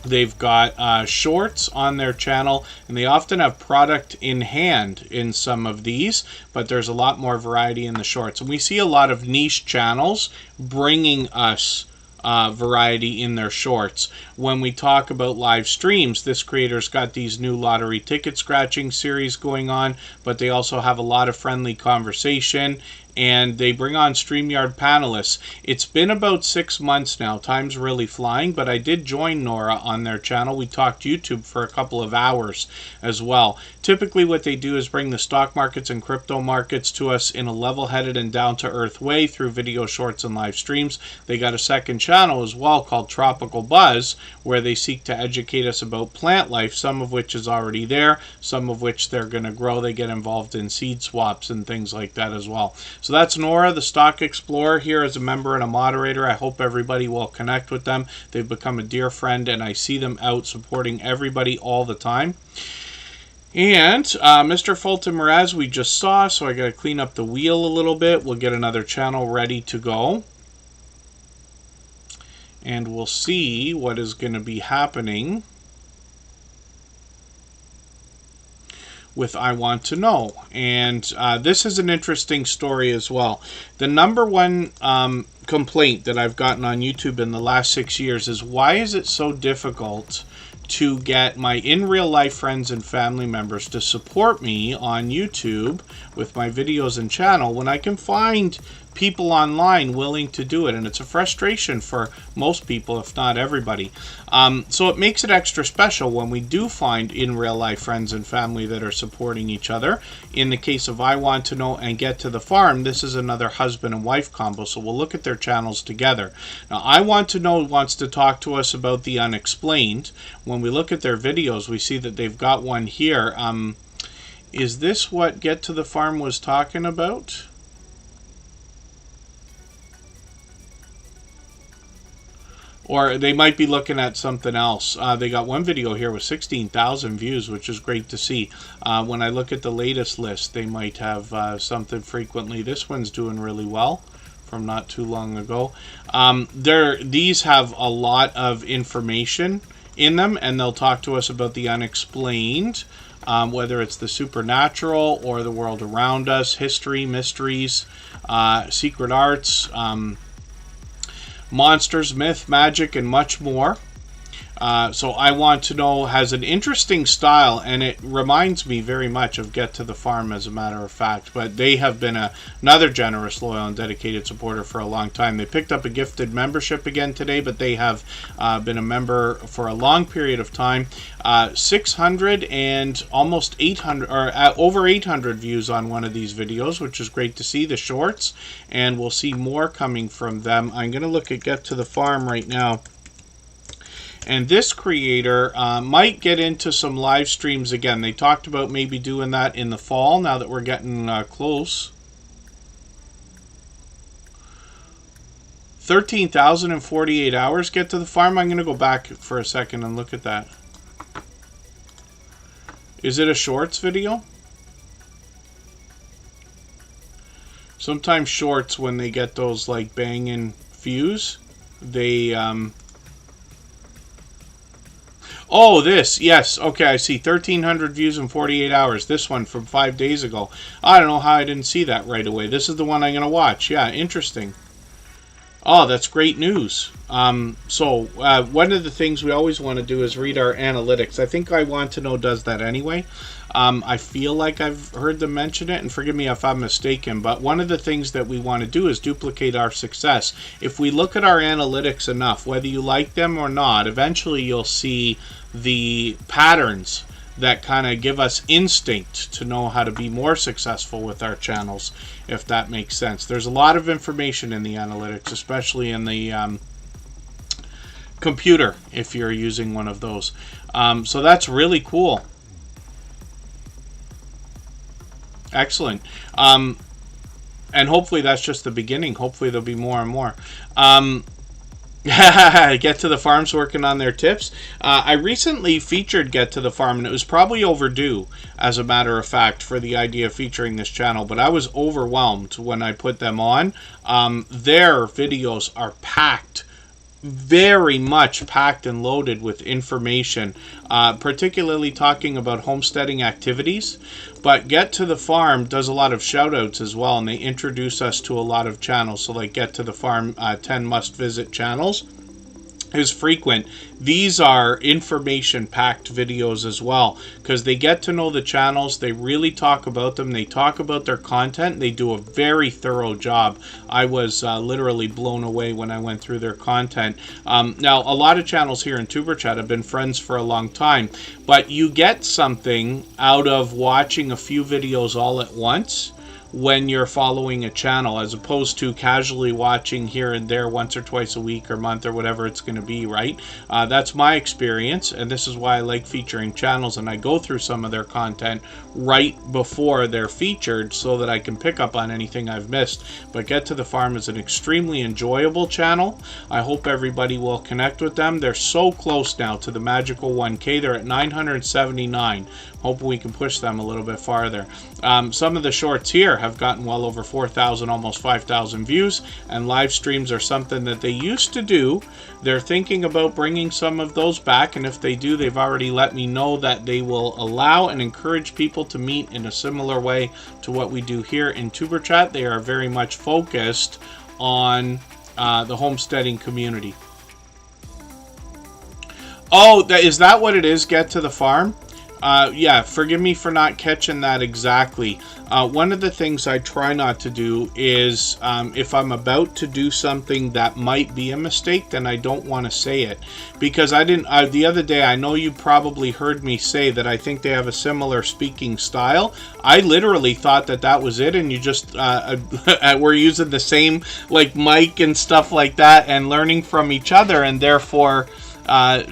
They've got shorts on their channel, and they often have product in hand in some of these, but there's a lot more variety in the shorts. And we see a lot of niche channels bringing us variety in their shorts. When we talk about live streams, this creator's got these new lottery ticket scratching series going on, but they also have a lot of friendly conversation, and they bring on StreamYard panelists. It's been about 6 months now. Time's really flying, but I did join Nora on their channel. We talked YouTube for a couple of hours as well. Typically what they do is bring the stock markets and crypto markets to us in a level-headed and down-to-earth way through video shorts and live streams. They got a second channel as well called Tropical Buzz, where they seek to educate us about plant life, some of which is already there, some of which they're going to grow. They get involved in seed swaps and things like that as well. So that's Nora, the Stock Explorer, here as a member and a moderator. I hope everybody will connect with them. They've become a dear friend, and I see them out supporting everybody all the time. And Mr. Fulton Mraz we just saw, so I got to clean up the wheel a little bit. We'll get another channel ready to go. And we'll see what is going to be happening with I Want to Know. And this is an interesting story as well. The number one complaint that I've gotten on YouTube in the last 6 years is, why is it so difficult to get my in real life friends and family members to support me on YouTube with my videos and channel when I can find people online willing to do it? And it's a frustration for most people, if not everybody. So it makes it extra special when we do find in real life friends and family that are supporting each other. In the case of I Want to Know and Get to the Farm, this is another husband and wife combo, so we'll look at their channels together. Now, I Want to Know wants to talk to us about the unexplained. When we look at their videos, we see that they've got one here. Is this what Get to the Farm was talking about? Or they might be looking at something else. They got one video here with 16,000 views, which is great to see. When I look at the latest list, they might have something frequently. This one's doing really well from not too long ago. These have a lot of information in them, and they'll talk to us about the unexplained, whether it's the supernatural or the world around us, history, mysteries, secret arts, monsters, myth, magic, and much more. So I Want to Know has an interesting style, and it reminds me very much of Get to the Farm, as a matter of fact. But they have been another generous, loyal, and dedicated supporter for a long time. They picked up a gifted membership again today, but they have been a member for a long period of time. 600 and almost 800, or over 800 views on one of these videos, which is great to see, the shorts. And we'll see more coming from them. I'm going to look at Get to the Farm right now. And this creator might get into some live streams again. They talked about maybe doing that in the fall, now that we're getting close. 13,048 hours get to the farm. I'm going to go back for a second and look at that. Is it a shorts video? Sometimes shorts, when they get those like banging views, they oh, this, yes, okay, I see 1,300 views in 48 hours. This one from 5 days ago. I don't know how I didn't see that right away. This is the one I'm going to watch. Yeah, interesting. Oh, that's great news. So one of the things we always want to do is read our analytics. I think I Want to Know does that anyway. I feel like I've heard them mention it, and forgive me if I'm mistaken, but one of the things that we want to do is duplicate our success. If we look at our analytics enough, whether you like them or not, eventually you'll see the patterns that kind of give us instinct to know how to be more successful with our channels, if that makes sense. There's a lot of information in the analytics, especially in the computer, if you're using one of those. So that's really cool. Excellent. And hopefully that's just the beginning. Hopefully there'll be more and more. Get to the Farm's working on their tips. I recently featured Get to the Farm, and it was probably overdue, as a matter of fact, for the idea of featuring this channel, but I was overwhelmed when I put them on. Their videos are packed, very much packed and loaded with information, particularly talking about homesteading activities. But Get to the Farm does a lot of shout outs as well, and they introduce us to a lot of channels. So like Get to the Farm 10 must visit channels is frequent. These are information packed videos as well, because they get to know the channels, they really talk about them, they talk about their content, they do a very thorough job. I was literally blown away when I went through their content. Now, a lot of channels here in Superchat have been friends for a long time, but you get something out of watching a few videos all at once when you're following a channel, as opposed to casually watching here and there once or twice a week or month or whatever it's going to be, right? That's my experience, and this is why I like featuring channels, and I go through some of their content right before they're featured so that I can pick up on anything I've missed. But Get to the Farm is an extremely enjoyable channel. I hope everybody will connect with them. They're so close now to the magical 1K. They're at 979. Hoping we can push them a little bit farther. Some of the shorts here have gotten well over 4,000, almost 5,000 views, and live streams are something that they used to do. They're thinking about bringing some of those back, and if they do, they've already let me know that they will allow and encourage people to meet in a similar way to what we do here in Superchat. They are very much focused on the homesteading community. Oh, is that what it is, Get to the Farm? Yeah, forgive me for not catching that exactly. One of the things I try not to do is, if I'm about to do something that might be a mistake, then I don't want to say it. Because I didn't, the other day, I know you probably heard me say that I think they have a similar speaking style. I literally thought that that was it, and you just, we're using the same, like, mic and stuff like that, and learning from each other, and therefore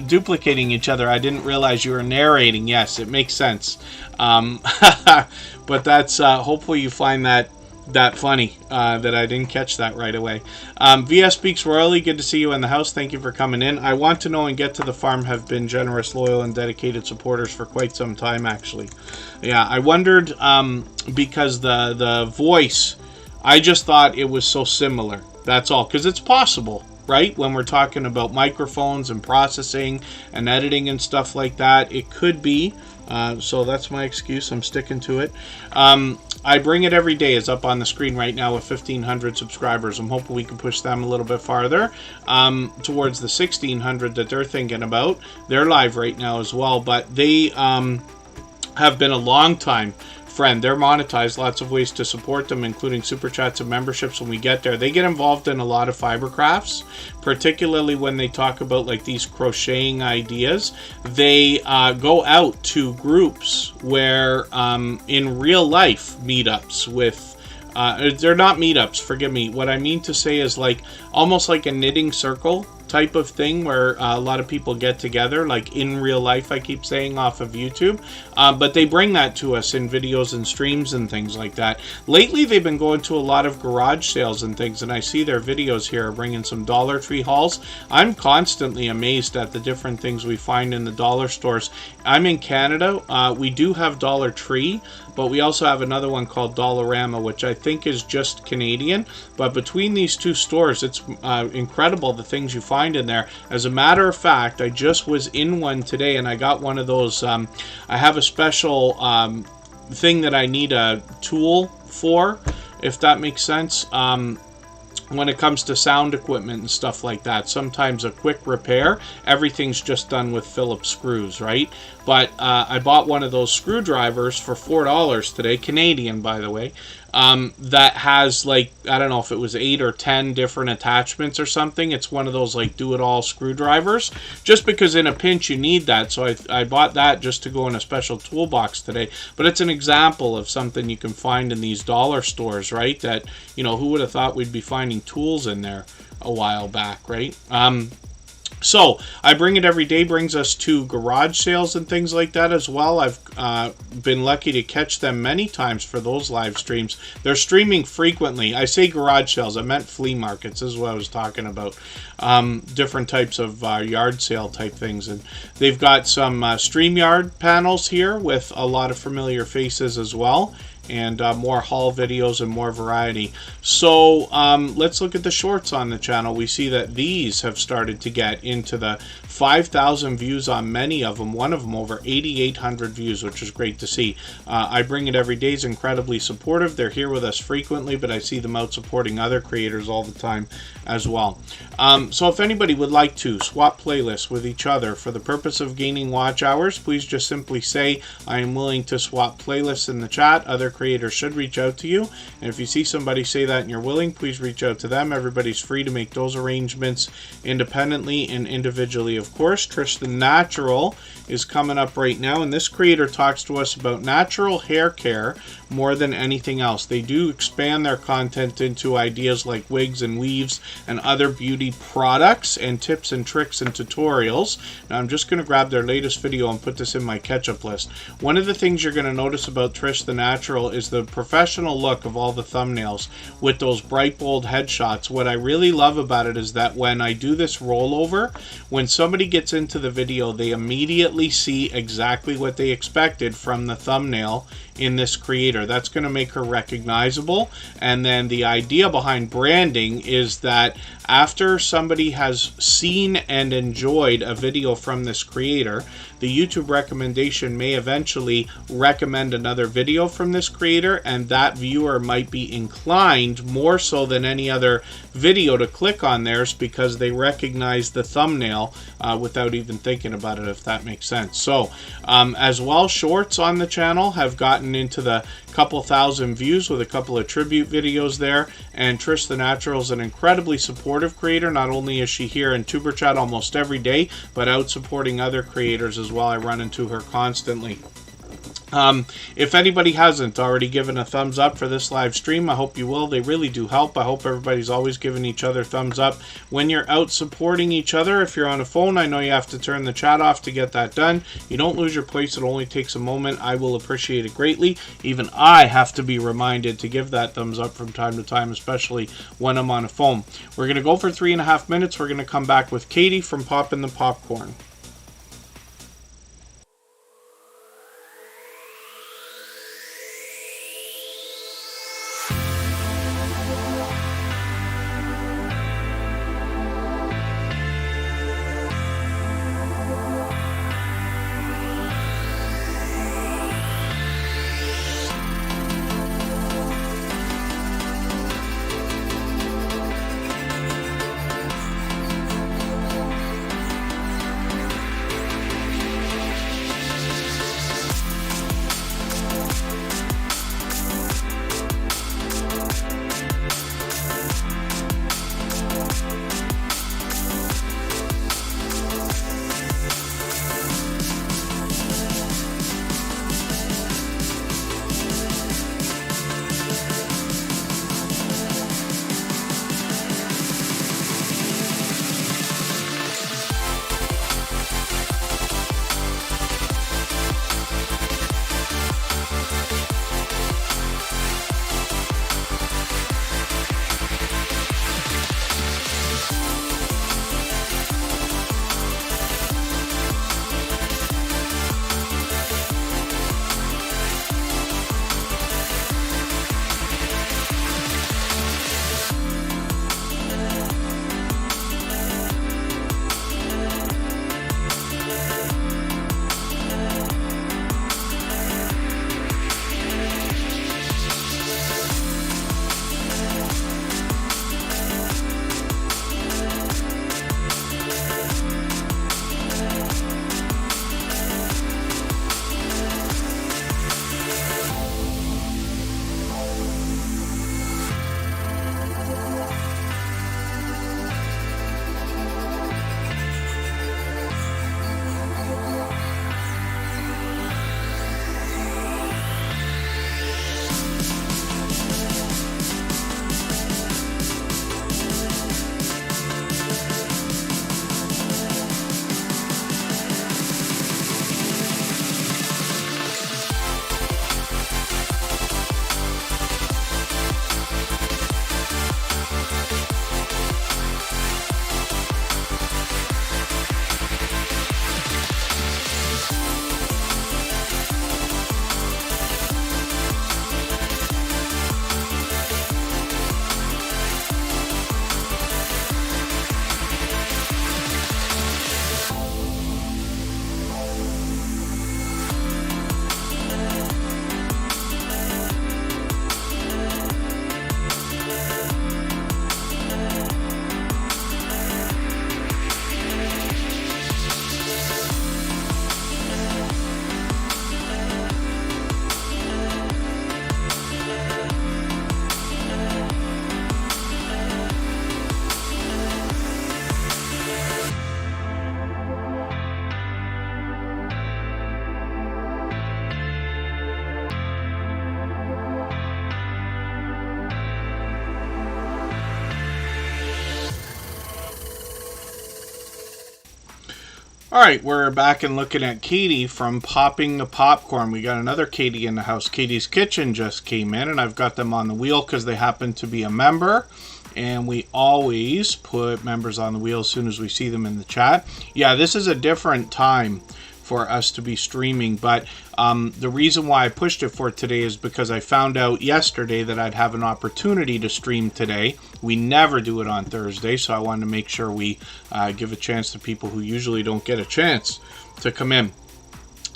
duplicating each other. I didn't realize you were narrating. Yes, it makes sense. But that's hopefully you find that funny, that I didn't catch that right away. VS Speaks Royally, good to see you in the house. Thank you for coming in. I Want to Know and Get to the Farm have been generous, loyal, and dedicated supporters for quite some time, actually. Yeah, I wondered, because the voice, I just thought it was so similar. That's all, because it's possible, right? When we're talking about microphones and processing and editing and stuff like that, it could be. So that's my excuse. I'm sticking to it. I Bring It Every Day is up on the screen right now with 1,500 subscribers. I'm hoping we can push them a little bit farther towards the 1,600 that they're thinking about. They're live right now as well, but they have been a long time friend. They're monetized, lots of ways to support them, including super chats and memberships when we get there. They get involved in a lot of fiber crafts, particularly when they talk about like these crocheting ideas. They go out to groups where in real life meetups with they're not meetups, forgive me. What I mean to say is like almost like a knitting circle type of thing where a lot of people get together, like in real life, I keep saying, off of YouTube. But they bring that to us in videos and streams and things like that. Lately, they've been going to a lot of garage sales and things, and I see their videos here are bringing some Dollar Tree hauls. I'm constantly amazed at the different things we find in the dollar stores. I'm in Canada. We do have Dollar Tree, but we also have another one called Dollarama, which I think is just Canadian. But between these two stores, it's incredible the things you find in there. As a matter of fact, I just was in one today, and I got one of those. I have a special thing that I need a tool for, if that makes sense. When it comes to sound equipment and stuff like that, sometimes a quick repair, everything's just done with Phillips screws, right? But I bought one of those screwdrivers for $4 today, Canadian, by the way, that has, like, I don't know if it was 8 or 10 different attachments or something. It's one of those, like, do-it-all screwdrivers, just because in a pinch you need that. So I bought that just to go in a special toolbox today. But it's an example of something you can find in these dollar stores, right? That, you know, who would have thought we'd be finding tools in there a while back, right? So I Bring It Every Day brings us to garage sales and things like that as well. I've been lucky to catch them many times for those live streams. They're streaming frequently. I say garage sales, I meant flea markets. This is what I was talking about. Different types of yard sale type things. And they've got some StreamYard panels here with a lot of familiar faces as well. And more haul videos and more variety. So let's look at the shorts on the channel. We see that these have started to get into the 5,000 views on many of them. One of them over 8,800 views, which is great to see. I Bring It Every Day is incredibly supportive. They're here with us frequently, but I see them out supporting other creators all the time as well. So if anybody would like to swap playlists with each other for the purpose of gaining watch hours, please just simply say, I am willing to swap playlists in the chat. Other creators should reach out to you, and if you see somebody say that and you're willing, please reach out to them. Everybody's free to make those arrangements independently and individually, of course. Trish the Natural is coming up right now, and this creator talks to us about natural hair care more than anything else. They do expand their content into ideas like wigs and weaves and other beauty products and tips and tricks and tutorials. Now I'm just going to grab their latest video and put this in my catch-up list. One of the things you're going to notice about Trish the Natural is the professional look of all the thumbnails with those bright bold headshots. What I really love about it is that when I do this rollover, when somebody gets into the video, they immediately see exactly what they expected from the thumbnail in this creator. That's going to make her recognizable. And then the idea behind branding is that after somebody has seen and enjoyed a video from this creator, the YouTube recommendation may eventually recommend another video from this creator, and that viewer might be inclined more so than any other video to click on theirs because they recognize the thumbnail without even thinking about it, if that makes sense. So as well, shorts on the channel have gotten into the couple thousand views with a couple of tribute videos there, and Trish the Natural is an incredibly supportive creator. Not only is she here in Tuber Chat almost every day, but out supporting other creators as well. I run into her constantly. If anybody hasn't already given a thumbs up for this live stream, I hope you will. They really do help. I hope everybody's always giving each other thumbs up when you're out supporting each other. If you're on a phone, I know you have to turn the chat off to get that done. You don't lose your place. It only takes a moment. I will appreciate it greatly. Even I have to be reminded to give that thumbs up from time to time, especially when I'm on a phone. We're going to go for 3.5 minutes. We're going to come back with Katie from Poppin' the Popcorn. All right, we're back and looking at Katie from Popping the Popcorn. We got another Katie in the house. Katie's Kitchen just came in, and I've got them on the wheel because they happen to be a member. And we always put members on the wheel as soon as we see them in the chat. Yeah, this is a different time for us to be streaming, but the reason why I pushed it for today is because I found out yesterday that I'd have an opportunity to stream today. We never do it on Thursday, so I wanted to make sure we give a chance to people who usually don't get a chance to come in.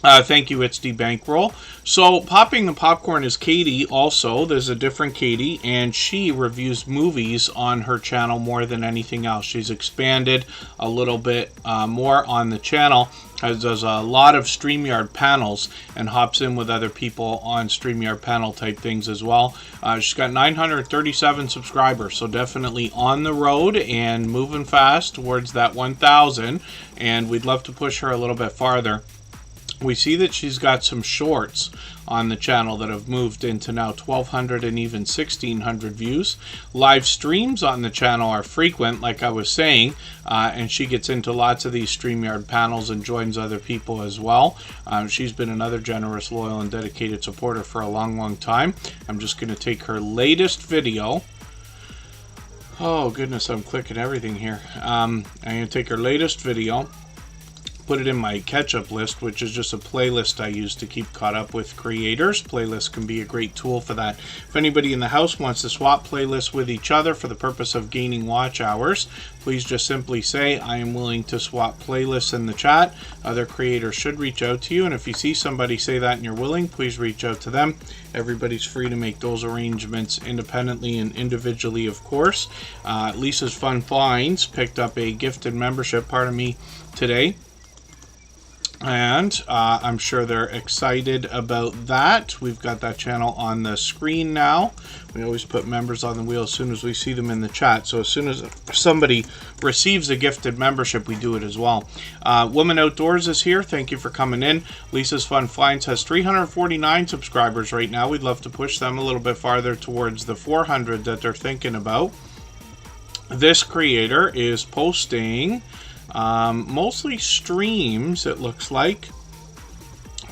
Thank you, It's D Bankroll. So, Popping the Popcorn is Katie also. There's a different Katie, and she reviews movies on her channel more than anything else. She's expanded a little bit more on the channel, as does a lot of StreamYard panels, and hops in with other people on StreamYard panel type things as well. She's got 937 subscribers, so definitely on the road and moving fast towards that 1,000, and we'd love to push her a little bit farther. We see that she's got some shorts on the channel that have moved into now 1,200 and even 1,600 views. Live streams on the channel are frequent, like I was saying, and she gets into lots of these StreamYard panels and joins other people as well. She's been another generous, loyal, and dedicated supporter for a long, long time. I'm just going to take her latest video. Oh, goodness, I'm clicking everything here. I'm going to take her latest video, put it in my catch-up list, which is just a playlist I use to keep caught up with creators. Playlists can be a great tool for that. If anybody in the house wants to swap playlists with each other for the purpose of gaining watch hours, please just simply say, I am willing to swap playlists in the chat. Other creators should reach out to you, and if you see somebody say that and you're willing, please reach out to them. Everybody's free to make those arrangements independently and individually, of course. Lisa's Fun Finds picked up a gifted membership, pardon me, today. And I'm sure they're excited about that. We've got that channel on the screen now. We always put members on the wheel as soon as we see them in the chat. So as soon as somebody receives a gifted membership, we do it as well. Woman Outdoors is here. Thank you for coming in. Lisa's Fun Finds has 349 subscribers right now. We'd love to push them a little bit farther towards the 400 that they're thinking about. This creator is posting mostly streams, it looks like.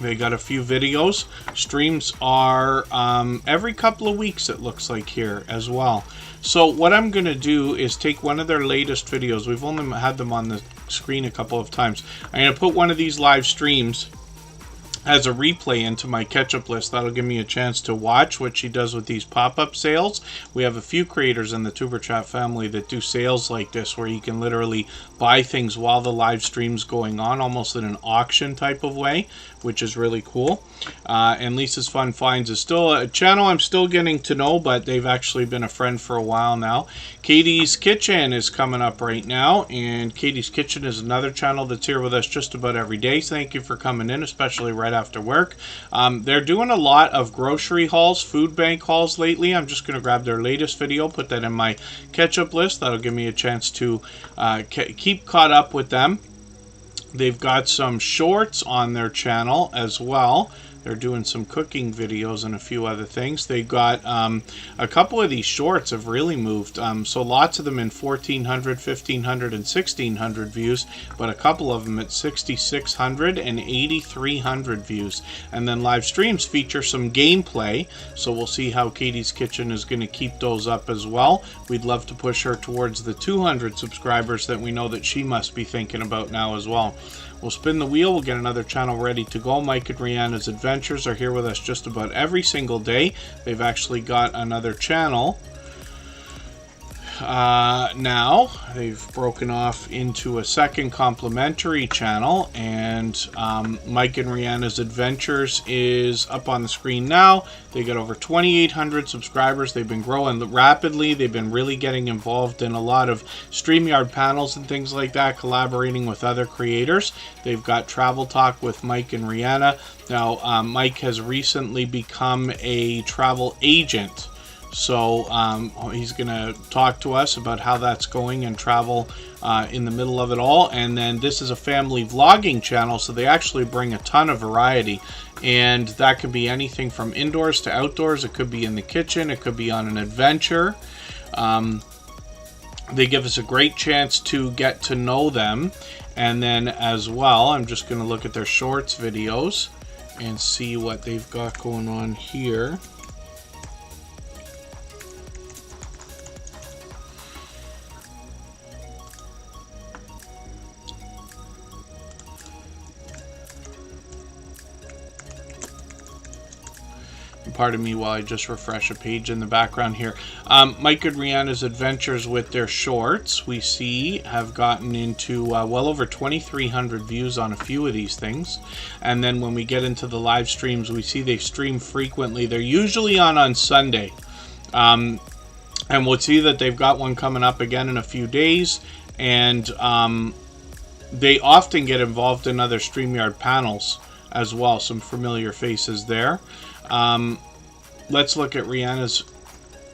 They got a few videos. Streams are every couple of weeks, it looks like here as well. So what I'm going to do is take one of their latest videos. We've only had them on the screen a couple of times. I'm going to put one of these live streams as a replay into my catch-up list. That'll give me a chance to watch what she does with these pop-up sales. We have a few creators in the Superchat family that do sales like this, where you can literally buy things while the live stream's going on, almost in an auction type of way, which is really cool. And Lisa's Fun Finds is still a channel I'm still getting to know, but they've actually been a friend for a while now. Katie's Kitchen is coming up right now, and Katie's Kitchen is another channel that's here with us just about every day. So thank you for coming in, especially right after work. They're doing a lot of grocery hauls, food bank hauls lately. I'm just going to grab their latest video, put that in my catch-up list. That'll give me a chance to keep caught up with them. They've got some shorts on their channel as well. They're doing some cooking videos and a few other things. They got a couple of these shorts have really moved. So lots of them in 1,400, 1,500, and 1,600 views, but a couple of them at 6,600 and 8,300 views. And then live streams feature some gameplay, so we'll see how Katie's Kitchen is going to keep those up as well. We'd love to push her towards the 200 subscribers that we know that she must be thinking about now as well. We'll spin the wheel. We'll get another channel ready to go. Mike and Rihanna's Adventures are here with us just about every single day. They've actually got another channel now. They've broken off into a second complimentary channel, and Mike and Rihanna's Adventures is up on the screen now. They got over 2,800 subscribers. They've been growing rapidly. They've been really getting involved in a lot of StreamYard panels and things like that, collaborating with other creators. They've got Travel Talk with Mike and Rihanna. Now, Mike has recently become a travel agent. So he's going to talk to us about how that's going and travel in the middle of it all. And then this is a family vlogging channel, so they actually bring a ton of variety. And that could be anything from indoors to outdoors. It could be in the kitchen. It could be on an adventure. They give us a great chance to get to know them And then as well, I'm just going to look at their shorts videos and see what they've got going on here. Pardon me while I just refresh a page in the background here. Mike and Rihanna's adventures with their shorts, we see, have gotten into well over 2,300 views on a few of these things. And then when we get into the live streams, we see they stream frequently. They're usually on Sunday. And we'll see that they've got one coming up again in a few days. And they often get involved in other StreamYard panels as well. Some familiar faces there. Let's look at Rihanna's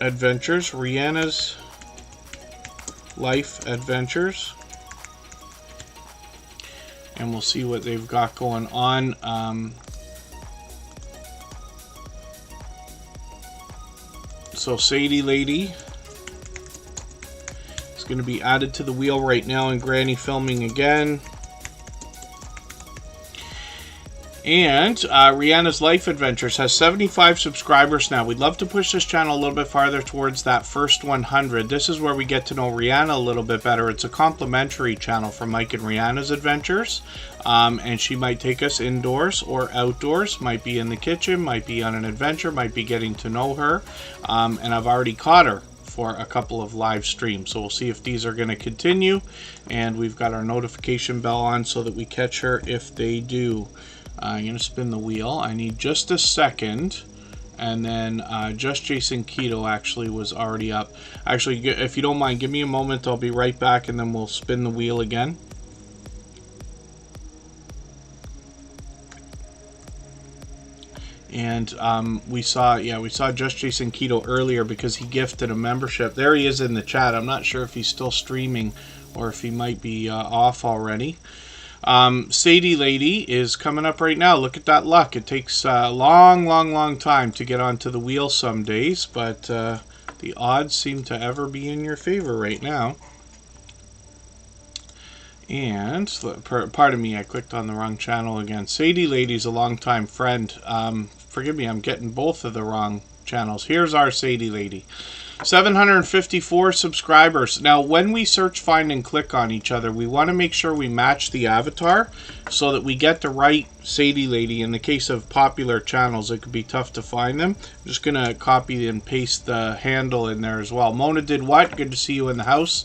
adventures. Rihanna's life adventures. And we'll see what they've got going on. So Sadie Lady is going to be added to the wheel right now, and Granny filming again. And Rihanna's Life Adventures has 75 subscribers now. We'd love to push this channel a little bit farther towards that first 100. This is where we get to know Rihanna a little bit better. It's a complimentary channel from Mike and Rihanna's Adventures. And she might take us indoors or outdoors. Might be in the kitchen, might be on an adventure, might be getting to know her. And I've already caught her for a couple of live streams. So we'll see if these are going to continue. And we've got our notification bell on so that we catch her if they do. I'm going to spin the wheel. I need just a second. And then Just Jason Keto actually was already up. Actually, if you don't mind, give me a moment. I'll be right back, and then we'll spin the wheel again. And we saw Just Jason Keto earlier because he gifted a membership. There he is in the chat. I'm not sure if he's still streaming or if he might be off already. Sadie Lady is coming up right now. Look at that luck. It takes a long time to get onto the wheel some days, but the odds seem to ever be in your favor right now. And, pardon me, I clicked on the wrong channel again. Sadie Lady's a longtime friend. Forgive me, I'm getting both of the wrong channels. Here's our Sadie Lady. 754 subscribers. Now, when we search, find, and click on each other, we want to make sure we match the avatar so that we get the right Sadie Lady. In the case of popular channels, it could be tough to find them. I'm just going to copy and paste the handle in there as well. Mona did what? Good to see you in the house.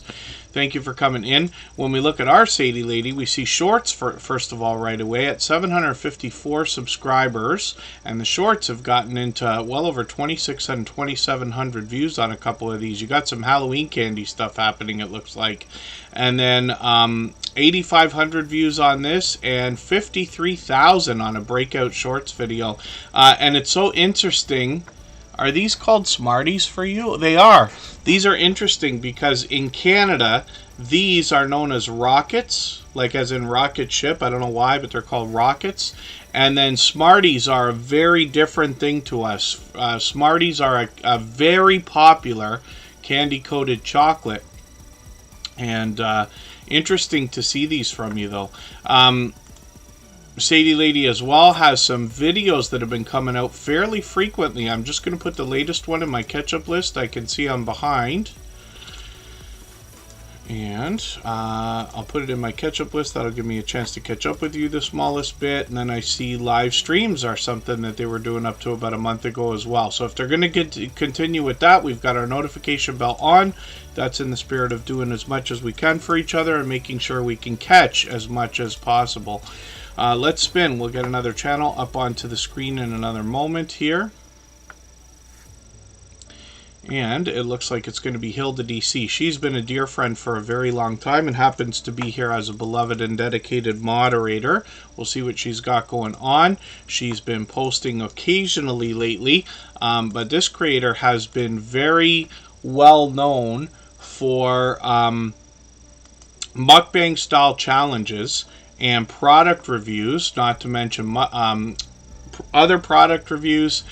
Thank you for coming in. When we look at our Sadie Lady, we see shorts first of all right away at 754 subscribers, and the shorts have gotten into well over 2,600 and 2,700 views on a couple of these. You got some Halloween candy stuff happening, it looks like. And then 8,500 views on this and 53,000 on a breakout shorts video. And it's so interesting. Are these called Smarties for you? They are. These are interesting because in Canada, these are known as rockets, like as in rocket ship. I don't know why, but they're called rockets. And then Smarties are a very different thing to us. Smarties are a very popular candy-coated chocolate. And interesting to see these from you, though. Sadie Lady as well has some videos that have been coming out fairly frequently. I'm just going to put the latest one in my catch-up list. I can see I'm behind. And I'll put it in my catch-up list. That'll give me a chance to catch up with you the smallest bit. And then I see live streams are something that they were doing up to about a month ago as well. So if they're going to continue with that, we've got our notification bell on. That's in the spirit of doing as much as we can for each other and making sure we can catch as much as possible. Let's spin. We'll get another channel up onto the screen in another moment here. And it looks like it's going to be Hilda DC. She's been a dear friend for a very long time and happens to be here as a beloved and dedicated moderator. We'll see what she's got going on. She's been posting occasionally lately, but this creator has been very well known for mukbang style challenges and product reviews, not to mention other product reviews.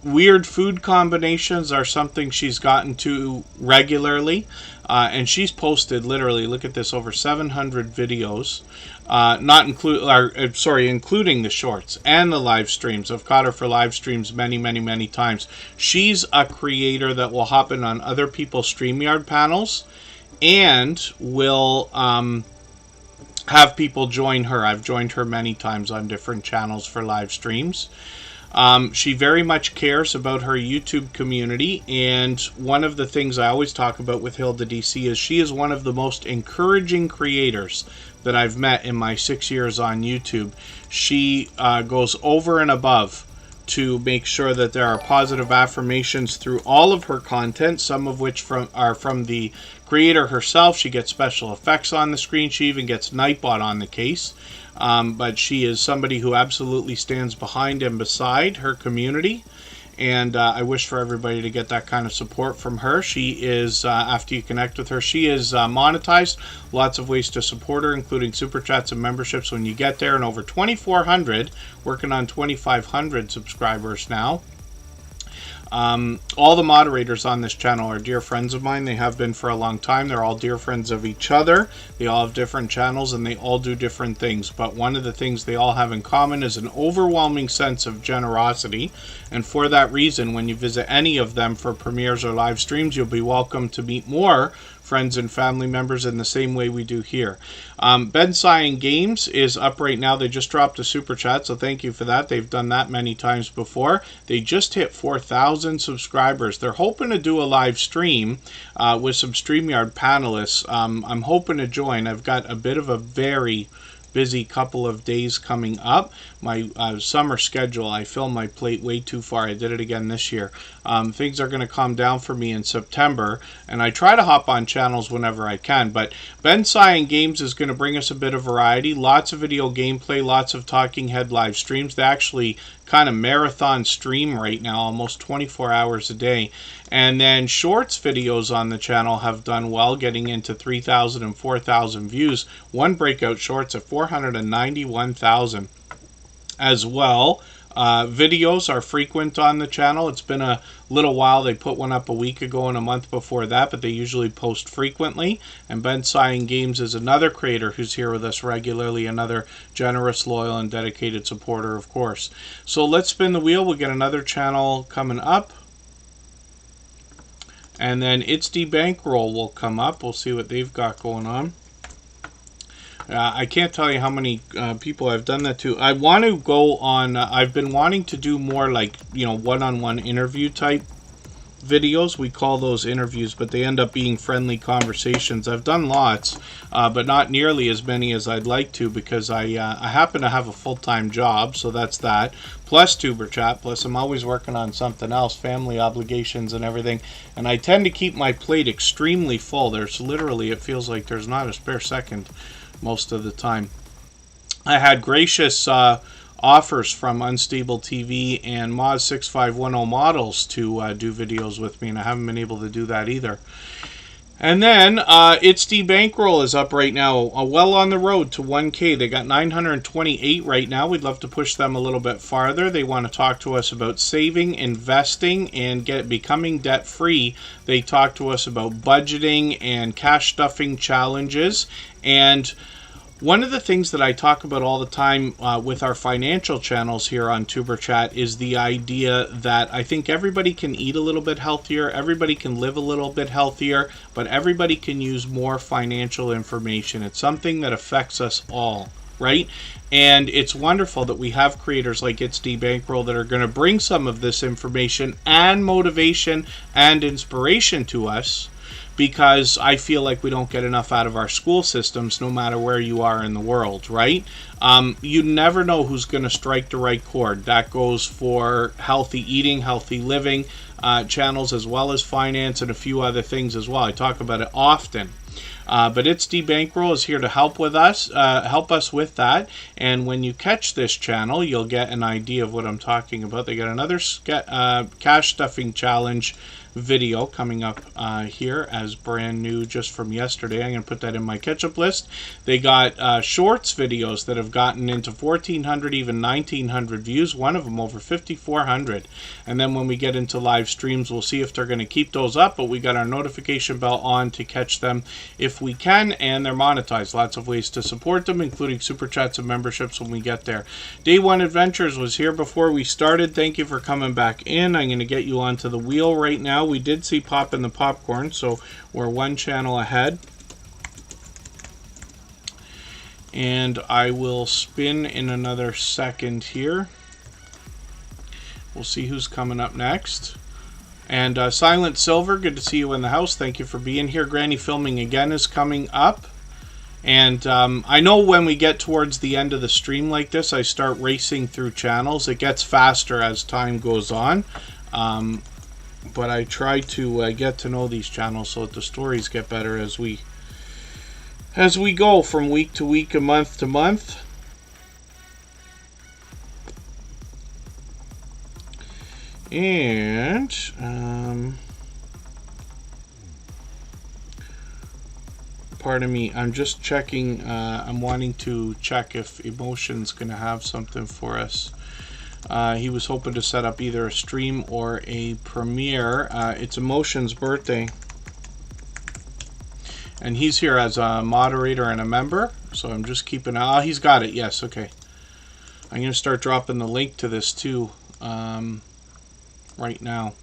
Weird food combinations are something she's gotten to regularly. and she's posted literally, look at this, over 700 videos, not include, sorry, including the shorts and the live streams. I've caught her for live streams many times. She's a creator that will hop in on other people's StreamYard panels and will have people join her. I've joined her many times on different channels for live streams. She very much cares about her YouTube community, and one of the things I always talk about with Hilda DC is she is one of the most encouraging creators that I've met in my 6 years on YouTube. She goes over and above to make sure that there are positive affirmations through all of her content, some of which are from the creator herself. She gets special effects on the screen. She even gets Nightbot on the case. But she is somebody who absolutely stands behind and beside her community. And I wish for everybody to get that kind of support from her. She is, after you connect with her, she is monetized. Lots of ways to support her, including super chats and memberships when you get there. And over 2,400, working on 2,500 subscribers now. All the moderators on this channel are dear friends of mine. They have been for a long time. They're all dear friends of each other. They all have different channels and they all do different things. But one of the things they all have in common is an overwhelming sense of generosity. And for that reason, when you visit any of them for premieres or live streams, you'll be welcome to meet more friends and family members in the same way we do here. Ben Cyan Games is up right now. They just dropped a super chat, so thank you for that. They've done that many times before. They just hit 4,000 subscribers. They're hoping to do a live stream with some StreamYard panelists. I'm hoping to join. I've got a bit of a very busy couple of days coming up. My summer schedule, I filled my plate way too far. I did it again this year. Things are going to calm down for me in September, and I try to hop on channels whenever I can. But Ben Cyan Games is going to bring us a bit of variety, lots of video gameplay, lots of talking head live streams. They actually kind of marathon stream right now, almost 24 hours a day. And then shorts videos on the channel have done well, getting into 3,000 and 4,000 views. One breakout shorts at 491,000 as well. Videos are frequent on the channel. It's been a little while. They put one up a week ago and a month before that, but they usually post frequently. And Ben Cyan Games is another creator who's here with us regularly, another generous, loyal, and dedicated supporter, of course. So let's spin the wheel. We'll get another channel coming up. And then It's the Bankroll will come up. We'll see what they've got going on. I can't tell you how many people I've done that to. I want to go on, I've been wanting to do more like, you know, one-on-one interview type videos. We call those interviews, but they end up being friendly conversations. I've done lots, but not nearly as many as I'd like to, because I happen to have a full-time job, so that's that. Plus Tuber Chat, plus I'm always working on something else, family obligations and everything. And I tend to keep my plate extremely full. There's literally, it feels like there's not a spare second most of the time. I had gracious offers from Unstable TV and Moz6510 Models to do videos with me, and I haven't been able to do that either. And then It's the Bankroll is up right now, well on the road to 1K. They got 928 right now. We'd love to push them a little bit farther. They want to talk to us about saving, investing, and becoming debt-free. They talk to us about budgeting and cash stuffing challenges. And one of the things that I talk about all the time with our financial channels here on Tuber Chat is the idea that I think everybody can eat a little bit healthier, everybody can live a little bit healthier, but everybody can use more financial information. It's something that affects us all, right? And it's wonderful that we have creators like It's the Bankroll that are going to bring some of this information and motivation and inspiration to us, because I feel like we don't get enough out of our school systems, no matter where you are in the world, right? You never know who's going to strike the right chord. That goes for healthy eating, healthy living channels, as well as finance and a few other things as well. I talk about it often. But It's the Bankroll is here to help us with that. And when you catch this channel, you'll get an idea of what I'm talking about. They got another cash stuffing challenge video coming up here as brand new just from yesterday. I'm going to put that in my catch-up list. They got shorts videos that have gotten into 1,400, even 1,900 views. One of them over 5,400. And then when we get into live streams. We'll see if they're going to keep those up, but we got our notification bell on to catch them if we can, and they're monetized. Lots of ways to support them, including super chats and memberships when we get there. Day One Adventures was here before we started. Thank you for coming back in. I'm going to get you onto the wheel right now. We did see Pop in the Popcorn, so we're one channel ahead. And I will spin in another second here. We'll see who's coming up next. And Silent Silver, good to see you in the house. Thank you for being here. Granny Filming Again is coming up. And I know when we get towards the end of the stream like this, I start racing through channels. It gets faster as time goes on. But I try to get to know these channels so that the stories get better as we go from week to week and month to month. And pardon me, I'm just checking. I'm wanting to check if Emotion's going to have something for us. He was hoping to set up either a stream or a premiere. It's Emotion's birthday. And he's here as a moderator and a member. So I'm just keeping... Oh, he's got it. Yes, okay. I'm going to start dropping the link to this too right now.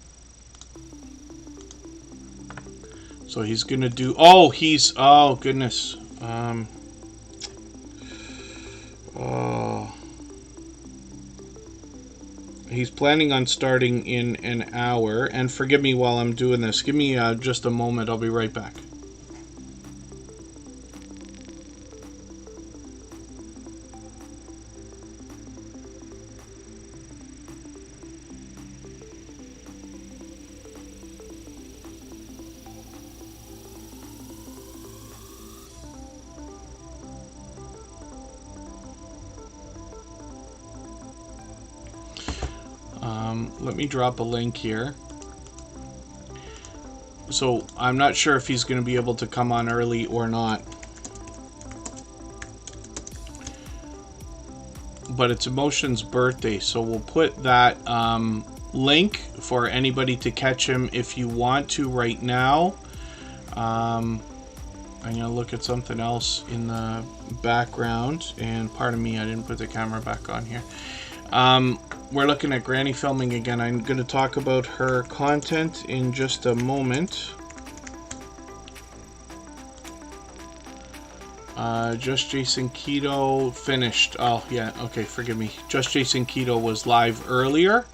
So he's going to do... Oh, he's... Oh, goodness. Oh. He's planning on starting in an hour. And forgive me while I'm doing this. Give me just a moment. I'll be right back. Let me drop a link here. So I'm not sure if he's going to be able to come on early or not. But it's Emotion's birthday, so we'll put that link for anybody to catch him if you want to right now. I'm going to look at something else in the background. And pardon me, I didn't put the camera back on here. We're looking at Granny Filming Again. I'm going to talk about her content in just a moment. Just Jason Keto finished. Oh, yeah. Okay, forgive me. Just Jason Keto was live earlier.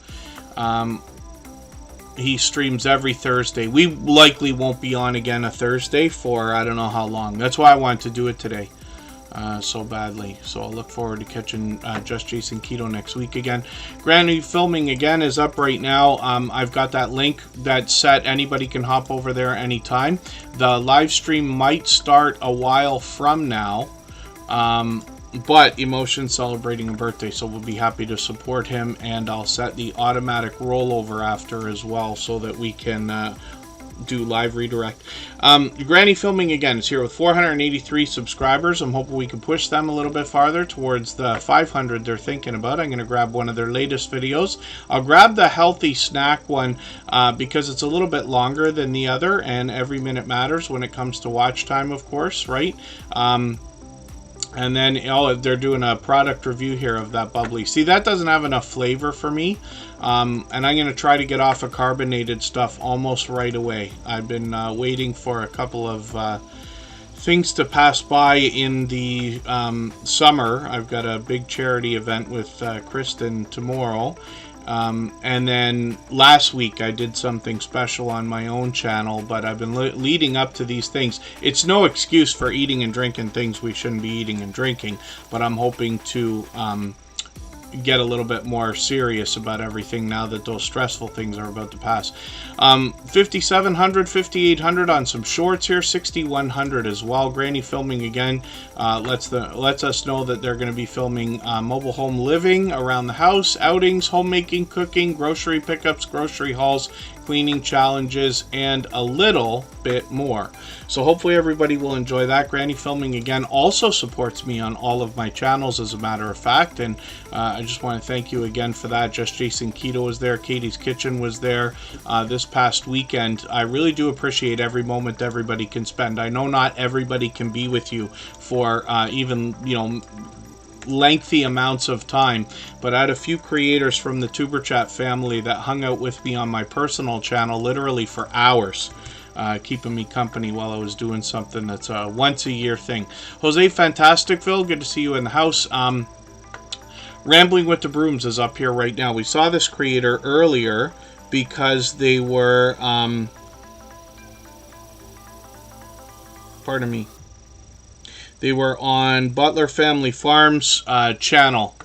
He streams every Thursday. We likely won't be on again a Thursday for I don't know how long. That's why I wanted to do it today. So badly. So I'll look forward to catching Just Jason Keto next week again. Granny Filming Again is up right now. I've got that link that's set. Anybody can hop over there anytime. The live stream might start a while from now. But Emotion's celebrating a birthday, so we'll be happy to support him. And I'll set the automatic rollover after as well so that we can... do live redirect. Granny Filming Again is here with 483 subscribers. I'm hoping we can push them a little bit farther towards the 500 they're thinking about. I'm going to grab one of their latest videos. I'll grab the healthy snack one because it's a little bit longer than the other, and every minute matters when it comes to watch time, of course, right? And then they're doing a product review here of that bubbly. See, that doesn't have enough flavor for me. And I'm going to try to get off of carbonated stuff almost right away. I've been waiting for a couple of things to pass by in the summer. I've got a big charity event with Kristen tomorrow. And then last week I did something special on my own channel, but I've been leading up to these things. It's no excuse for eating and drinking things we shouldn't be eating and drinking, but I'm hoping to get a little bit more serious about everything now that those stressful things are about to pass. 5,700, 5,800 on some shorts here, 6,100 as well. Granny Filming Again lets us know that they're going to be filming mobile home living around the house, outings, homemaking, cooking, grocery pickups, grocery hauls, cleaning challenges, and a little bit more. So hopefully everybody will enjoy that. Granny Filming Again also supports me on all of my channels, as a matter of fact, and I just want to thank you again for that. Just Jason Keto was there. Katie's Kitchen was there this past weekend. I really do appreciate every moment everybody can spend. I know not everybody can be with you for even, lengthy amounts of time, but I had a few creators from the Superchat family that hung out with me on my personal channel literally for hours, keeping me company while I was doing something that's a once a year thing. Jose Fantasticville, good to see you in the house. Rambling with the Brooms is up here right now. We saw this creator earlier because they were pardon me, they were on Butler Family Farms channel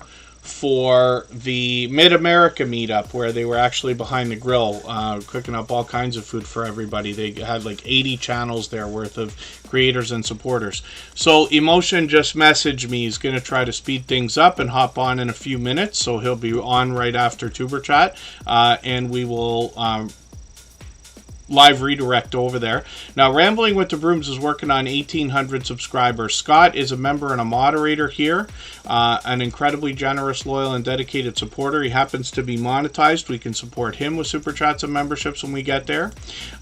for the Mid-America meetup, where they were actually behind the grill cooking up all kinds of food for everybody. They had like 80 channels there worth of creators and supporters. So Emotion just messaged me. He's going to try to speed things up and hop on in a few minutes. So he'll be on right after Tuber Chat, and we will live redirect over there. Now, Rambling with the Brooms is working on 1,800 subscribers. Scott is a member and a moderator here, an incredibly generous, loyal, and dedicated supporter. He happens to be monetized. We can support him with super chats and memberships when we get there.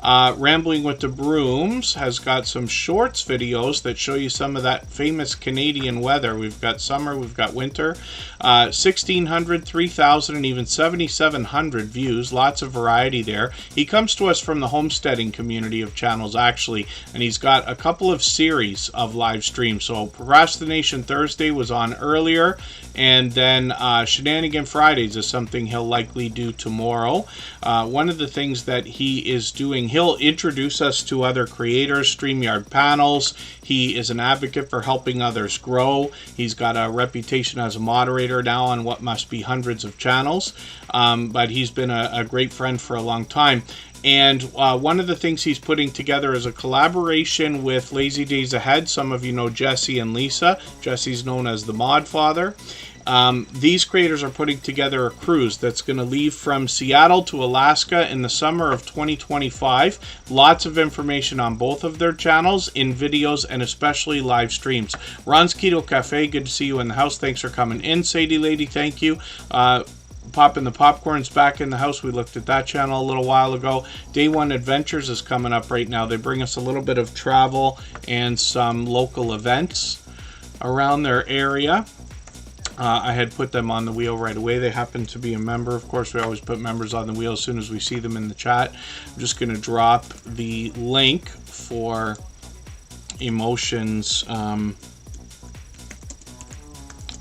Rambling with the Brooms has got some shorts videos that show you some of that famous Canadian weather. We've got summer, we've got winter. 1,600, 3,000, and even 7,700 views. Lots of variety there. He comes to us from the homesteading community of channels, actually, and he's got a couple of series of live streams. So Procrastination Thursday was on earlier, and then Shenanigan Fridays is something he'll likely do tomorrow. One of the things that he is doing, he'll introduce us to other creators, StreamYard panels. He is an advocate for helping others grow. He's got a reputation as a moderator now on what must be hundreds of channels, but he's been a great friend for a long time. And one of the things he's putting together is a collaboration with Lazy Days Ahead. Some of you know Jesse and Lisa. Jesse's known as the Mod Father. These creators are putting together a cruise that's going to leave from Seattle to Alaska in the summer of 2025. Lots of information on both of their channels in videos and especially live streams. Ron's Keto Cafe, good to see you in the house. Thanks for coming in. Sadie Lady, thank you. Popping the Popcorn's back in the house. We looked at that channel a little while ago. Day One Adventures is coming up right now. They bring us a little bit of travel and some local events around their area. I had put them on the wheel right away. They happen to be a member. Of course, we always put members on the wheel as soon as we see them in the chat. I'm just going to drop the link for Emotion's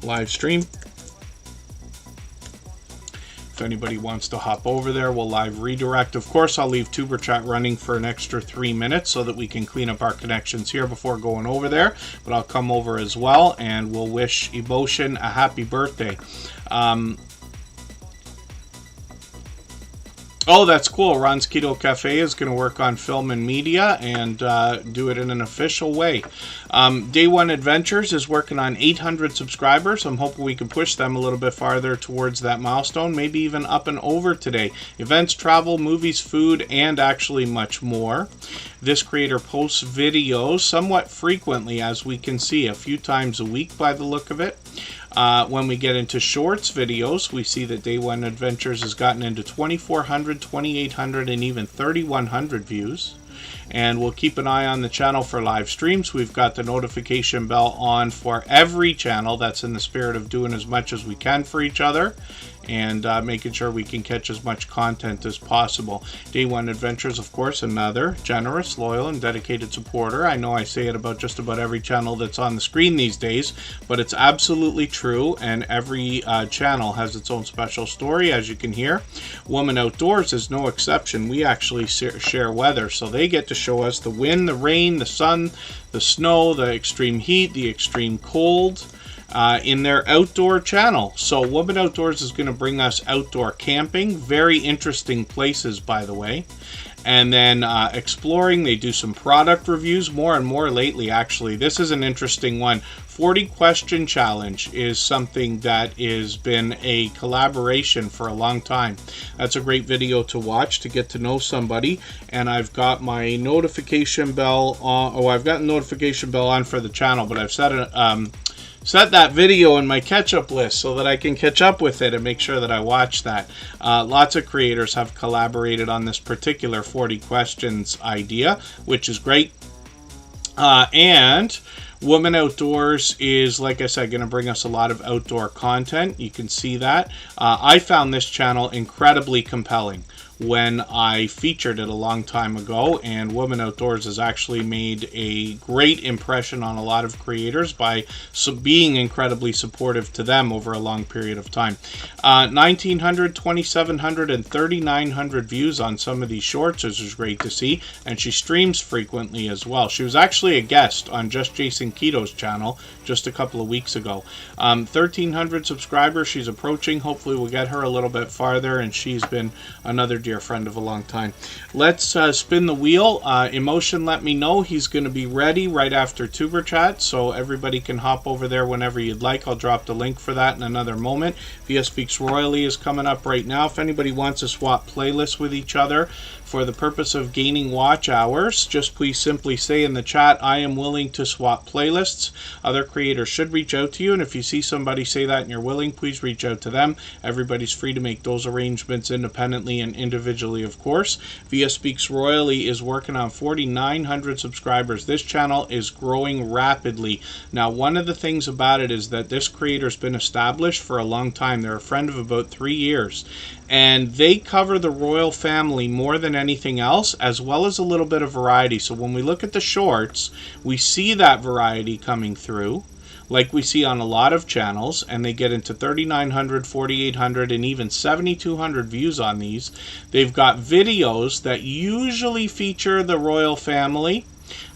live stream. If anybody wants to hop over there, we'll live redirect. Of course, I'll leave Tuber Chat running for an extra 3 minutes so that we can clean up our connections here before going over there. But I'll come over as well, and we'll wish Emotion a happy birthday. Oh, that's cool. Ron's Keto Cafe is going to work on film and media and do it in an official way. Day One Adventures is working on 800 subscribers. I'm hoping we can push them a little bit farther towards that milestone, maybe even up and over today. Events, travel, movies, food, and actually much more. This creator posts videos somewhat frequently, as we can see, a few times a week by the look of it. When we get into shorts videos, we see that Day One Adventures has gotten into 2,400, 2,800, and even 3,100 views. And we'll keep an eye on the channel for live streams. We've got the notification bell on for every channel. That's in the spirit of doing as much as we can for each other and making sure we can catch as much content as possible. Day One Adventures, of course, another generous, loyal, and dedicated supporter. I know I say it about just about every channel that's on the screen these days, but it's absolutely true, and every channel has its own special story, as you can hear. Woman Outdoors is no exception. We actually share weather, so they get to show us the wind, the rain, the sun, the snow, the extreme heat, the extreme cold, in their outdoor channel. So Woman Outdoors is going to bring us outdoor camping, very interesting places, by the way. And then exploring, they do some product reviews, more and more lately, actually. This is an interesting one. 40 question challenge is something that has been a collaboration for a long time. That's a great video to watch to get to know somebody. And I've got my notification bell on. Oh, I've got a notification bell on for the channel, but I've set set that video in my catch-up list so that I can catch up with it and make sure that I watch that. Lots of creators have collaborated on this particular 40 questions idea, which is great. And Woman Outdoors is, like I said, going to bring us a lot of outdoor content. You can see that. I found this channel incredibly compelling when I featured it a long time ago, and Woman Outdoors has actually made a great impression on a lot of creators by being incredibly supportive to them over a long period of time. 1,900, 2,700, and 3,900 views on some of these shorts, which is great to see, and she streams frequently as well. She was actually a guest on Just Jason Keto's channel just a couple of weeks ago. 1,300 subscribers she's approaching. Hopefully we'll get her a little bit farther, and she's been another dear friend of a long time. Let's spin the wheel. Emotion let me know he's going to be ready right after Tuber Chat, so everybody can hop over there whenever you'd like. I'll drop the link for that in another moment. VS Speaks Royally is coming up right now. If anybody wants to swap playlists with each other for the purpose of gaining watch hours, just please simply say in the chat, I am willing to swap playlists. Other creators should reach out to you, and if you see somebody say that and you're willing, please reach out to them. Everybody's free to make those arrangements independently and individually, of course. VS Speaks Royally is working on 4,900 subscribers. This channel is growing rapidly. Now, one of the things about it is that this creator's been established for a long time. They're a friend of about 3 years. And they cover the royal family more than anything else, as well as a little bit of variety. So when we look at the shorts, we see that variety coming through, like we see on a lot of channels, and they get into 3,900, 4,800, and even 7,200 views on these. They've got videos that usually feature the royal family,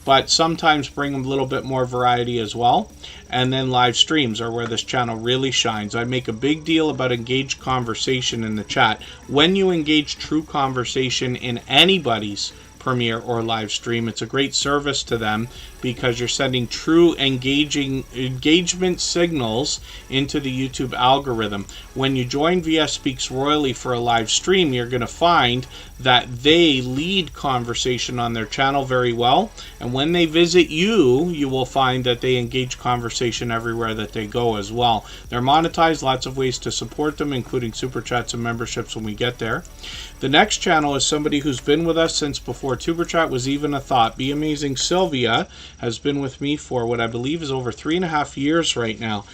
but sometimes bring them a little bit more variety as well. And then live streams are where this channel really shines. I make a big deal about engaged conversation in the chat. When you engage true conversation in anybody's premiere or live stream, it's a great service to them because you're sending true engagement signals into the YouTube algorithm. When you join VS Speaks Royally for a live stream, you're going to find that they lead conversation on their channel very well, and when they visit you, you will find that they engage conversation everywhere that they go as well. They're monetized, lots of ways to support them, including super chats and memberships when we get there. The next channel is somebody who's been with us since before Tuber Chat was even a thought. Be Amazing Sylvia has been with me for what I believe is over 3.5 years right now.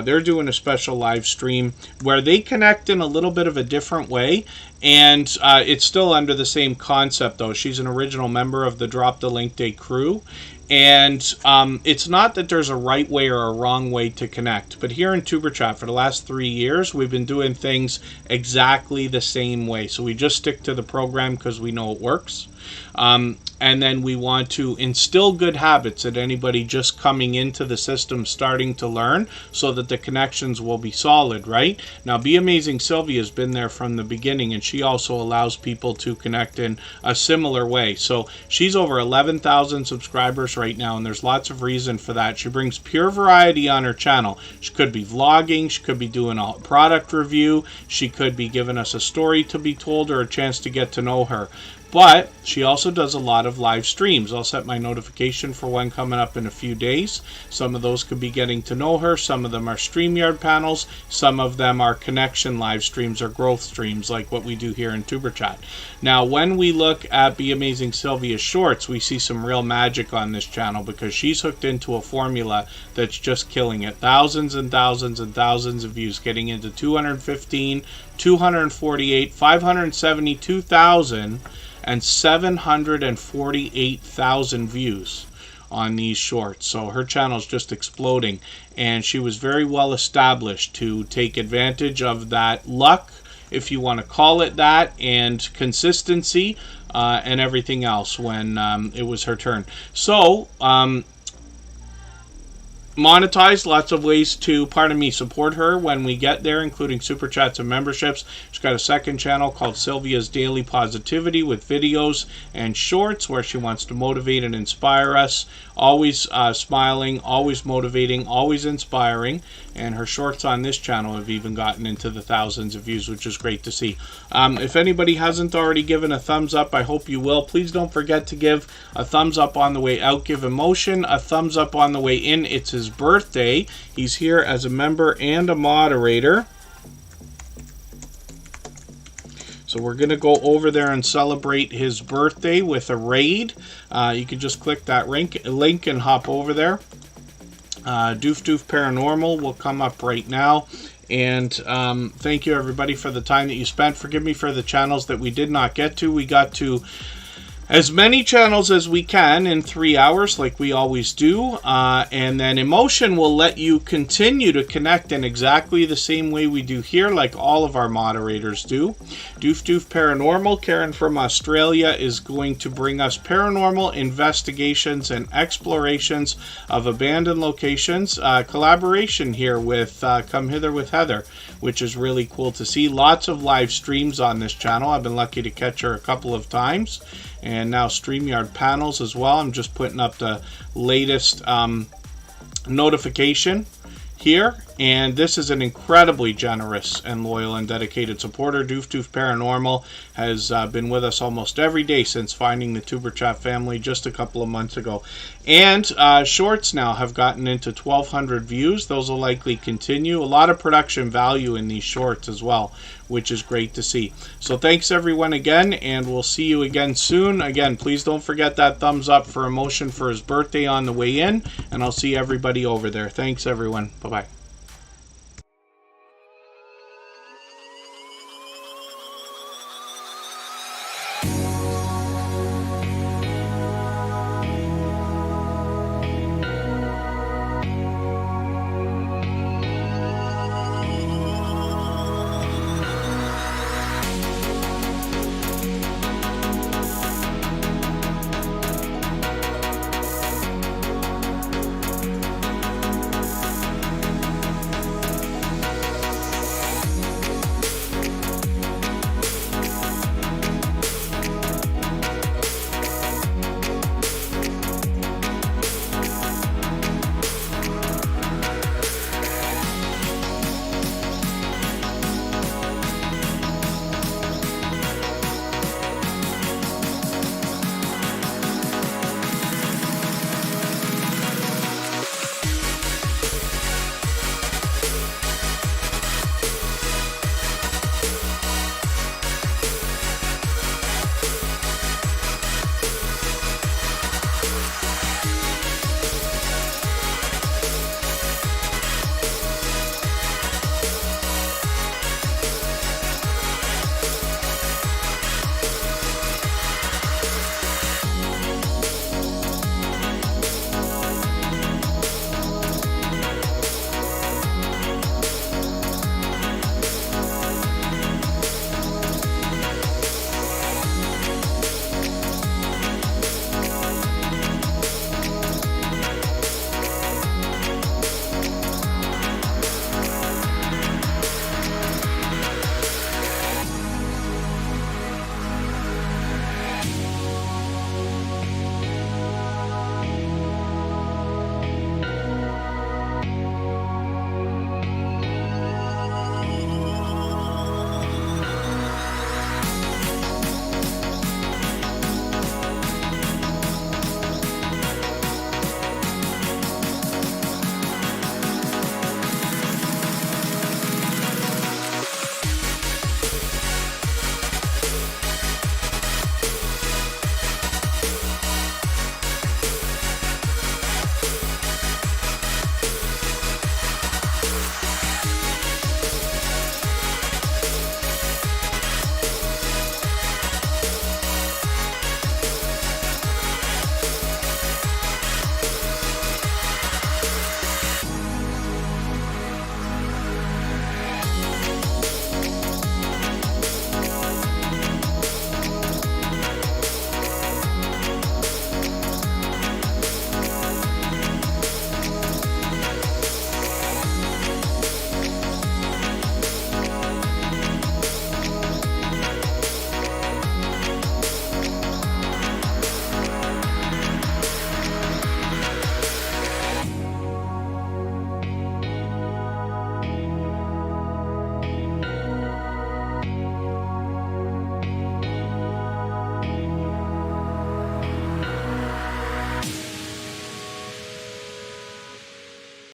They're doing a special live stream where they connect in a little bit of a different way, and it's still under the same concept though. She's an original member of the Drop the Link Day crew, and it's not that there's a right way or a wrong way to connect, but here in Tuber Chat for the last 3 years we've been doing things exactly the same way. So we just stick to the program because we know it works. And then we want to instill good habits at anybody just coming into the system starting to learn so that the connections will be solid, right? Now, Be Amazing Sylvia has been there from the beginning, and she also allows people to connect in a similar way. So she's over 11,000 subscribers right now, and there's lots of reason for that. She brings pure variety on her channel. She could be vlogging, she could be doing a product review, she could be giving us a story to be told or a chance to get to know her. But she also does a lot of live streams. I'll set my notification for one coming up in a few days. Some of those could be getting to know her. Some of them are StreamYard panels. Some of them are connection live streams or growth streams like what we do here in Tuber Chat. Now, when we look at Be Amazing Sylvia's shorts, we see some real magic on this channel because she's hooked into a formula that's just killing it. Thousands and thousands and thousands of views, getting into 215, 248, 572,000, and 748,000 views on these shorts. So her channel is just exploding, and she was very well established to take advantage of that luck, if you want to call it that, and consistency and everything else when it was her turn. So monetized, lots of ways to, support her when we get there, including super chats and memberships. She's got a second channel called Sylvia's Daily Positivity with videos and shorts where she wants to motivate and inspire us always smiling, always motivating, always inspiring. And her shorts on this channel have even gotten into the thousands of views, which is great to see. If anybody hasn't already given a thumbs up, I hope you will. Please don't forget to give a thumbs up on the way out. Give Emotion a thumbs up on the way in. It's his birthday. He's here as a member and a moderator. So we're going to go over there and celebrate his birthday with a raid. You can just click that link and hop over there. Doof Doof Paranormal will come up right now. And thank you, everybody, for the time that you spent. Forgive me for the channels that we did not get to. We got to as many channels as we can in 3 hours, like we always do. And then Emotion will let you continue to connect in exactly the same way we do here, like all of our moderators do. Doof Doof Paranormal, Karen from Australia, is going to bring us paranormal investigations and explorations of abandoned locations. Collaboration here with Come Hither with Heather, which is really cool to see. Lots of live streams on this channel. I've been lucky to catch her a couple of times. And now StreamYard panels as well. I'm just putting up the latest notification here. And this is an incredibly generous and loyal and dedicated supporter. Doof Doof Paranormal has been with us almost every day since finding the Superchat family just a couple of months ago. And shorts now have gotten into 1,200 views. Those will likely continue. A lot of production value in these shorts as well, which is great to see. So thanks everyone again, and we'll see you again soon. Again, please don't forget that thumbs up for Emotion for his birthday on the way in, and I'll see everybody over there. Thanks everyone. Bye-bye.